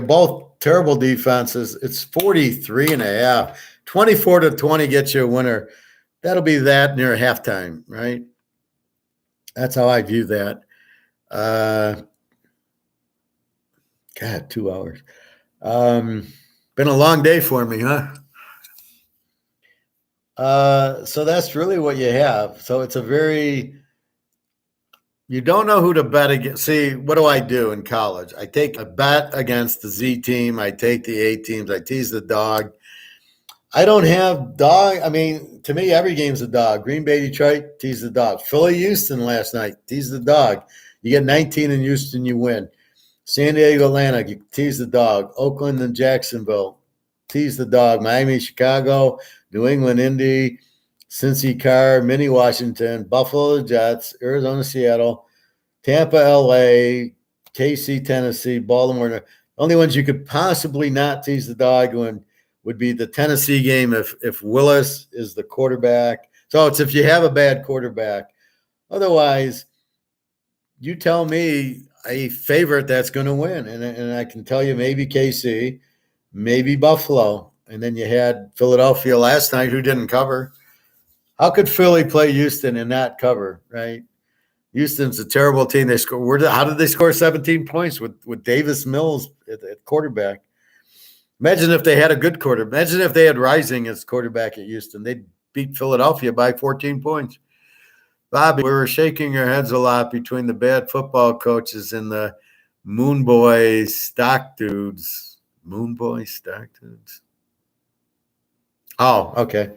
both terrible defenses. It's 43.5. 24-20 gets you a winner. That'll be that near halftime, right? That's how I view that. God, 2 hours. Been a long day for me, huh? So that's really what you have. So it's you don't know who to bet against. See, what do I do in college? I take a bet against the Z team. I take the A teams. I tease the dog. I don't have dog. To me, every game's a dog. Green Bay, Detroit, tease the dog. Philly, Houston last night, tease the dog. You get 19 in Houston, you win. San Diego, Atlanta, you tease the dog. Oakland and Jacksonville, tease the dog. Miami, Chicago, New England, Indy, Cincy, Carr, Mini, Washington, Buffalo, Jets, Arizona, Seattle, Tampa, LA, KC, Tennessee, Baltimore. The only ones you could possibly not tease the dog would be the Tennessee game if Willis is the quarterback. So it's if you have a bad quarterback. Otherwise, you tell me a favorite that's going to win. And I can tell you maybe KC, maybe Buffalo. And then you had Philadelphia last night who didn't cover. How could Philly play Houston and not cover, right? Houston's a terrible team. How did they score 17 points with Davis Mills at quarterback? Imagine if they had a good quarterback. Imagine if they had Rising as quarterback at Houston. They'd beat Philadelphia by 14 points. Bobby, we were shaking our heads a lot between the bad football coaches and the Moon Boy stock dudes. Moon Boy stock dudes. Oh, okay.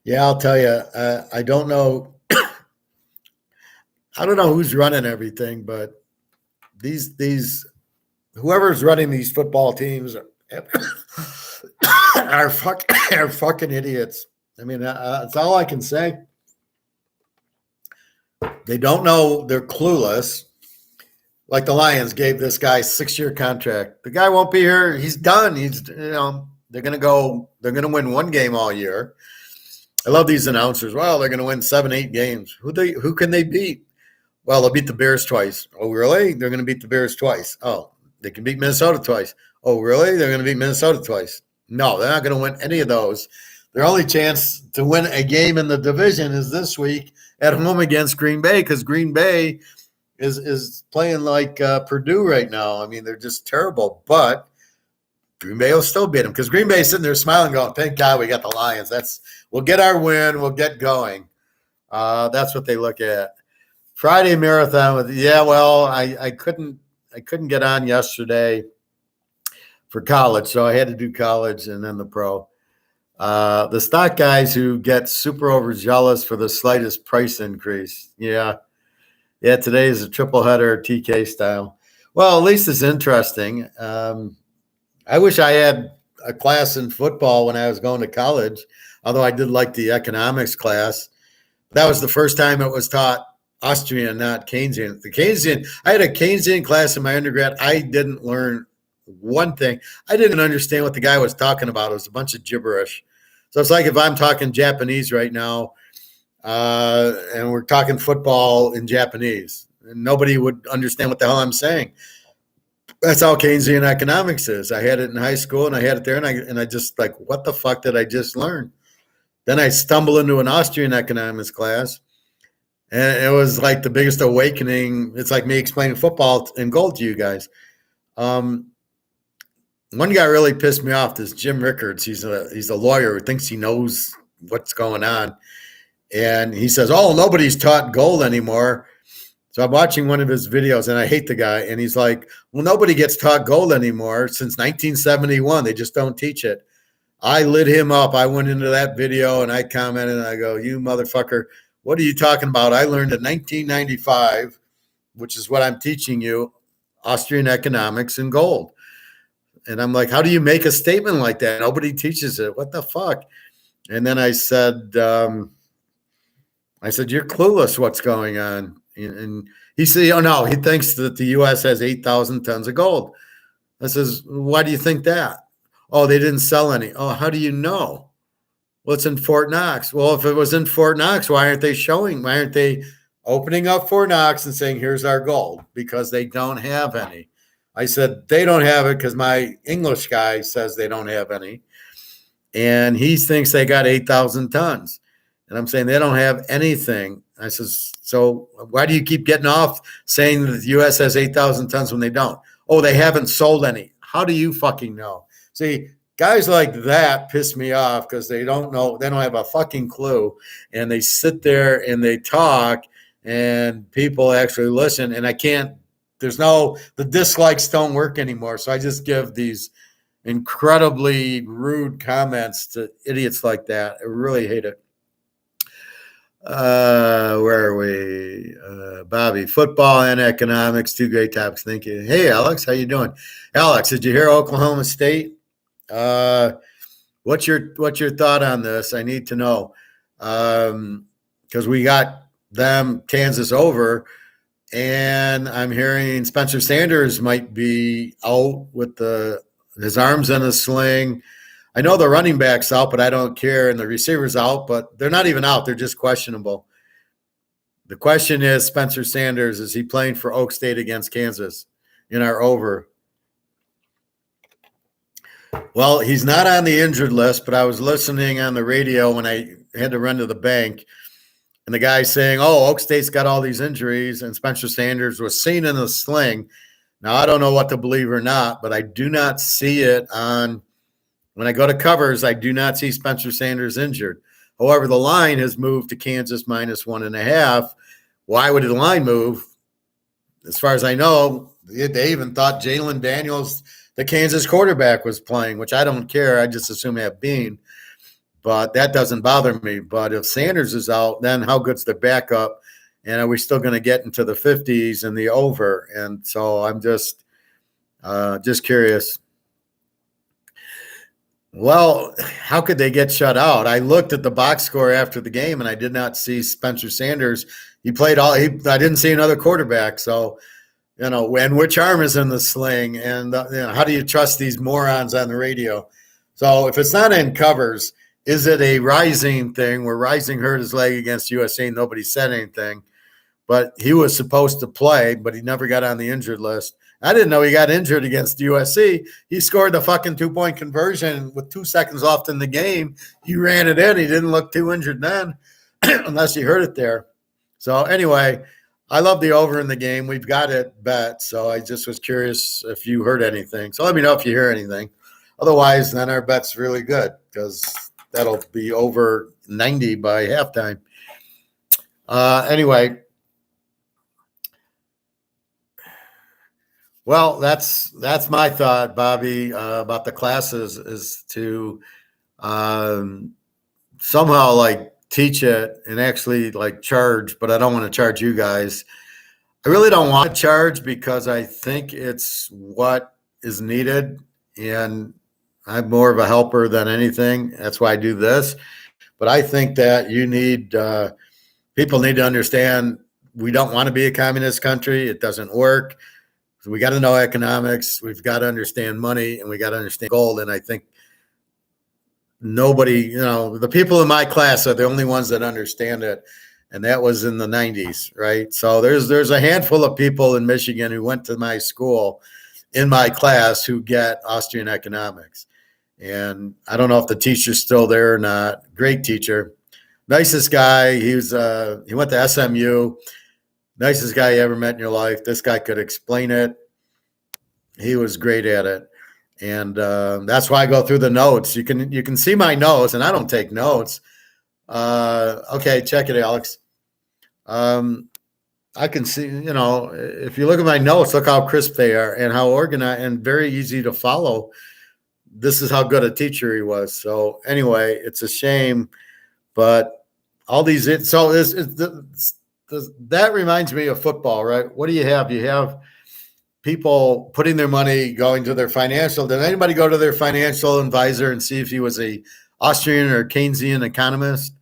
Yeah, I'll tell you. I don't know. I don't know who's running everything, but these whoever's running these football teams are fucking idiots. That's all I can say. They don't know. They're clueless. Like the Lions gave this guy a 6-year contract. The guy won't be here. He's done. They're going to win one game all year. I love these announcers. Well, they're going to win 7-8 games. Who can they beat? Well, they'll beat the Bears twice. Oh, really? They're going to beat the Bears twice. Oh, they can beat Minnesota twice. Oh, really? They're going to beat Minnesota twice. No, they're not going to win any of those. Their only chance to win a game in the division is this week at home against Green Bay, because Green Bay is playing like Purdue right now. I mean, they're just terrible. But Green Bay will still beat them, because Green Bay is sitting there smiling, going, "Thank God we got the Lions. We'll get our win. We'll get going." That's what they look at. Friday marathon I couldn't get on yesterday for college, so I had to do college and then the pro. The stock guys who get super overzealous for the slightest price increase. Yeah. Today is a triple header TK style. Well, at least it's interesting. I wish I had a class in football when I was going to college, although I did like the economics class. That was the first time it was taught Austrian, not Keynesian. I had a Keynesian class in my undergrad. I didn't learn one thing. I didn't understand what the guy was talking about. It was a bunch of gibberish. So it's like if I'm talking Japanese right now, and we're talking football in Japanese, and nobody would understand what the hell I'm saying. That's how Keynesian economics is. I had it in high school, and I had it there, and I just like, what the fuck did I just learn? Then I stumble into an Austrian economics class, and it was like the biggest awakening. It's like me explaining football in gold to you guys. One guy really pissed me off. This Jim Rickards. He's a lawyer who thinks he knows what's going on, and he says, "Oh, nobody's taught gold anymore." So I'm watching one of his videos, and I hate the guy. And he's like, "Well, nobody gets taught gold anymore since 1971. They just don't teach it." I lit him up. I went into that video, and I commented, and I go, "You motherfucker, what are you talking about? I learned in 1995, which is what I'm teaching you, Austrian economics and gold." And I'm like, "How do you make a statement like that? Nobody teaches it. What the fuck?" And then I said, "You're clueless what's going on." And he said, "Oh, no, he thinks that the U.S. has 8,000 tons of gold." I says, "Why do you think that?" "Oh, they didn't sell any." "Oh, how do you know?" "Well, it's in Fort Knox." "Well, if it was in Fort Knox, why aren't they opening up Fort Knox and saying, here's our gold?" "Because they don't have any." I said, "They don't have it because my English guy says they don't have any. And he thinks they got 8,000 tons. And I'm saying they don't have anything." I says, "So why do you keep getting off saying that the U.S. has 8,000 tons when they don't?" "Oh, they haven't sold any." "How do you fucking know?" See, guys like that piss me off because they don't know. They don't have a fucking clue. And they sit there and they talk and people actually listen. And the dislikes don't work anymore. So I just give these incredibly rude comments to idiots like that. I really hate it. Where are we? Bobby, football and economics, two great topics. Thank you. Hey, Alex, how you doing? Alex, did you hear Oklahoma State? What's your thought on this? I need to know, because we got them Kansas over, and I'm hearing Spencer Sanders might be out with his arms in a sling. I know the running back's out, but I don't care, and the receiver's out, but they're not even out. They're just questionable. The question is, Spencer Sanders, is he playing for Oak State against Kansas in our over? Well, he's not on the injured list, but I was listening on the radio when I had to run to the bank, and the guy saying, "Oh, Oak State's got all these injuries," and Spencer Sanders was seen in a sling. Now, I don't know what to believe or not, but I do not see it on – when I go to covers, I do not see Spencer Sanders injured. However, the line has moved to Kansas -1.5. Why would the line move? As far as I know, they even thought Jalen Daniels, the Kansas quarterback, was playing, which I don't care. I just assume have been. But that doesn't bother me. But if Sanders is out, then how good's the backup? And are we still going to get into the 50s and the over? And so I'm just curious. Well, how could they get shut out? I looked at the box score after the game, and I did not see Spencer Sanders. He played I didn't see another quarterback. So, and which arm is in the sling? And how do you trust these morons on the radio? So if it's not in covers, is it a Rising thing where Rising hurt his leg against USA? Nobody said anything. but he was supposed to play, but he never got on the injured list. I didn't know he got injured against USC. He scored the fucking 2-point conversion with 2 seconds left in the game. He ran it in. He didn't look too injured then, unless he hurt it there. So anyway, I love the over in the game. We've got it bet. So I just was curious if you heard anything. So let me know if you hear anything. Otherwise, then our bet's really good because that'll be over 90 by halftime. Anyway. Well, that's my thought, Bobby, about the classes is to somehow like teach it and actually like charge, but I don't want to charge you guys. I really don't want to charge because I think it's what is needed, and I'm more of a helper than anything. That's why I do this. But I think that you need people need to understand we don't want to be a communist country. It doesn't work. So we got to know economics. We've got to understand money, and we got to understand gold. And I think nobody, the people in my class are the only ones that understand it. And that was in the 90s, right? So there's a handful of people in Michigan who went to my school in my class who get Austrian economics. And I don't know if the teacher's still there or not. Great teacher. Nicest guy. He went to SMU. Nicest guy you ever met in your life. This guy could explain it. He was great at it. And that's why I go through the notes. You can see my notes, and I don't take notes. Okay, check it, Alex. I can see, if you look at my notes, look how crisp they are and how organized and very easy to follow. This is how good a teacher he was. So anyway, it's a shame, but all these, that reminds me of football, right? What do you have? You have people putting their money going to their financial. Did anybody go to their financial advisor and see if he was a Austrian or Keynesian economist?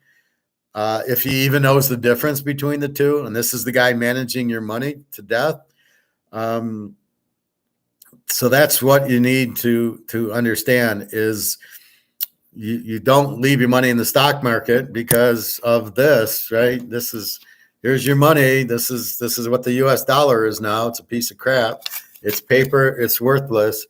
If he even knows the difference between the two, and this is the guy managing your money to death. So that's what you need to understand is you don't leave your money in the stock market because of this, right? Here's your money. This is what the US dollar is now. It's a piece of crap. It's paper. It's worthless.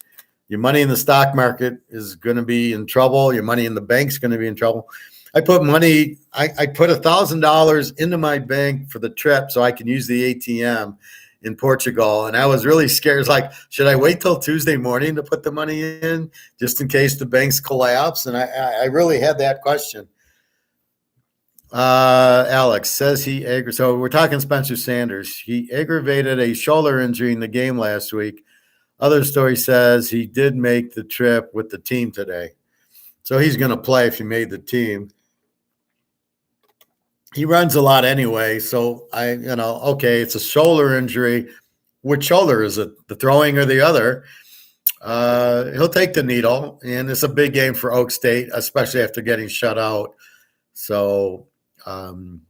Your money in the stock market is going to be in trouble. Your money in the bank's going to be in trouble. I put money, I put $1,000 into my bank for the trip so I can use the ATM in Portugal. And I was really scared. It's like, should I wait till Tuesday morning to put the money in just in case the banks collapse? And I really had that question. Alex says so we're talking Spencer Sanders. He aggravated a shoulder injury in the game last week. Other story says he did make the trip with the team today. So he's going to play if he made the team. He runs a lot anyway. So okay, it's a shoulder injury. Which shoulder is it? The throwing or the other? He'll take the needle, and it's a big game for Oak State, especially after getting shut out. So, and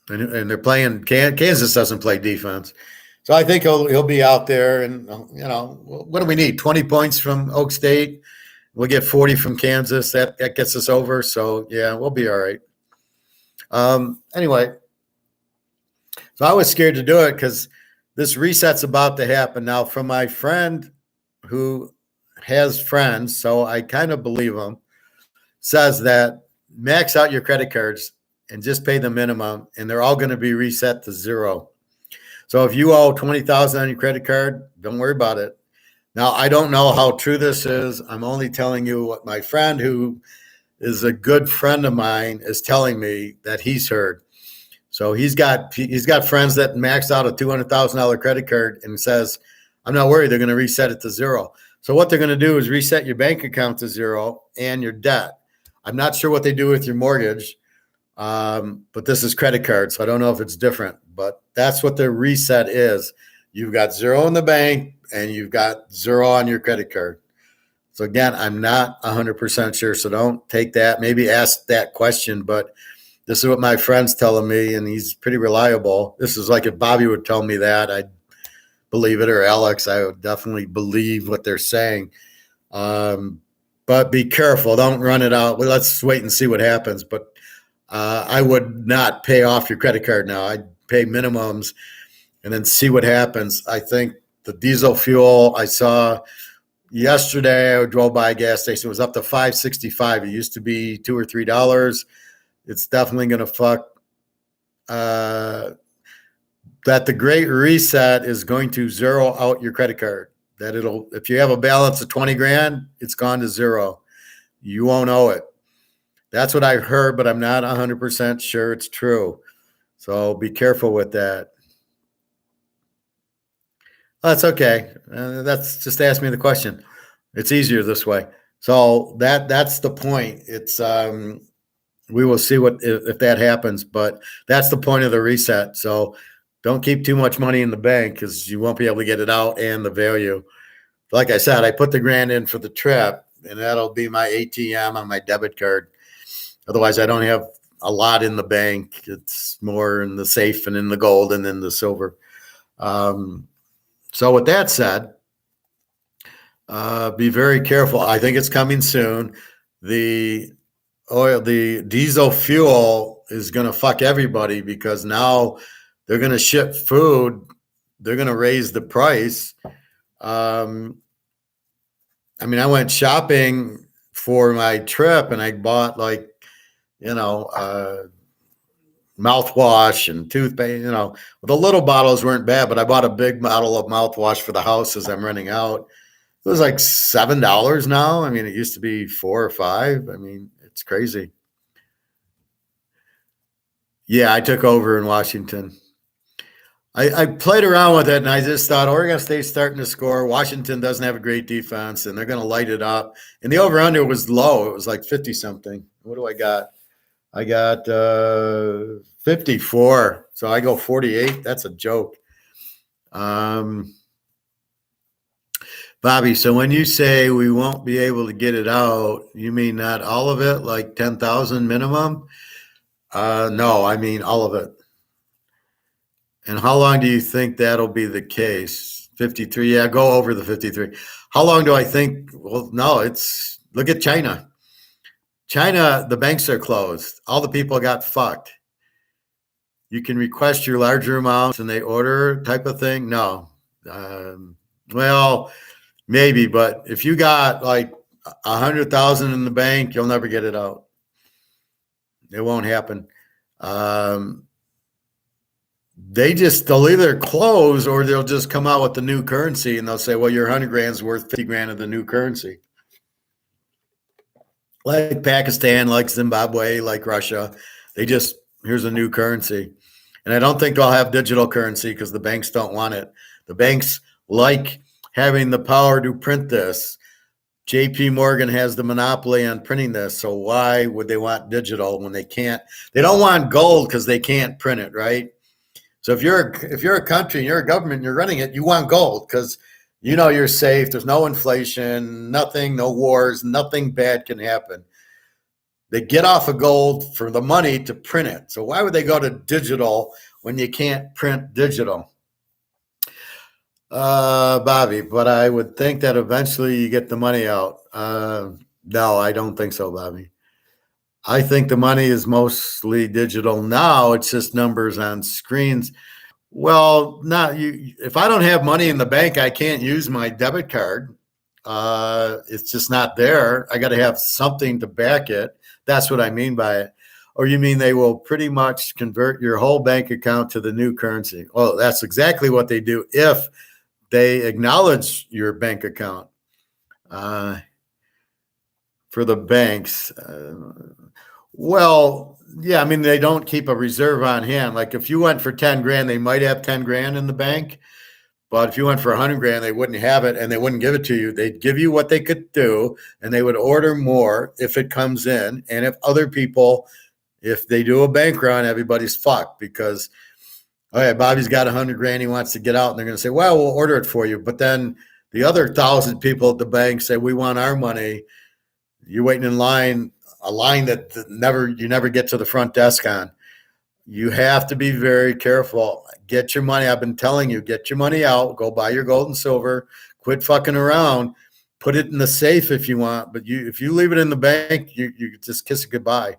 they're playing. Kansas doesn't play defense, so I think he'll be out there. And what do we need? 20 points from Oak State. We'll get 40 from Kansas. That gets us over. So yeah, we'll be all right. Anyway, so I was scared to do it because this reset's about to happen now. From my friend who has friends, so I kind of believe him, says that max out your credit cards and just pay the minimum, and they're all going to be reset to zero. So if you owe $20,000 on your credit card, don't worry about it. Now, I don't know how true this is. I'm only telling you what my friend, who is a good friend of mine, is telling me that he's heard. So he's got friends that maxed out a $200,000 credit card and says, I'm not worried. They're going to reset it to zero. So what they're going to do is reset your bank account to zero and your debt. I'm not sure what they do with your mortgage, but this is credit card, so I don't know if it's different. But that's what the reset is. You've got zero in the bank, and you've got zero on your credit card. So again, I'm not 100% sure, so don't take that. Maybe ask that question, but this is what my friend's telling me, and he's pretty reliable. This is like if Bobby would tell me that, I'd believe it, or Alex, I would definitely believe what they're saying. But be careful. Don't run it out. Well, let's wait and see what happens. But I would not pay off your credit card now. I'd pay minimums and then see what happens. I think the diesel fuel I saw yesterday, I drove by a gas station, it was up to $5.65. It used to be $2 or $3. It's definitely going to fuck. That the Great Reset is going to zero out your credit card. That if you have a balance of 20 grand, it's gone to zero. You won't owe it. That's what I've heard, but I'm not 100% sure it's true. So be careful with that. That's okay. That's just ask me the question. It's easier this way. So that's the point. It's we will see what if that happens, but that's the point of the reset. So don't keep too much money in the bank because you won't be able to get it out and the value. Like I said, I put the grand in for the trip, and that'll be my ATM on my debit card. Otherwise, I don't have a lot in the bank. It's more in the safe and in the gold and in the silver. So with that said, be very careful. I think it's coming soon. The diesel fuel is going to fuck everybody because now they're going to ship food. They're going to raise the price. I mean, I went shopping for my trip and I bought mouthwash and toothpaste. The little bottles weren't bad, but I bought a big bottle of mouthwash for the house as I'm running out. It was like $7 now. I mean, it used to be $4 or $5. I mean, it's crazy. Yeah, I took over in Washington. I played around with it, and I just thought Oregon State's starting to score. Washington doesn't have a great defense, and they're going to light it up. And the over-under was low. It was like 50-something. What do I got? I got 54. So I go 48. That's a joke. Bobby, so when you say we won't be able to get it out, you mean not all of it, like 10,000 minimum? No, I mean all of it. And how long do you think that'll be the case? 53. Yeah, go over the 53. How long do I think? Well, no, look at China. China, the banks are closed. All the people got fucked. You can request your larger amounts and they order type of thing. No. Well, maybe, but if you got like 100,000 in the bank, you'll never get it out. It won't happen. They'll either close or they'll just come out with the new currency and they'll say, well, your 100 grand is worth 50 grand of the new currency. Like Pakistan, like Zimbabwe, like Russia, here's a new currency. And I don't think they'll have digital currency because the banks don't want it. The banks like having the power to print this. JP Morgan has the monopoly on printing this. So why would they want digital when they can't? They don't want gold because they can't print it, right? So if you're a country and you're a government and you're running it, you want gold because you're safe. There's no inflation, nothing, no wars, nothing bad can happen. They get off of gold for the money to print it. So why would they go to digital when you can't print digital? Bobby, but I would think that eventually you get the money out. No, I don't think so, Bobby. I think the money is mostly digital now. It's just numbers on screens. Well, if I don't have money in the bank, I can't use my debit card. It's just not there. I got to have something to back it. That's what I mean by it. Or you mean they will pretty much convert your whole bank account to the new currency? Well, that's exactly what they do if they acknowledge your bank account. For the banks, well, yeah, I mean, they don't keep a reserve on hand. Like if you went for 10 grand, they might have 10 grand in the bank. But if you went for 100 grand, they wouldn't have it and they wouldn't give it to you. They'd give you what they could do and they would order more if it comes in. And if other people, if they do a bank run, everybody's fucked because, okay, Bobby's got 100 grand, he wants to get out. And they're going to say, well, we'll order it for you. But then the other 1,000 people at the bank say, we want our money. You're waiting in line, a line that you never get to the front desk on. You have to be very careful. Get your money. I've been telling you, get your money out. Go buy your gold and silver. Quit fucking around. Put it in the safe if you want. But if you leave it in the bank, you just kiss it goodbye.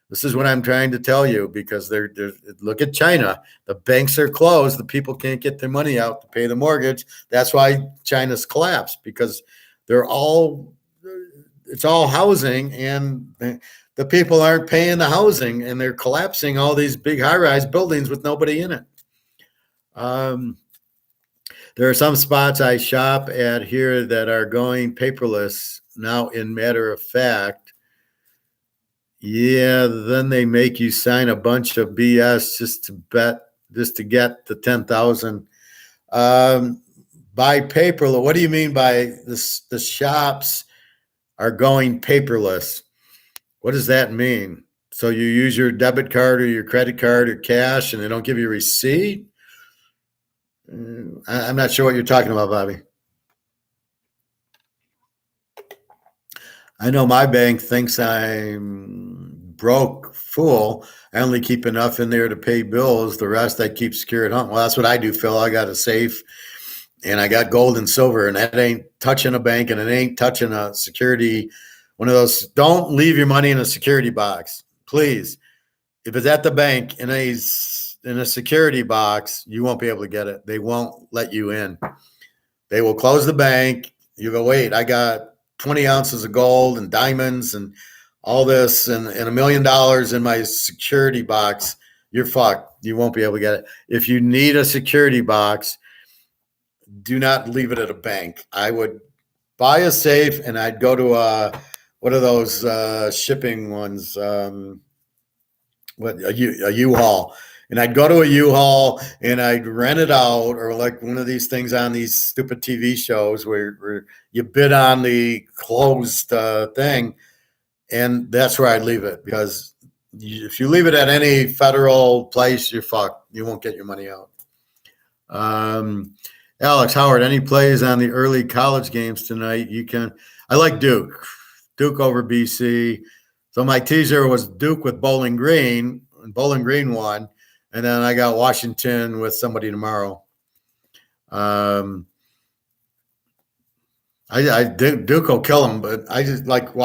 This is what I'm trying to tell you, because they're look at China. The banks are closed. The people can't get their money out to pay the mortgage. That's why China's collapsed, because it's all housing, and the people aren't paying the housing, and they're collapsing all these big high-rise buildings with nobody in it. There are some spots I shop at here that are going paperless now. In matter of fact, yeah, then they make you sign a bunch of BS just to get the 10,000. By paperless, what do you mean by this? The shops are going paperless. What does that mean? So you use your debit card or your credit card or cash, and they don't give you a receipt? I'm not sure what you're talking about, Bobby. I know my bank thinks I'm broke fool. I only keep enough in there to pay bills. The rest I keep secure at home. Well, that's what I do, Phil. I got a safe, and I got gold and silver, and that ain't touching a bank, and it ain't touching a security. One of those. Don't leave your money in a security box, please. If it's at the bank in a security box, you won't be able to get it. They won't let you in. They will close the bank. You go, wait, I got 20 ounces of gold and diamonds and all this and $1 million in my security box. You're fucked. You won't be able to get it. If you need a security box, do not leave it at a bank. I would buy a safe, and I'd go to what are those shipping ones? A U-Haul. And I'd go to a U-Haul and I'd rent it out, or like one of these things on these stupid TV shows where you bid on the closed thing. And that's where I'd leave it, because if you leave it at any federal place, you're fucked. You won't get your money out. Alex Howard, any plays on the early college games tonight? I like Duke over BC. So my teaser was Duke with Bowling Green, and Bowling Green won. And then I got Washington with somebody tomorrow. Duke will kill them, but I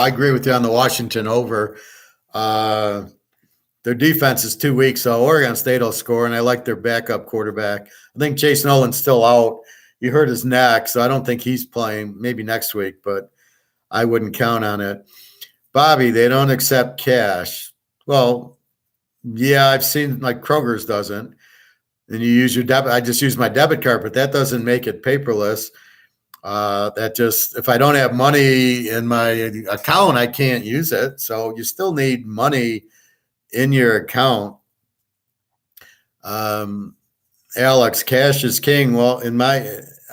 agree with you on the Washington over. Their defense is too weak, so Oregon State will score, and I like their backup quarterback. I think Chase Nolan's still out. He hurt his neck, so I don't think he's playing. Maybe next week, but I wouldn't count on it. Bobby, they don't accept cash. Well, yeah, I've seen like Kroger's doesn't. And you use your debit. I just use my debit card, but that doesn't make it paperless. If I don't have money in my account, I can't use it. So you still need money in your account. Alex, cash is king. Well,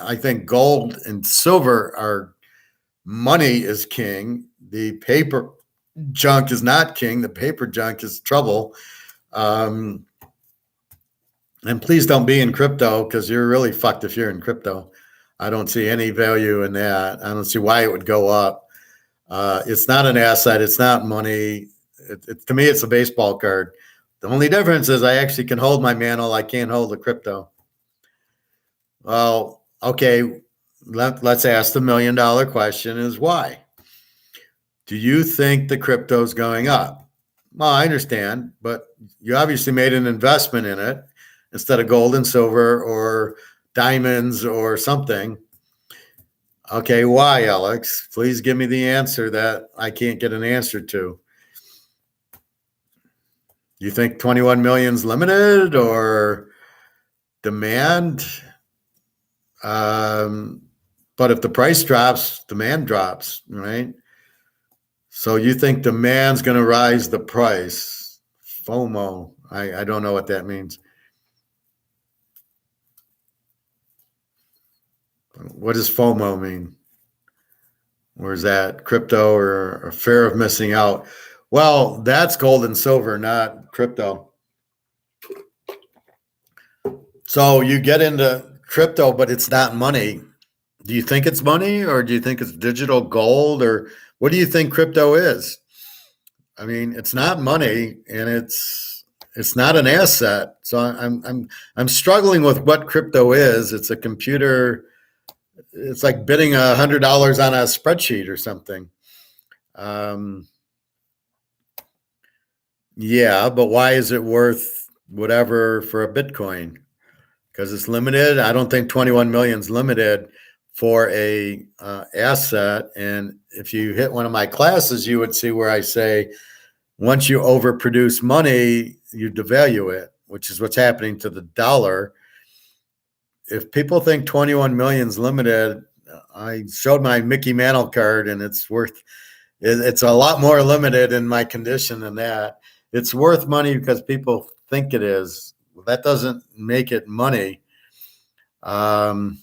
I think gold and silver are money is king. The paper junk is not king. The paper junk is trouble. And please don't be in crypto, because you're really fucked if you're in crypto. I don't see any value in that. I don't see why it would go up. It's not an asset. It's not money. To me, it's a baseball card. The only difference is I actually can hold my mantle. I can't hold the crypto. Well, okay, let's ask the $1 million question is why? Do you think the crypto is going up? Well, I understand, but you obviously made an investment in it instead of gold and silver or diamonds or something. Okay, why, Alex? Please give me the answer that I can't get an answer to. You think 21 million is limited or demand? But if the price drops, demand drops, right? So you think demand's going to rise the price. FOMO. I don't know what that means. What does FOMO mean? Or is that crypto or a fear of missing out? Well, that's gold and silver, not crypto. So you get into crypto, but it's not money. Do you think it's money, or do you think it's digital gold, or what do you think crypto is? I mean, it's not money, and it's not an asset. So I'm struggling with what crypto is. It's a computer. It's like bidding $100 on a spreadsheet or something. Yeah, but why is it worth whatever for a Bitcoin? Because it's limited. I don't think 21 million is limited for a asset. And if you hit one of my classes, you would see where I say once you overproduce money, you devalue it, which is what's happening to the dollar. If people think 21 million is limited, I showed my Mickey Mantle card, and it's a lot more limited in my condition than that. It's worth money because people think it is. That doesn't make it money. Um,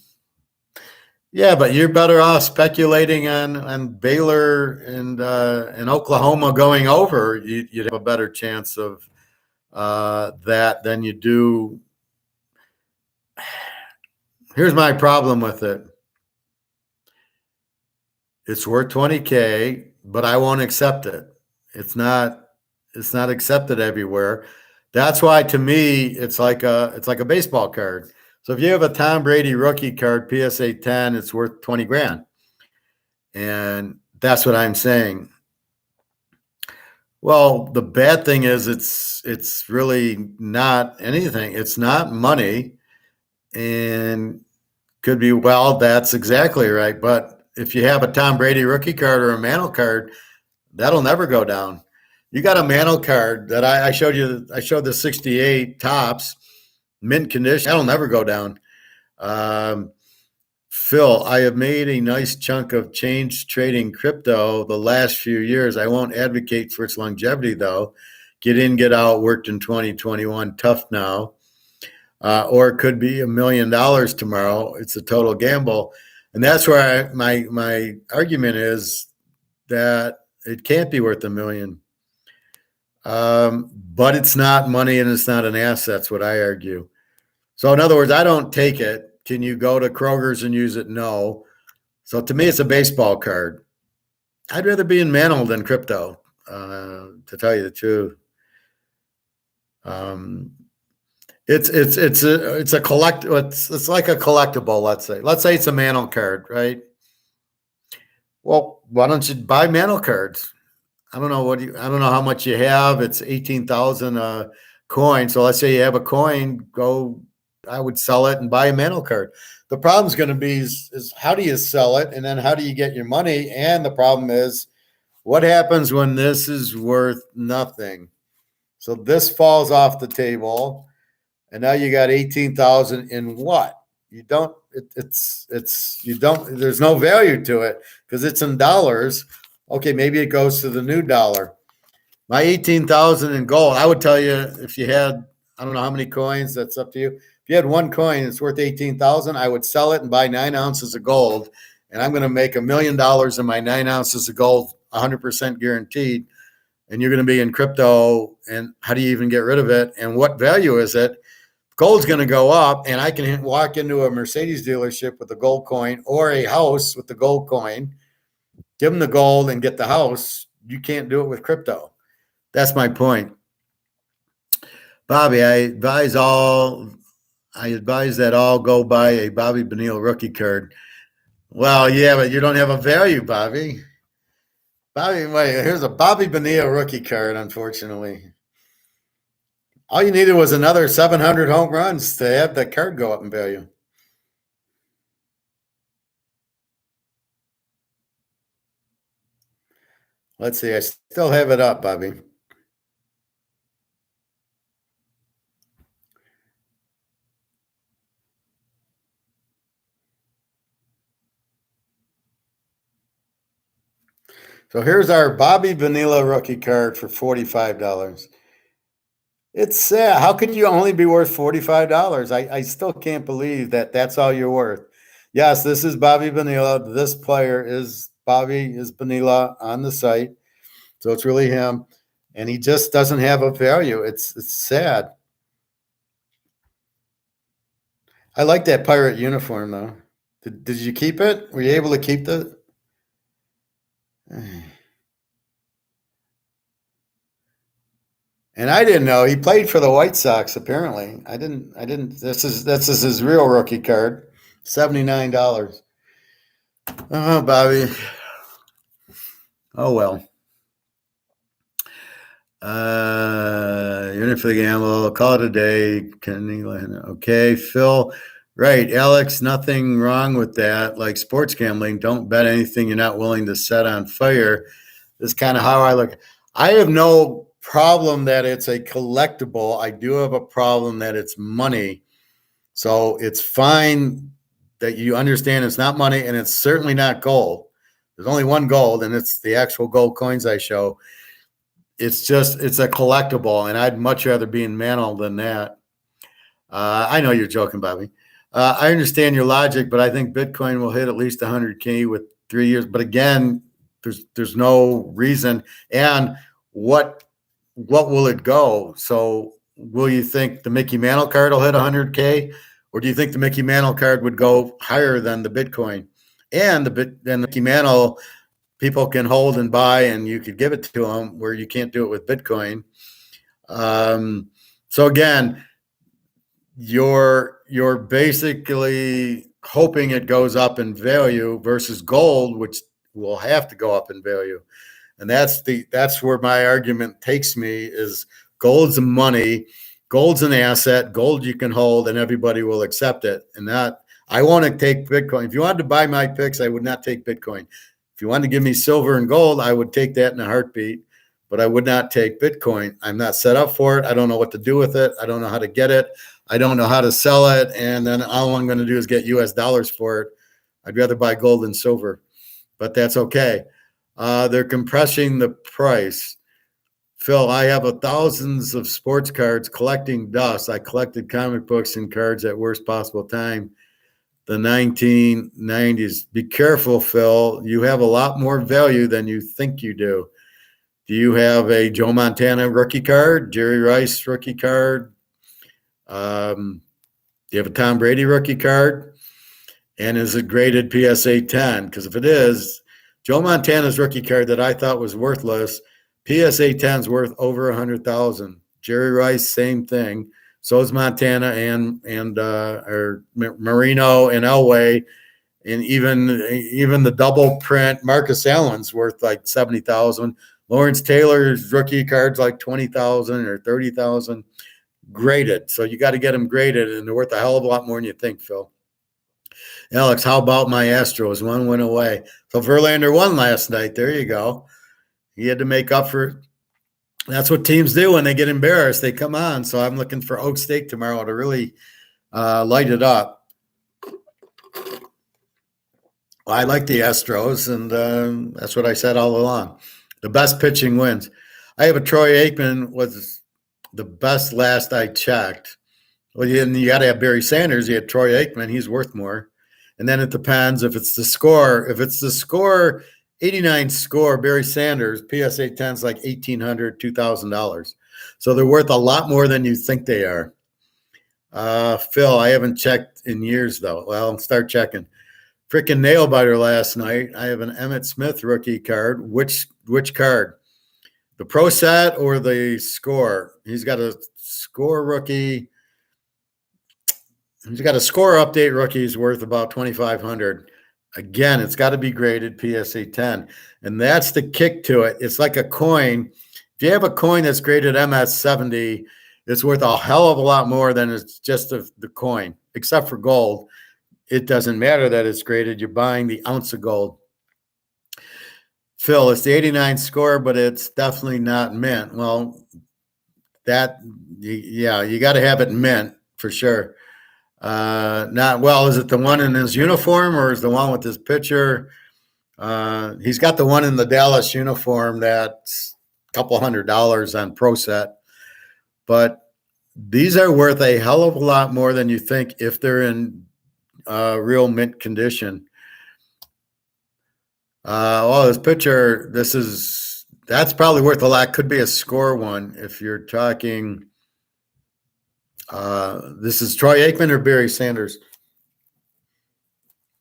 yeah, but you're better off speculating on Baylor and Oklahoma going over. You'd have a better chance of that than you do. Here's my problem with it. It's worth 20K, but I won't accept it. It's not accepted everywhere. That's why to me it's like a baseball card. So if you have a Tom Brady rookie card, PSA 10, it's worth 20 grand. And that's what I'm saying. Well, the bad thing is it's really not anything. It's not money, and could be, well, that's exactly right. But if you have a Tom Brady rookie card or a Mantle card, that'll never go down. You got a Mantle card that I showed you. I showed the 68 tops, mint condition. That'll never go down. Phil, I have made a nice chunk of change trading crypto the last few years. I won't advocate for its longevity, though. Get in, get out, worked in 2021, tough now. Or it could be $1 million tomorrow. It's a total gamble. And that's where my argument is that it can't be worth $1 million. But it's not money and it's not an asset. That's what I argue. So in other words, I don't take it. Can you go to Kroger's and use it? No. So to me, it's a baseball card. I'd rather be in Mantle than crypto, to tell you the truth. It's a collect. It's like a collectible. Let's say it's a Mantle card, right? Well, why don't you buy Mantle cards? I don't know I don't know how much you have. It's 18,000 coins. So let's say you have a coin. I would sell it and buy a Mantle card. The problem is going to be is how do you sell it, and then how do you get your money? And the problem is, what happens when this is worth nothing? So this falls off the table, and now you got 18,000 in what? You don't. You don't. There's no value to it because it's in dollars. Okay, maybe it goes to the new dollar. My 18,000 in gold. I would tell you if you had, I don't know how many coins. That's up to you. If you had one coin, it's worth 18,000. I would sell it and buy 9 ounces of gold, and I'm going to make $1 million in my 9 ounces of gold, 100% guaranteed. And you're going to be in crypto. And how do you even get rid of it? And what value is it? Gold's going to go up, and I can walk into a Mercedes dealership with a gold coin or a house with the gold coin, give them the gold and get the house. You can't do it with crypto. That's my point. Bobby, I advise that all go buy a Bobby Bonilla rookie card. Well, yeah, but you don't have a value, Bobby. Wait, here's a Bobby Bonilla rookie card, unfortunately. All you needed was another 700 home runs to have that card go up in value. Let's see. I still have it up, Bobby. So here's our Bobby Bonilla rookie card for $45. It's sad. How could you only be worth $45? I still can't believe that that's all you're worth. Yes, this is Bobby Bonilla. This player is Bonilla on the site. So it's really him. And he just doesn't have a value. It's sad. I like that pirate uniform, though. Did you keep it? Were you able to keep the? And I didn't know he played for the White Sox. Apparently, I didn't. This is his real rookie card, $79. Oh, Bobby. Oh well. Unit for the gamble. Call it a day. Okay, Phil. Right, Alex. Nothing wrong with that. Like sports gambling, don't bet anything you're not willing to set on fire. This is kind of how I look. I have no problem that it's a collectible. I do have a problem that it's money. So it's fine that you understand it's not money and it's certainly not gold. There's only one gold, and it's the actual gold coins I show. It's a collectible, and I'd much rather be in Mantle than that. I know you're joking, Bobby. I understand your logic, but I think Bitcoin will hit at least 100K with 3 years. But again, there's no reason. And what will it go? So will you think the Mickey Mantle card will hit 100K, or do you think the Mickey Mantle card would go higher than the Bitcoin? And the Mickey Mantle people can hold and buy, and you could give it to them where you can't do it with Bitcoin. So again, you're basically hoping it goes up in value versus gold, which will have to go up in value. And that's where my argument takes me is gold's money, gold's an asset, gold you can hold, and everybody will accept it. And that I want to take Bitcoin. If you wanted to buy my picks, I would not take Bitcoin. If you wanted to give me silver and gold, I would take that in a heartbeat, but I would not take Bitcoin. I'm not set up for it. I don't know what to do with it. I don't know how to get it. I don't know how to sell it. And then all I'm going to do is get US dollars for it. I'd rather buy gold and silver, but that's okay. They're compressing the price. Phil, I have thousands of sports cards collecting dust. I collected comic books and cards at worst possible time, the 1990s. Be careful, Phil. You have a lot more value than you think you do. Do you have a Joe Montana rookie card, Jerry Rice rookie card? Do you have a Tom Brady rookie card? And is it graded PSA 10? Because if it is, Joe Montana's rookie card that I thought was worthless, PSA 10 is worth over $100,000. Jerry Rice, same thing. So is Montana and Marino and Elway, and even the double print Marcus Allen's worth like $70,000. Lawrence Taylor's rookie cards like $20,000 or $30,000, graded. So you got to get them graded, and they're worth a hell of a lot more than you think, Phil. Alex, how about my Astros? One went away. So Verlander won last night. There you go. He had to make up for. That's what teams do when they get embarrassed. They come on. So I'm looking for Oak Steak tomorrow to really light it up. Well, I like the Astros, and that's what I said all along. The best pitching wins. I have a Troy Aikman was the best last I checked. Well, you got to have Barry Sanders. You had Troy Aikman. He's worth more. And then it depends if it's the score. If it's the score, 89 score, Barry Sanders, PSA 10 is like $1,800, $2,000. So they're worth a lot more than you think they are. Phil, I haven't checked in years, though. Well, I'll start checking. Freaking nail biter last night. I have an Emmitt Smith rookie card. Which card? The pro set or the score? He's got a score rookie. He's got a score update rookie. He's worth about $2,500. Again, it's got to be graded PSA 10. And that's the kick to it. It's like a coin. If you have a coin that's graded MS 70, it's worth a hell of a lot more than it's just the coin, except for gold. It doesn't matter that it's graded. You're buying the ounce of gold. Phil, it's the 89 score, but it's definitely not mint. Well, you got to have it mint for sure. Is it the one in his uniform or is the one with his picture? He's got the one in the Dallas uniform that's a couple $100 on Pro Set. But these are worth a hell of a lot more than you think if they're in real mint condition. This picture, that's probably worth a lot. Could be a score one if you're talking. This is Troy Aikman or Barry Sanders?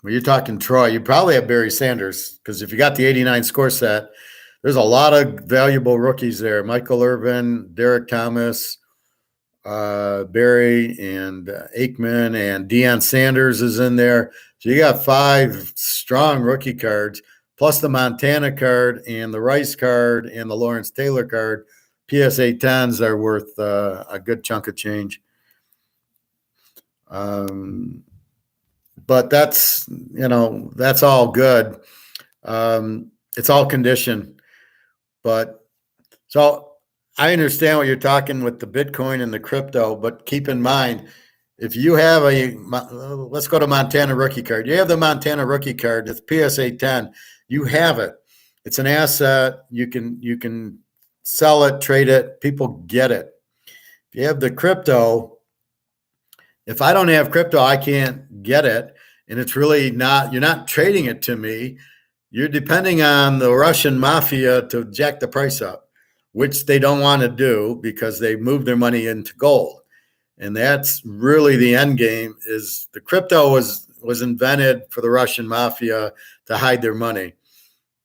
Well, you're talking Troy. You probably have Barry Sanders because if you got the 89 score set, there's a lot of valuable rookies there. Michael Irvin, Derek Thomas, Barry, and Aikman, and Deion Sanders is in there. So you got 5 strong rookie cards, plus the Montana card and the Rice card and the Lawrence Taylor card. PSA 10s are worth a good chunk of change. But that's all good. It's all condition. But so I understand what you're talking with the Bitcoin and the crypto, but keep in mind, if you have let's go to Montana rookie card. You have the Montana rookie card. It's PSA 10. You have it. It's an asset. You can sell it, trade it. People get it. If you have the crypto, if I don't have crypto, I can't get it. And it's really not, you're not trading it to me. You're depending on the Russian mafia to jack the price up, which they don't want to do because they move their money into gold. And that's really the end game. Is the crypto was invented for the Russian mafia to hide their money.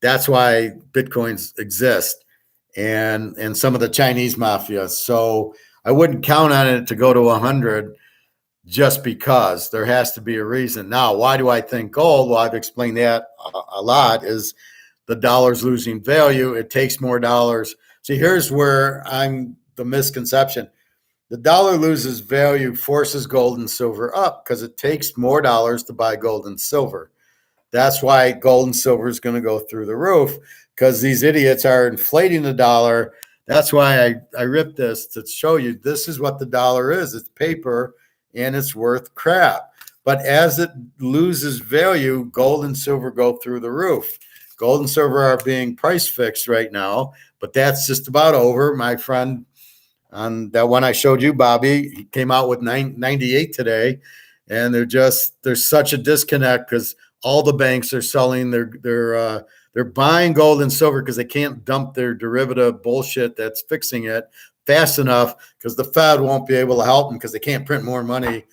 That's why Bitcoins exist, and some of the Chinese mafia. So I wouldn't count on it to go to 100 just because. There has to be a reason. Now, why do I think gold? Well, I've explained that a lot. Is the dollar's losing value. It takes more dollars. See, here's where I'm the misconception. The dollar loses value, forces gold and silver up because it takes more dollars to buy gold and silver. That's why gold and silver is going to go through the roof, because these idiots are inflating the dollar. That's why I ripped this to show you this is what the dollar is. It's paper and it's worth crap. But as it loses value, gold and silver go through the roof. Gold and silver are being price fixed right now, but that's just about over. My friend on that one I showed you, Bobby, he came out with 98 today, and there's such a disconnect because all the banks are selling they're buying gold and silver because they can't dump their derivative bullshit that's fixing it fast enough, because the Fed won't be able to help them because they can't print more money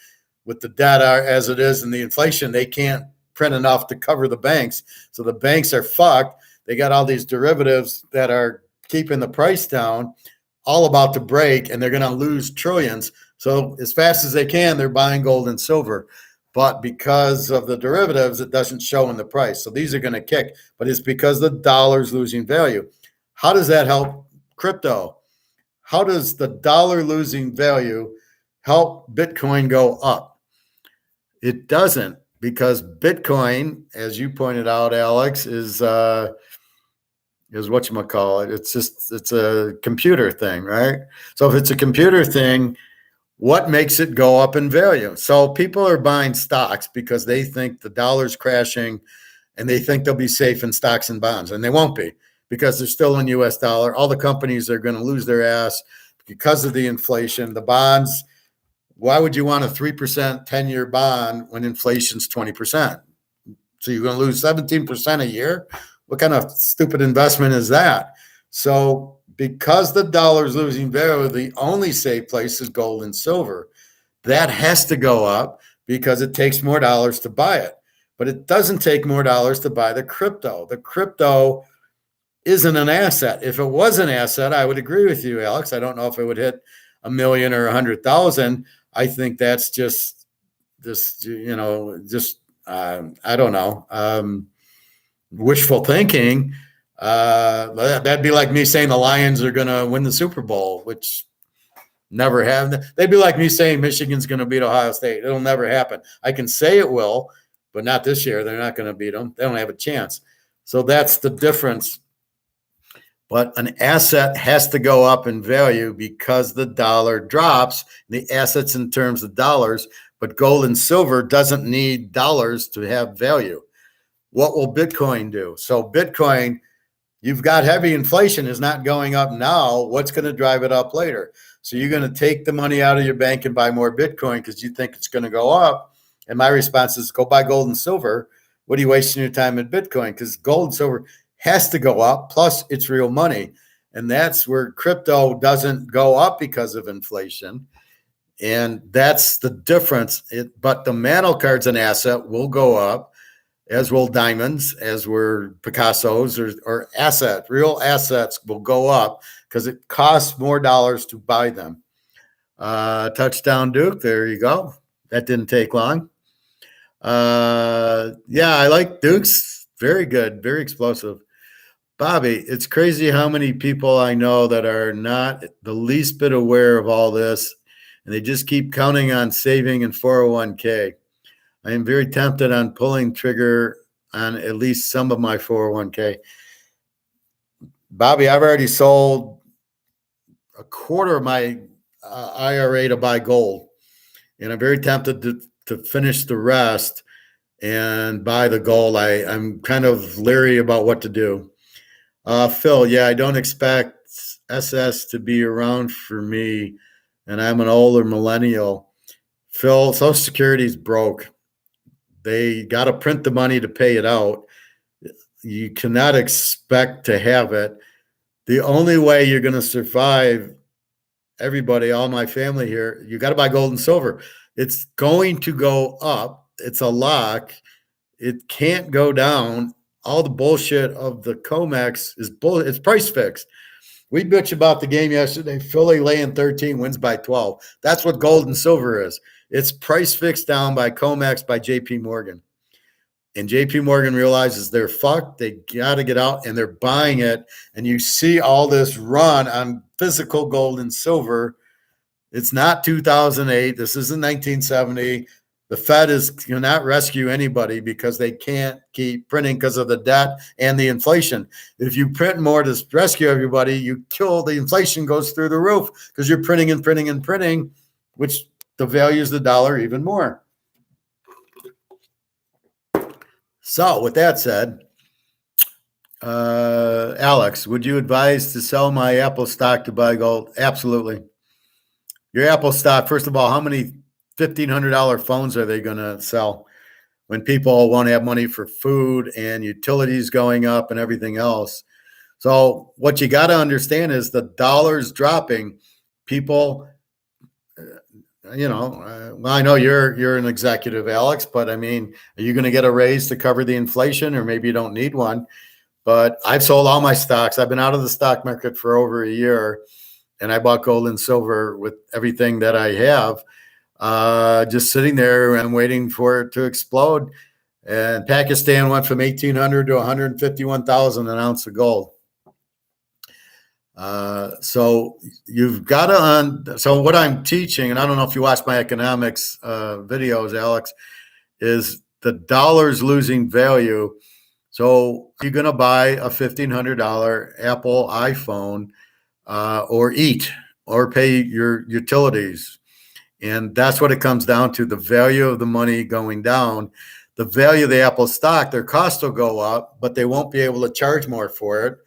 with the data as it is and the inflation. They can't print enough to cover the banks. So the banks are fucked. They got all these derivatives that are keeping the price down, all about to break, and they're going to lose trillions. So as fast as they can, they're buying gold and silver. But because of the derivatives, it doesn't show in the price. So these are going to kick. But it's because the dollar's losing value. How does that help crypto? How does the dollar losing value help Bitcoin go up? It doesn't, because Bitcoin, as you pointed out, Alex, is whatchamacallit. It's a computer thing, right? So if it's a computer thing, what makes it go up in value? So people are buying stocks because they think the dollar's crashing and they think they'll be safe in stocks and bonds, and they won't be, because they're still in US dollar. All the companies are going to lose their ass because of the inflation. The bonds, why would you want a 3% 10-year bond when inflation's 20%? So you're going to lose 17% a year? What kind of stupid investment is that? So because the dollar's losing value, the only safe place is gold and silver. That has to go up because it takes more dollars to buy it. But it doesn't take more dollars to buy the crypto. The crypto isn't an asset. If it was an asset, I would agree with you, Alex. I don't know if it would hit 1 million or 100,000. I think that's just I don't know, wishful thinking. That'd be like me saying the Lions are going to win the Super Bowl, which never have. They'd be like me saying Michigan's going to beat Ohio State. It'll never happen. I can say it will, but not this year. They're not going to beat them. They don't have a chance. So that's the difference. But an asset has to go up in value because the dollar drops, the assets in terms of dollars, but gold and silver doesn't need dollars to have value. What will Bitcoin do? So Bitcoin, you've got heavy inflation, is not going up now. What's going to drive it up later? So you're going to take the money out of your bank and buy more Bitcoin because you think it's going to go up. And my response is, go buy gold and silver. What are you wasting your time in Bitcoin? Because gold and silver has to go up, plus it's real money. And that's where crypto doesn't go up because of inflation. And that's the difference. But the mantle card's an asset, will go up, as will diamonds, as were Picasso's, or real assets will go up because it costs more dollars to buy them. Touchdown Duke, there you go. That didn't take long. Yeah, I like Duke's. Very good, very explosive. Bobby, it's crazy how many people I know that are not the least bit aware of all this, and they just keep counting on saving in 401k. I am very tempted on pulling trigger on at least some of my 401k. Bobby, I've already sold a quarter of my IRA to buy gold, and I'm very tempted to finish the rest and buy the gold. I'm kind of leery about what to do. Phil, yeah, I don't expect SS to be around for me, and I'm an older millennial. Phil, Social Security's broke. They got to print the money to pay it out. You cannot expect to have it. The only way you're going to survive, everybody, all my family here, you got to buy gold and silver. It's going to go up. It's a lock. It can't go down. All the bullshit of the COMEX is bull. It's price fixed. We bitch about the game yesterday. Philly laying 13 wins by 12. That's what gold and silver is. It's price fixed down by COMEX by JP Morgan. And JP Morgan realizes they're fucked. They got to get out and they're buying it. And you see all this run on physical gold and silver. It's not 2008. This isn't 1970. The Fed cannot rescue anybody because they can't keep printing because of the debt and the inflation. If you print more to rescue everybody, you kill the inflation goes through the roof because you're printing and printing and printing, which devalues the dollar even more. So with that said, Alex, would you advise to sell my Apple stock to buy gold? Absolutely. Your Apple stock, first of all, how many $1,500 phones are they going to sell when people won't have money for food and utilities going up and everything else? So what you got to understand is the dollar's dropping. People, well, I know you're an executive, Alex, but I mean, are you going to get a raise to cover the inflation, or maybe you don't need one? But I've sold all my stocks. I've been out of the stock market for over a year, and I bought gold and silver with everything that I have, just sitting there and waiting for it to explode. And Pakistan went from 1,800 to 151,000 an ounce of gold. So you've got to, so what I'm teaching, and I don't know if you watch my economics videos, Alex, is the dollar's losing value. So you're going to buy a $1,500 Apple iPhone or eat or pay your utilities. And that's what it comes down to, the value of the money going down. The value of the Apple stock, their cost will go up, but they won't be able to charge more for it.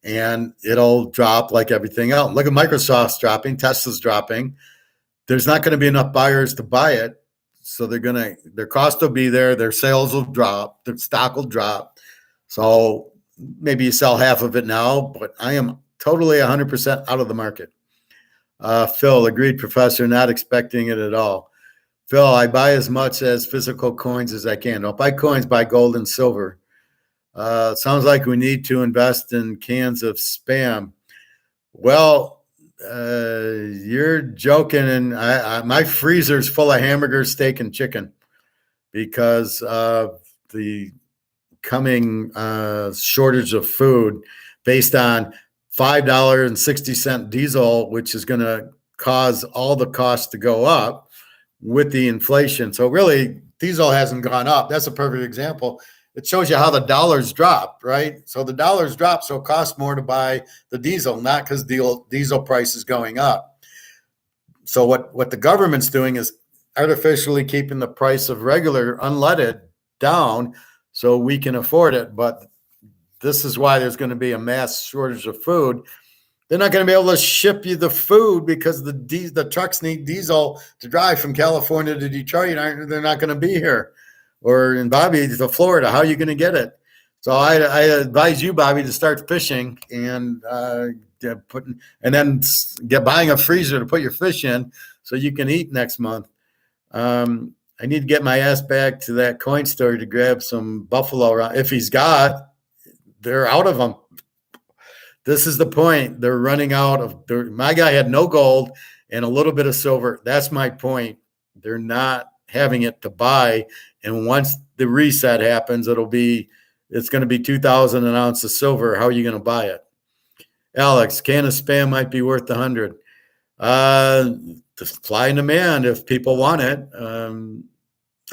And it'll drop like everything else. Look at Microsoft's dropping, Tesla's dropping. There's not going to be enough buyers to buy it. So their cost will be there, their sales will drop, their stock will drop. So maybe you sell half of it now, but I am totally 100% out of the market. Phil, agreed, Professor, not expecting it at all. Phil, I buy as much as physical coins as I can. Don't buy coins, buy gold and silver. Sounds like we need to invest in cans of Spam. Well, you're joking, and my freezer's full of hamburgers, steak, and chicken because of the coming shortage of food based on $5.60 diesel, which is going to cause all the costs to go up with the inflation. So really, diesel hasn't gone up. That's a perfect example. It shows you how the dollars dropped, right? So the dollars dropped, so it costs more to buy the diesel, not because diesel price is going up. So what the government's doing is artificially keeping the price of regular unleaded down so we can afford it. But this is why there's going to be a mass shortage of food. They're not going to be able to ship you the food because the trucks need diesel to drive from California to Detroit. They're not going to be here. Or in Bobby to Florida. How are you going to get it? So I advise you, Bobby, to start fishing and then buying a freezer to put your fish in so you can eat next month. I need to get my ass back to that coin store to grab some buffalo. If he's got, they're out of them. This is the point. They're running out of. My guy had no gold and a little bit of silver. That's my point. They're not having it to buy. And once the reset happens, it'll be it's going to be 2,000 an ounce of silver. How are you going to buy it? Alex, can of Spam might be worth 100. Supply and demand if people want it.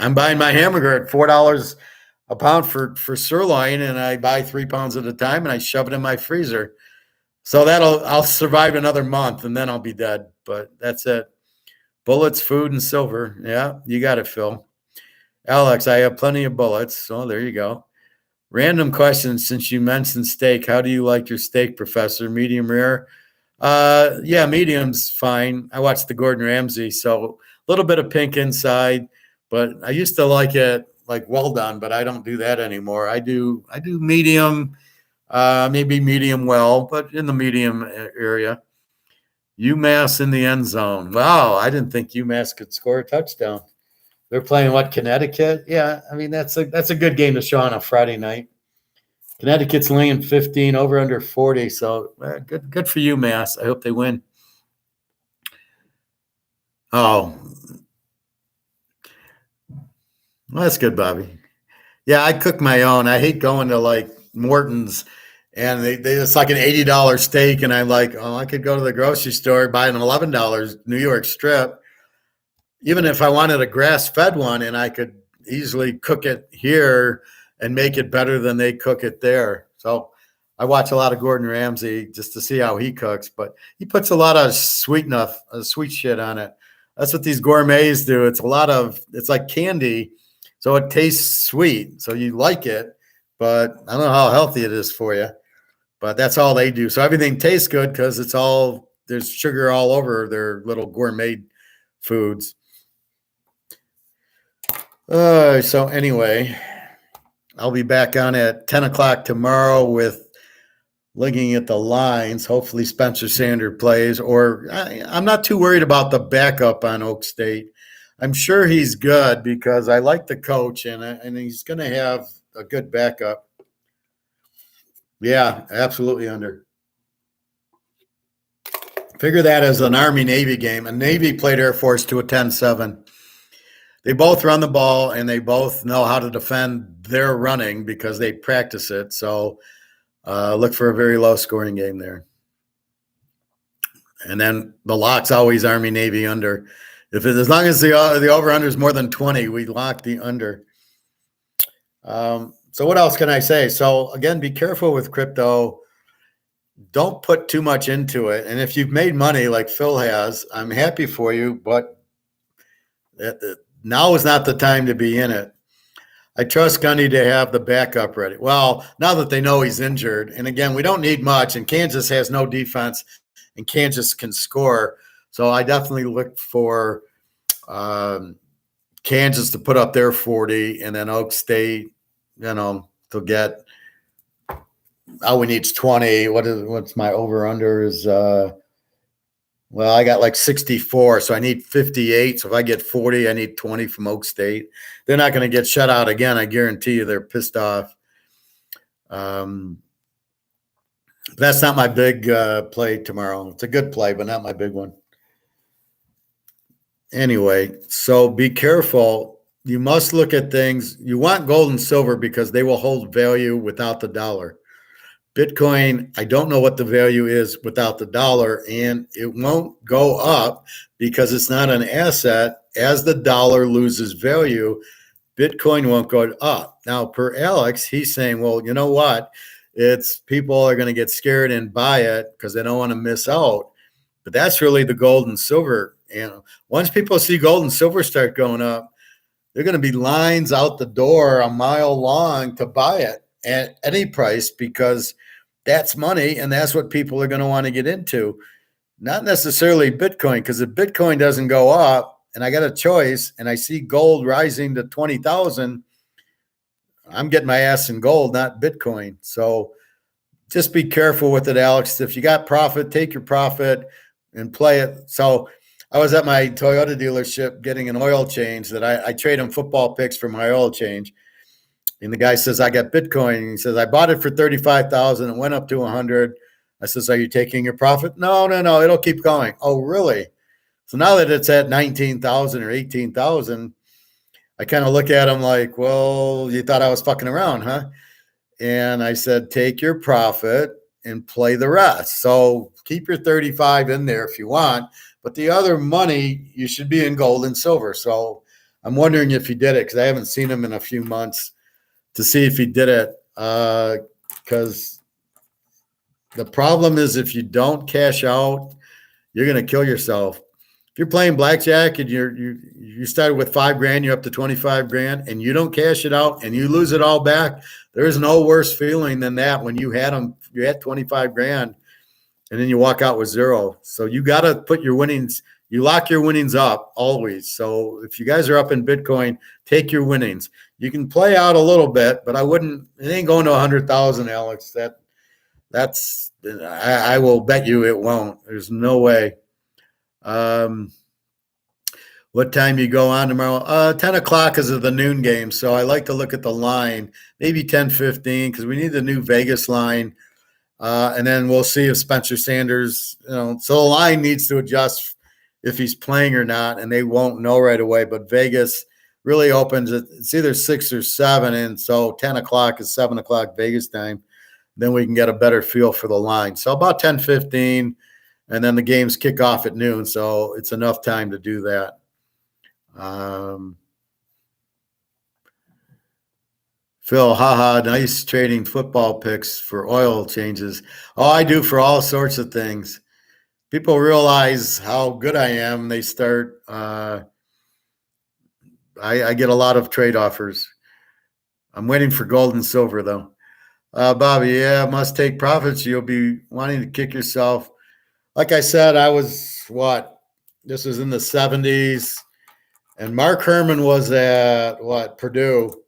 I'm buying my hamburger at $4 a pound for sirloin, and I buy 3 pounds at a time, and I shove it in my freezer. So I'll survive another month, and then I'll be dead. But that's it. Bullets, food, and silver. Yeah, you got it, Phil. Alex, I have plenty of bullets. So there you go. Random question, since you mentioned steak. How do you like your steak, Professor? Medium rare? Yeah, medium's fine. I watched the Gordon Ramsay, so a little bit of pink inside, but I used to like it like well done, but I don't do that anymore. I do medium, maybe medium well, but in the medium area. UMass in the end zone. Wow, I didn't think UMass could score a touchdown. They're playing what, Connecticut? Yeah, I mean that's a good game to show on a Friday night. Connecticut's laying 15, over under 40. So good for UMass. I hope they win. Oh, well, that's good, Bobby. Yeah, I cook my own. I hate going to like Morton's and it's like an $80 steak, and I'm like, oh, I could go to the grocery store, buy an $11 New York strip. Even if I wanted a grass-fed one, and I could easily cook it here and make it better than they cook it there. So I watch a lot of Gordon Ramsay just to see how he cooks, but he puts a lot of sweet shit on it. That's what these gourmets do. It's like candy, so it tastes sweet. So you like it, but I don't know how healthy it is for you. But that's all they do. So everything tastes good because there's sugar all over their little gourmet foods. So anyway, I'll be back on at 10 o'clock tomorrow with looking at the lines. Hopefully Spencer Sanders plays, or I'm not too worried about the backup on Oak State. I'm sure he's good because I like the coach, and he's going to have a good backup. Yeah, absolutely under. Figure that as an Army-Navy game. And Navy played Air Force to a 10-7. They both run the ball, and they both know how to defend their running because they practice it. So look for a very low-scoring game there. And then the lock's always Army-Navy under. As long as the over-under is more than 20, we lock the under. So what else can I say? So, again, be careful with crypto. Don't put too much into it. And if you've made money like Phil has, I'm happy for you, but now is not the time to be in it. I trust Gundy to have the backup ready. Well, now that they know he's injured, and again, we don't need much, and Kansas has no defense, and Kansas can score. So I definitely look for Kansas to put up their 40, and then Oak State, to get all we need is 20. What's my over-under is well, I got like 64, so I need 58. So if I get 40, I need 20 from Oak State. They're not going to get shut out again. I guarantee you they're pissed off. That's not my big play tomorrow. It's a good play, but not my big one. Anyway, so be careful. You must look at things. You want gold and silver because they will hold value without the dollar. Bitcoin, I don't know what the value is without the dollar, and it won't go up because it's not an asset. As the dollar loses value, Bitcoin won't go up. Now, per Alex, he's saying, well, you know what? It's people are going to get scared and buy it because they don't want to miss out. But that's really the gold and silver. And once people see gold and silver start going up, they're going to be lines out the door a mile long to buy it at any price because that's money and that's what people are going to want to get into. Not necessarily Bitcoin, because if Bitcoin doesn't go up and I got a choice and I see gold rising to 20,000, I'm getting my ass in gold, not Bitcoin. So just be careful with it, Alex. If you got profit, take your profit and play it. So I was at my Toyota dealership getting an oil change that I trade them football picks for my oil change. And the guy says, I got Bitcoin. He says, I bought it for 35,000. It went up to 100. I says, are you taking your profit? No. It'll keep going. Oh, really? So now that it's at 19,000 or 18,000, I kind of look at him like, well, you thought I was fucking around, huh? And I said, take your profit and play the rest. So keep your 35 in there if you want, but the other money you should be in gold and silver. So I'm wondering if he did it, because I haven't seen him in a few months, to see if he did it. Because the problem is, if you don't cash out, you're going to kill yourself. If you're playing blackjack and you started with $5,000, you're up to 25 grand, and you don't cash it out and you lose it all back, there is no worse feeling than that when you had 25 grand and then you walk out with zero. So you got to put your winnings, you lock your winnings up always. So if you guys are up in Bitcoin, take your winnings. You can play out a little bit, but it ain't going to 100,000, Alex. I will bet you it won't. There's no way. What time you go on tomorrow? 10 o'clock is of the noon game. So I like to look at the line, maybe 10:15, because we need the new Vegas line. And then we'll see if Spencer Sanders, so the line needs to adjust if he's playing or not, and they won't know right away. But Vegas really opens it's either 6 or 7. And so 10 o'clock is 7 o'clock Vegas time. Then we can get a better feel for the line. So about 10:15, and then the games kick off at noon. So it's enough time to do that. Phil, haha, nice trading football picks for oil changes. Oh, I do for all sorts of things. People realize how good I am. They start, I get a lot of trade offers. I'm waiting for gold and silver, though. Bobby, yeah, must take profits. You'll be wanting to kick yourself. Like I said, I was this was in the 70s. And Mark Herman was at Purdue.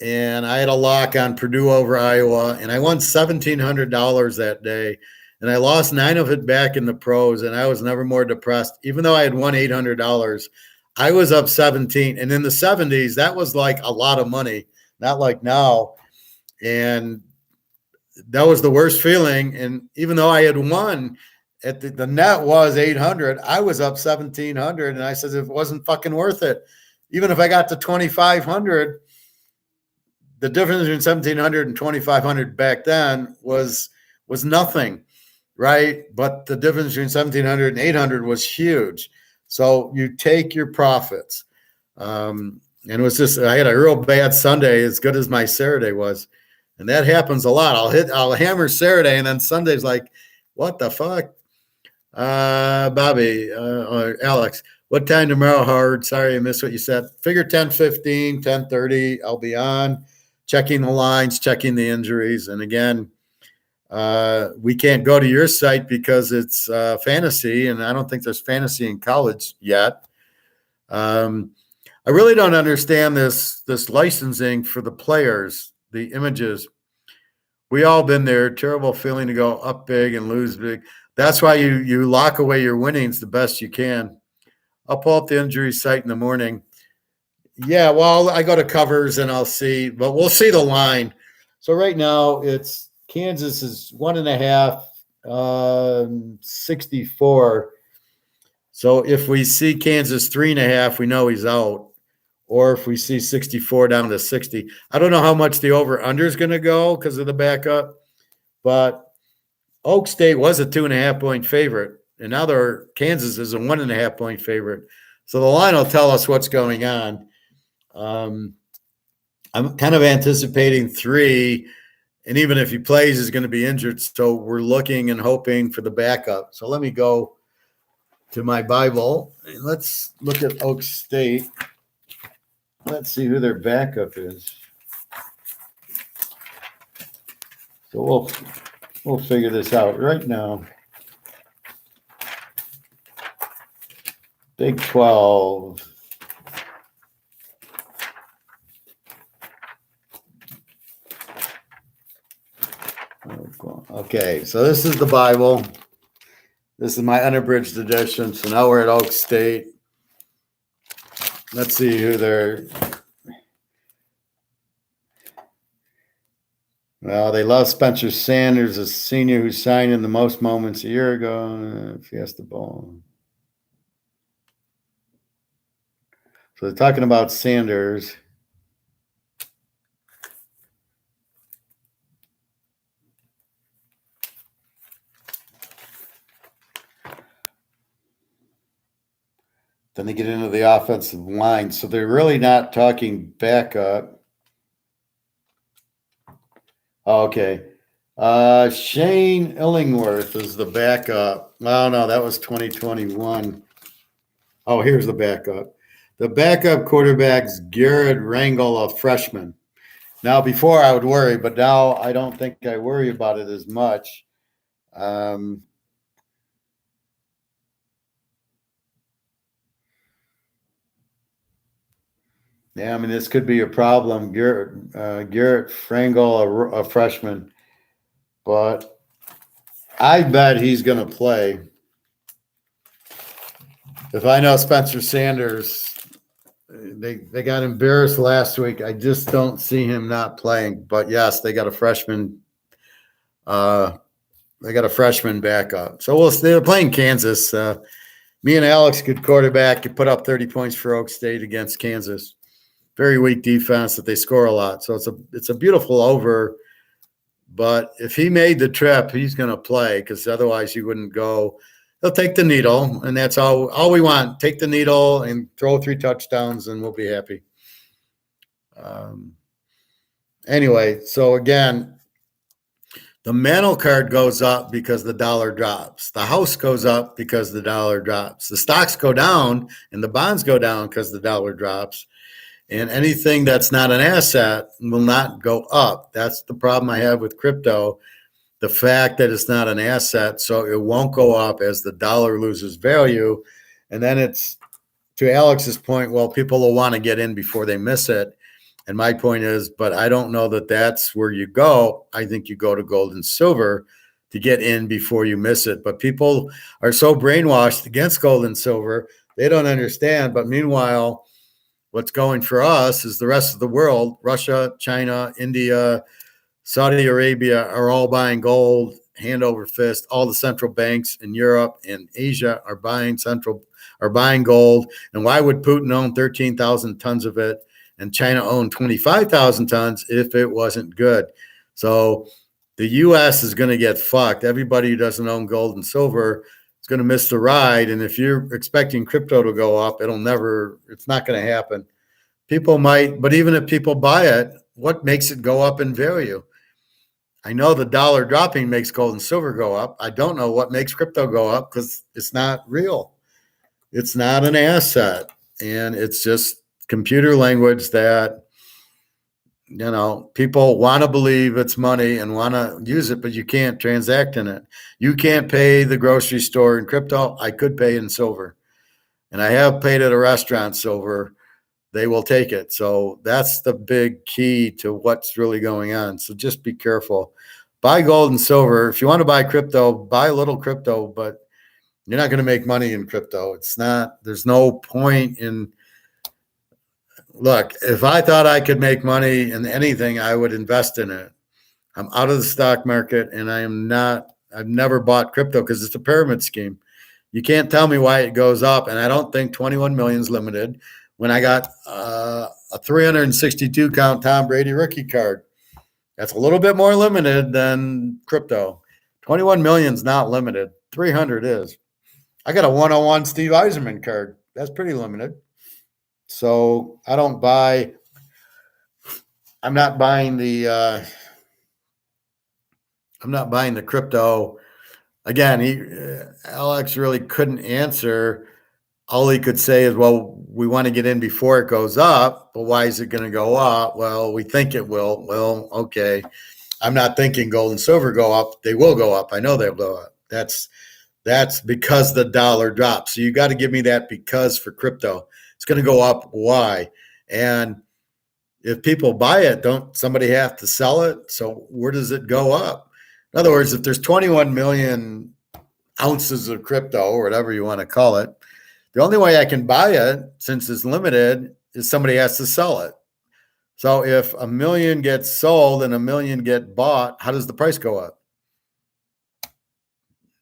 And I had a lock on Purdue over Iowa, and I won $1,700 that day. And I lost 9 of it back in the pros, and I was never more depressed. Even though I had won $800, I was up 17. And in the 70s, that was like a lot of money, not like now. And that was the worst feeling. And even though I had won, the net was 800, I was up 1,700. And I said, it wasn't fucking worth it. Even if I got to 2,500, the difference between 1,700 and 2,500 back then was nothing, right? But the difference between 1,700 and 800 was huge. So you take your profits. And it was just, I had a real bad Sunday, as good as my Saturday was. And that happens a lot. I'll hammer Saturday, and then Sunday's like, what the fuck? Bobby, or Alex, what time tomorrow, Howard? Sorry, I missed what you said. Figure 10:15, 10:30. I'll be on, checking the lines, checking the injuries. And again, we can't go to your site because it's fantasy, and I don't think there's fantasy in college yet. I really don't understand this licensing for the players, the images. We all been there. Terrible feeling to go up big and lose big. That's why you lock away your winnings the best you can. I'll pull up the injury site in the morning. Yeah, well, I go to covers and I'll see, but we'll see the line. So right now it's Kansas is 1.5, 64. So if we see Kansas 3.5, we know he's out. Or if we see 64 down to 60, I don't know how much the over-under is going to go because of the backup, but Oak State was a 2.5-point favorite, and now Kansas is a 1.5-point favorite. So the line will tell us what's going on. I'm kind of anticipating 3, and even if he plays, he's going to be injured. So we're looking and hoping for the backup. So let me go to my Bible and let's look at Oak State. Let's see who their backup is. So we'll figure this out right now. Big 12. Okay, so this is the Bible. This is my unabridged edition. So now we're at Oak State. Let's see who they're. Well, they love Spencer Sanders, a senior who signed in the most moments a year ago. Fiesta Bowl. So they're talking about Sanders. Then they get into the offensive line. So they're really not talking backup. Okay. Shane Illingworth is the backup. Oh, no, that was 2021. Oh, here's the backup. The backup quarterback's Garrett Rangel, a freshman. Now, before I would worry, but now I don't think I worry about it as much. Yeah, I mean, this could be a problem. Garrett Frangel, a freshman, but I bet he's going to play. If I know Spencer Sanders, they got embarrassed last week. I just don't see him not playing. But yes, they got a freshman. They got a freshman backup. So they're playing Kansas. Me and Alex, good quarterback, could put up 30 points for Oak State against Kansas. Very weak defense that they score a lot. So it's a beautiful over. But if he made the trip, he's going to play because otherwise he wouldn't go. He'll take the needle, and that's all we want. Take the needle and throw 3 touchdowns, and we'll be happy. Anyway, so again, the mantle card goes up because the dollar drops. The house goes up because the dollar drops. The stocks go down and the bonds go down because the dollar drops. And anything that's not an asset will not go up. That's the problem I have with crypto. The fact that it's not an asset, so it won't go up as the dollar loses value. And then it's, to Alex's point, well, people will want to get in before they miss it. And my point is, but I don't know that that's where you go. I think you go to gold and silver to get in before you miss it. But people are so brainwashed against gold and silver, they don't understand. But meanwhile, what's going for us is the rest of the world, Russia, China, India, Saudi Arabia are all buying gold hand over fist. All the central banks in Europe and Asia are buying gold. And why would Putin own 13,000 tons of it and China own 25,000 tons if it wasn't good? So the U.S. is going to get fucked. Everybody who doesn't own gold and silver is going to miss the ride. And if you're expecting crypto to go up, it's not going to happen. People might, but even if people buy it, what makes it go up in value? I know the dollar dropping makes gold and silver go up. I don't know what makes crypto go up because it's not real. It's not an asset. And it's just computer language that, people want to believe it's money and want to use it, but you can't transact in it. You can't pay the grocery store in crypto. I could pay in silver. And I have paid at a restaurant silver. They will take it. So that's the big key to what's really going on. So just be careful. Buy gold and silver. If you want to buy crypto, buy a little crypto, but you're not going to make money in crypto. There's no point in, look, if I thought I could make money in anything, I would invest in it. I'm out of the stock market and I've never bought crypto because it's a pyramid scheme. You can't tell me why it goes up. And I don't think 21 million is limited. When I got a 362 count Tom Brady rookie card, that's a little bit more limited than crypto. 21 million is not limited. 300 is. I got a 101 Steve Eiserman card. That's pretty limited. So I'm not buying the crypto. Again, Alex really couldn't answer. All he could say is, well, we want to get in before it goes up, but why is it going to go up? Well, we think it will. Well, okay. I'm not thinking gold and silver go up. They will go up. I know they'll go up. That's because the dollar drops. So you got to give me that because for crypto. It's going to go up. Why? And if people buy it, don't somebody have to sell it? So where does it go up? In other words, if there's 21 million ounces of crypto or whatever you want to call it, the only way I can buy it, since it's limited, is somebody has to sell it. So if 1 million gets sold and 1 million get bought, how does the price go up?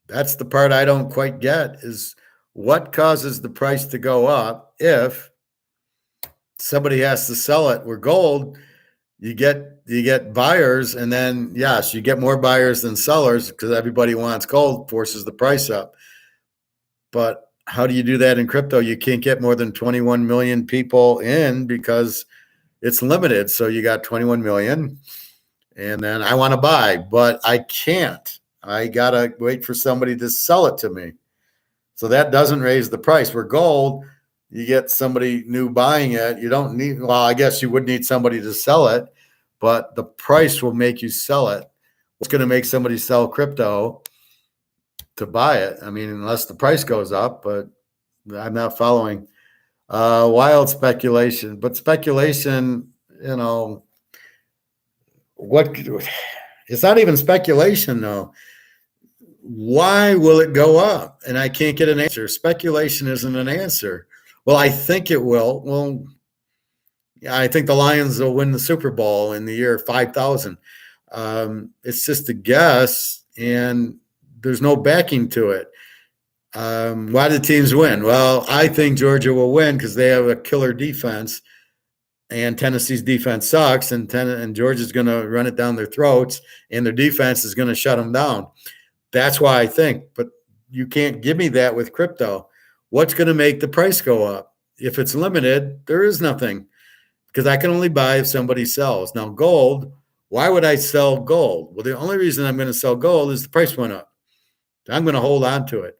That's the part I don't quite get, is what causes the price to go up if somebody has to sell it? Where gold, you get buyers, and then, yes, you get more buyers than sellers because everybody wants gold, forces the price up. But how do you do that in crypto? You can't get more than 21 million people in because it's limited. So you got 21 million, and then I want to buy, but I can't. I got to wait for somebody to sell it to me. So that doesn't raise the price. Where gold, you get somebody new buying it. You don't need, well, I guess you would need somebody to sell it, but the price will make you sell it. What's going to make somebody sell crypto to buy it? I mean, unless the price goes up, but I'm not following. Wild speculation, but speculation, what it's not even speculation though. Why will it go up? And I can't get an answer. Speculation isn't an answer. Well, I think it will. Well, yeah, I think the Lions will win the Super Bowl in the year 5000. It's just a guess, and there's no backing to it. Why do teams win? Well, I think Georgia will win because they have a killer defense, and Tennessee's defense sucks, and Georgia's going to run it down their throats, and their defense is going to shut them down. That's why I think. But you can't give me that with crypto. What's going to make the price go up? If it's limited, there is nothing, because I can only buy if somebody sells. Now, gold, why would I sell gold? Well, the only reason I'm going to sell gold is the price went up. I'm going to hold on to it.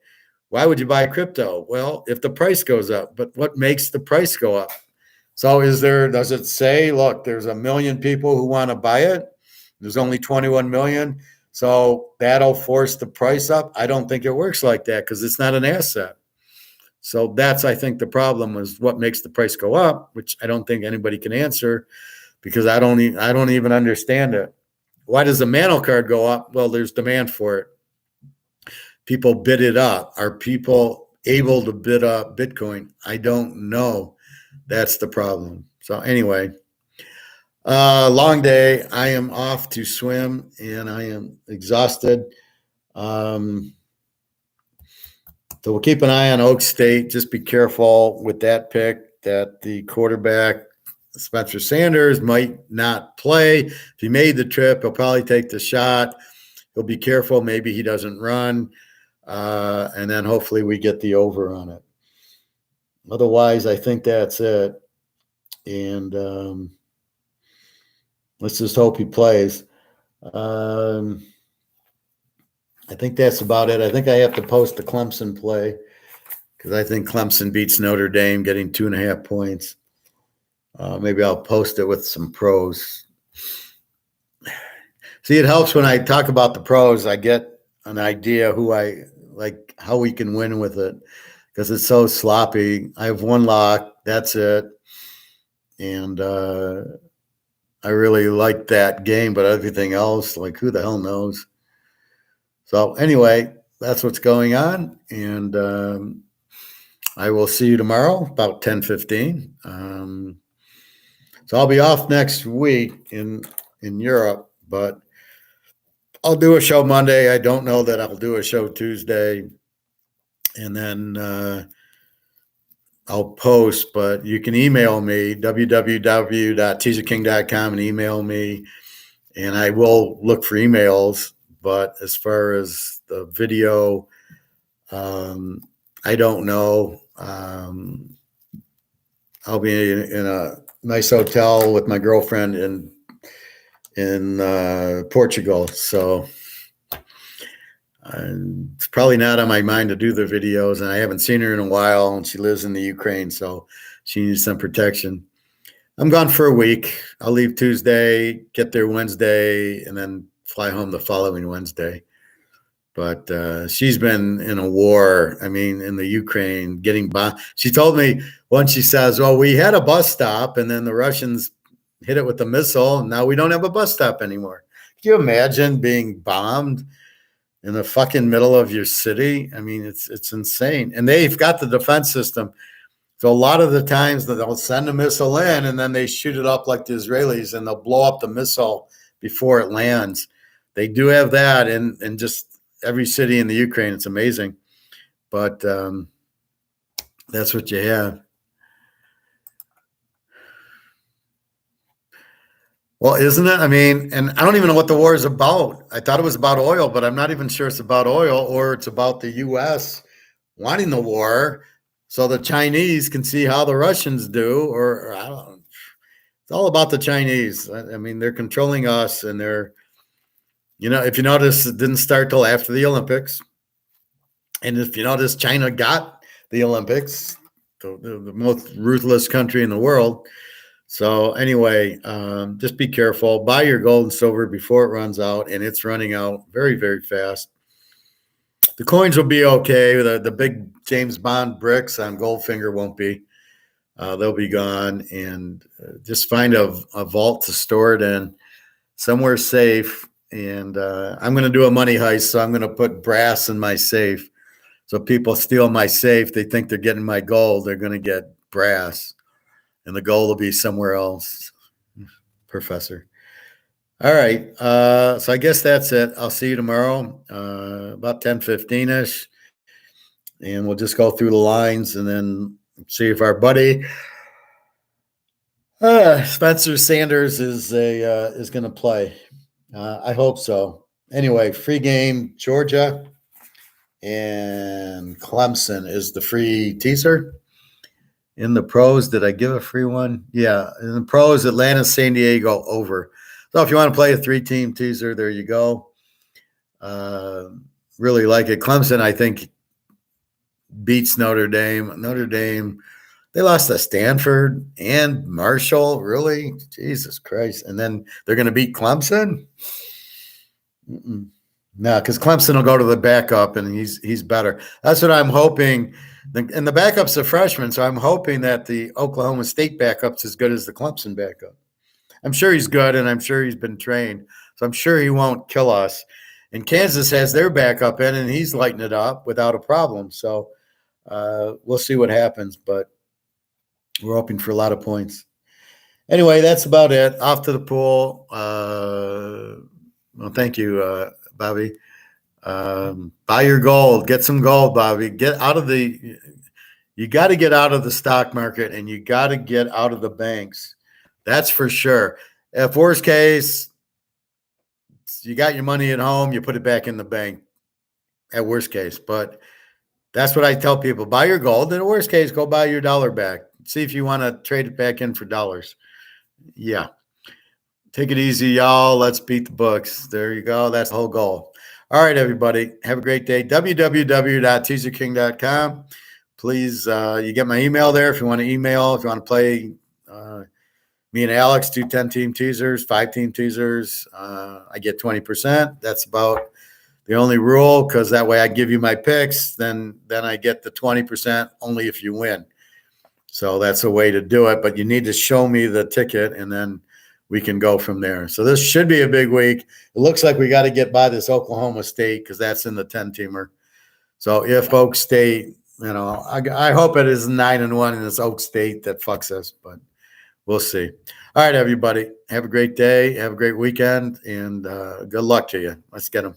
Why would you buy crypto? Well, if the price goes up. But what makes the price go up? So does it say, look, there's 1 million people who want to buy it? There's only 21 million. So that'll force the price up? I don't think it works like that, because it's not an asset. So that's, I think, the problem is what makes the price go up, which I don't think anybody can answer, because I don't even understand it. Why does the Mantle card go up? Well, there's demand for it. People bid it up. Are people able to bid up Bitcoin? I don't know. That's the problem. So anyway, long day. I am off to swim, and I am exhausted. So we'll keep an eye on Oak State. Just be careful with that pick, that the quarterback, Spencer Sanders, might not play. If he made the trip, he'll probably take the shot. He'll be careful. Maybe he doesn't run. And then hopefully we get the over on it. Otherwise, I think that's it. And let's just hope he plays. I think that's about it. I think I have to post the Clemson play, because I think Clemson beats Notre Dame, getting 2.5 points. Maybe I'll post it with some pros. See, it helps when I talk about the pros. I get an idea who I like, how we can win with it, because it's so sloppy. I have one lock. That's it. And I really like that game, but everything else, like, who the hell knows? So anyway, that's what's going on. And I will see you tomorrow about 10:15. So I'll be off next week in Europe, but I'll do a show Monday. I don't know that I'll do a show Tuesday. And then I'll post, but you can email me, www.teaserking.com, and email me, and I will look for emails. But as far as the video, I don't know. I'll be in a nice hotel with my girlfriend in Portugal, so it's probably not on my mind to do the videos, and I haven't seen her in a while, and she lives in the Ukraine, so she needs some protection. I'm gone for a week. I'll leave Tuesday, get there Wednesday, and then fly home the following Wednesday. But she's been in a war, I mean, in the Ukraine, getting bombed. She told me once, she says, well, we had a bus stop, and then the Russians hit it with a missile, and now we don't have a bus stop anymore. Can you imagine being bombed in the fucking middle of your city? I mean, it's insane. And they've got the defense system. So a lot of the times that they'll send a missile in, and then they shoot it up like the Israelis, and they'll blow up the missile before it lands. They do have that in just every city in the Ukraine. It's amazing. But that's what you have. Well, isn't it? I mean, and I don't even know what the war is about. I thought it was about oil, but I'm not even sure it's about oil, or it's about the U.S. wanting the war so the Chinese can see how the Russians do, or I don't know. It's all about the Chinese. I mean, they're controlling us, and if you notice, it didn't start till after the Olympics. And if you notice, China got the Olympics, the most ruthless country in the world. So anyway, just be careful. Buy your gold and silver before it runs out, and it's running out very, very fast. The coins will be okay. The big James Bond bricks on Goldfinger won't be. They'll be gone, and just find a vault to store it in, somewhere safe. And I'm going to do a money heist, so I'm going to put brass in my safe. So people steal my safe, they think they're getting my gold. They're going to get brass, and the gold will be somewhere else. Professor. All right. So I guess that's it. I'll see you tomorrow, about 10:15ish, and we'll just go through the lines and then see if our buddy Spencer Sanders is going to play. I hope so. Anyway, free game, Georgia and Clemson is the free teaser. In the pros, did I give a free one? Yeah. In the pros, Atlanta, San Diego over. So if you want to play a 3-team teaser, there you go. Really like it. Clemson, I think, beats Notre Dame. Notre Dame, they lost to Stanford and Marshall. Really? Jesus Christ. And then they're going to beat Clemson? Mm-mm. No, because Clemson will go to the backup, and he's better. That's what I'm hoping. And the backup's a freshman, so I'm hoping that the Oklahoma State backup's as good as the Clemson backup. I'm sure he's good, and I'm sure he's been trained, so I'm sure he won't kill us. And Kansas has their backup in, and he's lighting it up without a problem. So we'll see what happens, but we're hoping for a lot of points. Anyway, that's about it. Off to the pool. Well, thank you, Bobby. Buy your gold. Get some gold, Bobby. You got to get out of the stock market, and you got to get out of the banks. That's for sure. If worst case, you got your money at home, you put it back in the bank at worst case. But that's what I tell people. Buy your gold. In the worst case, go buy your dollar back. See if you want to trade it back in for dollars. Yeah. Take it easy, y'all. Let's beat the books. There you go. That's the whole goal. All right, everybody. Have a great day. www.teaserking.com. Please, you get my email there if you want to email, if you want to play. Me and Alex do 10-team teasers, 5-team teasers. I get 20%. That's about the only rule, because that way I give you my picks. Then I get the 20% only if you win. So that's a way to do it. But you need to show me the ticket, and then we can go from there. So this should be a big week. It looks like we got to get by this Oklahoma State, because that's in the 10-teamer. So if Oak State, I hope it is 9-1 and it's Oak State that fucks us, but we'll see. All right, everybody. Have a great day. Have a great weekend, and good luck to you. Let's get them.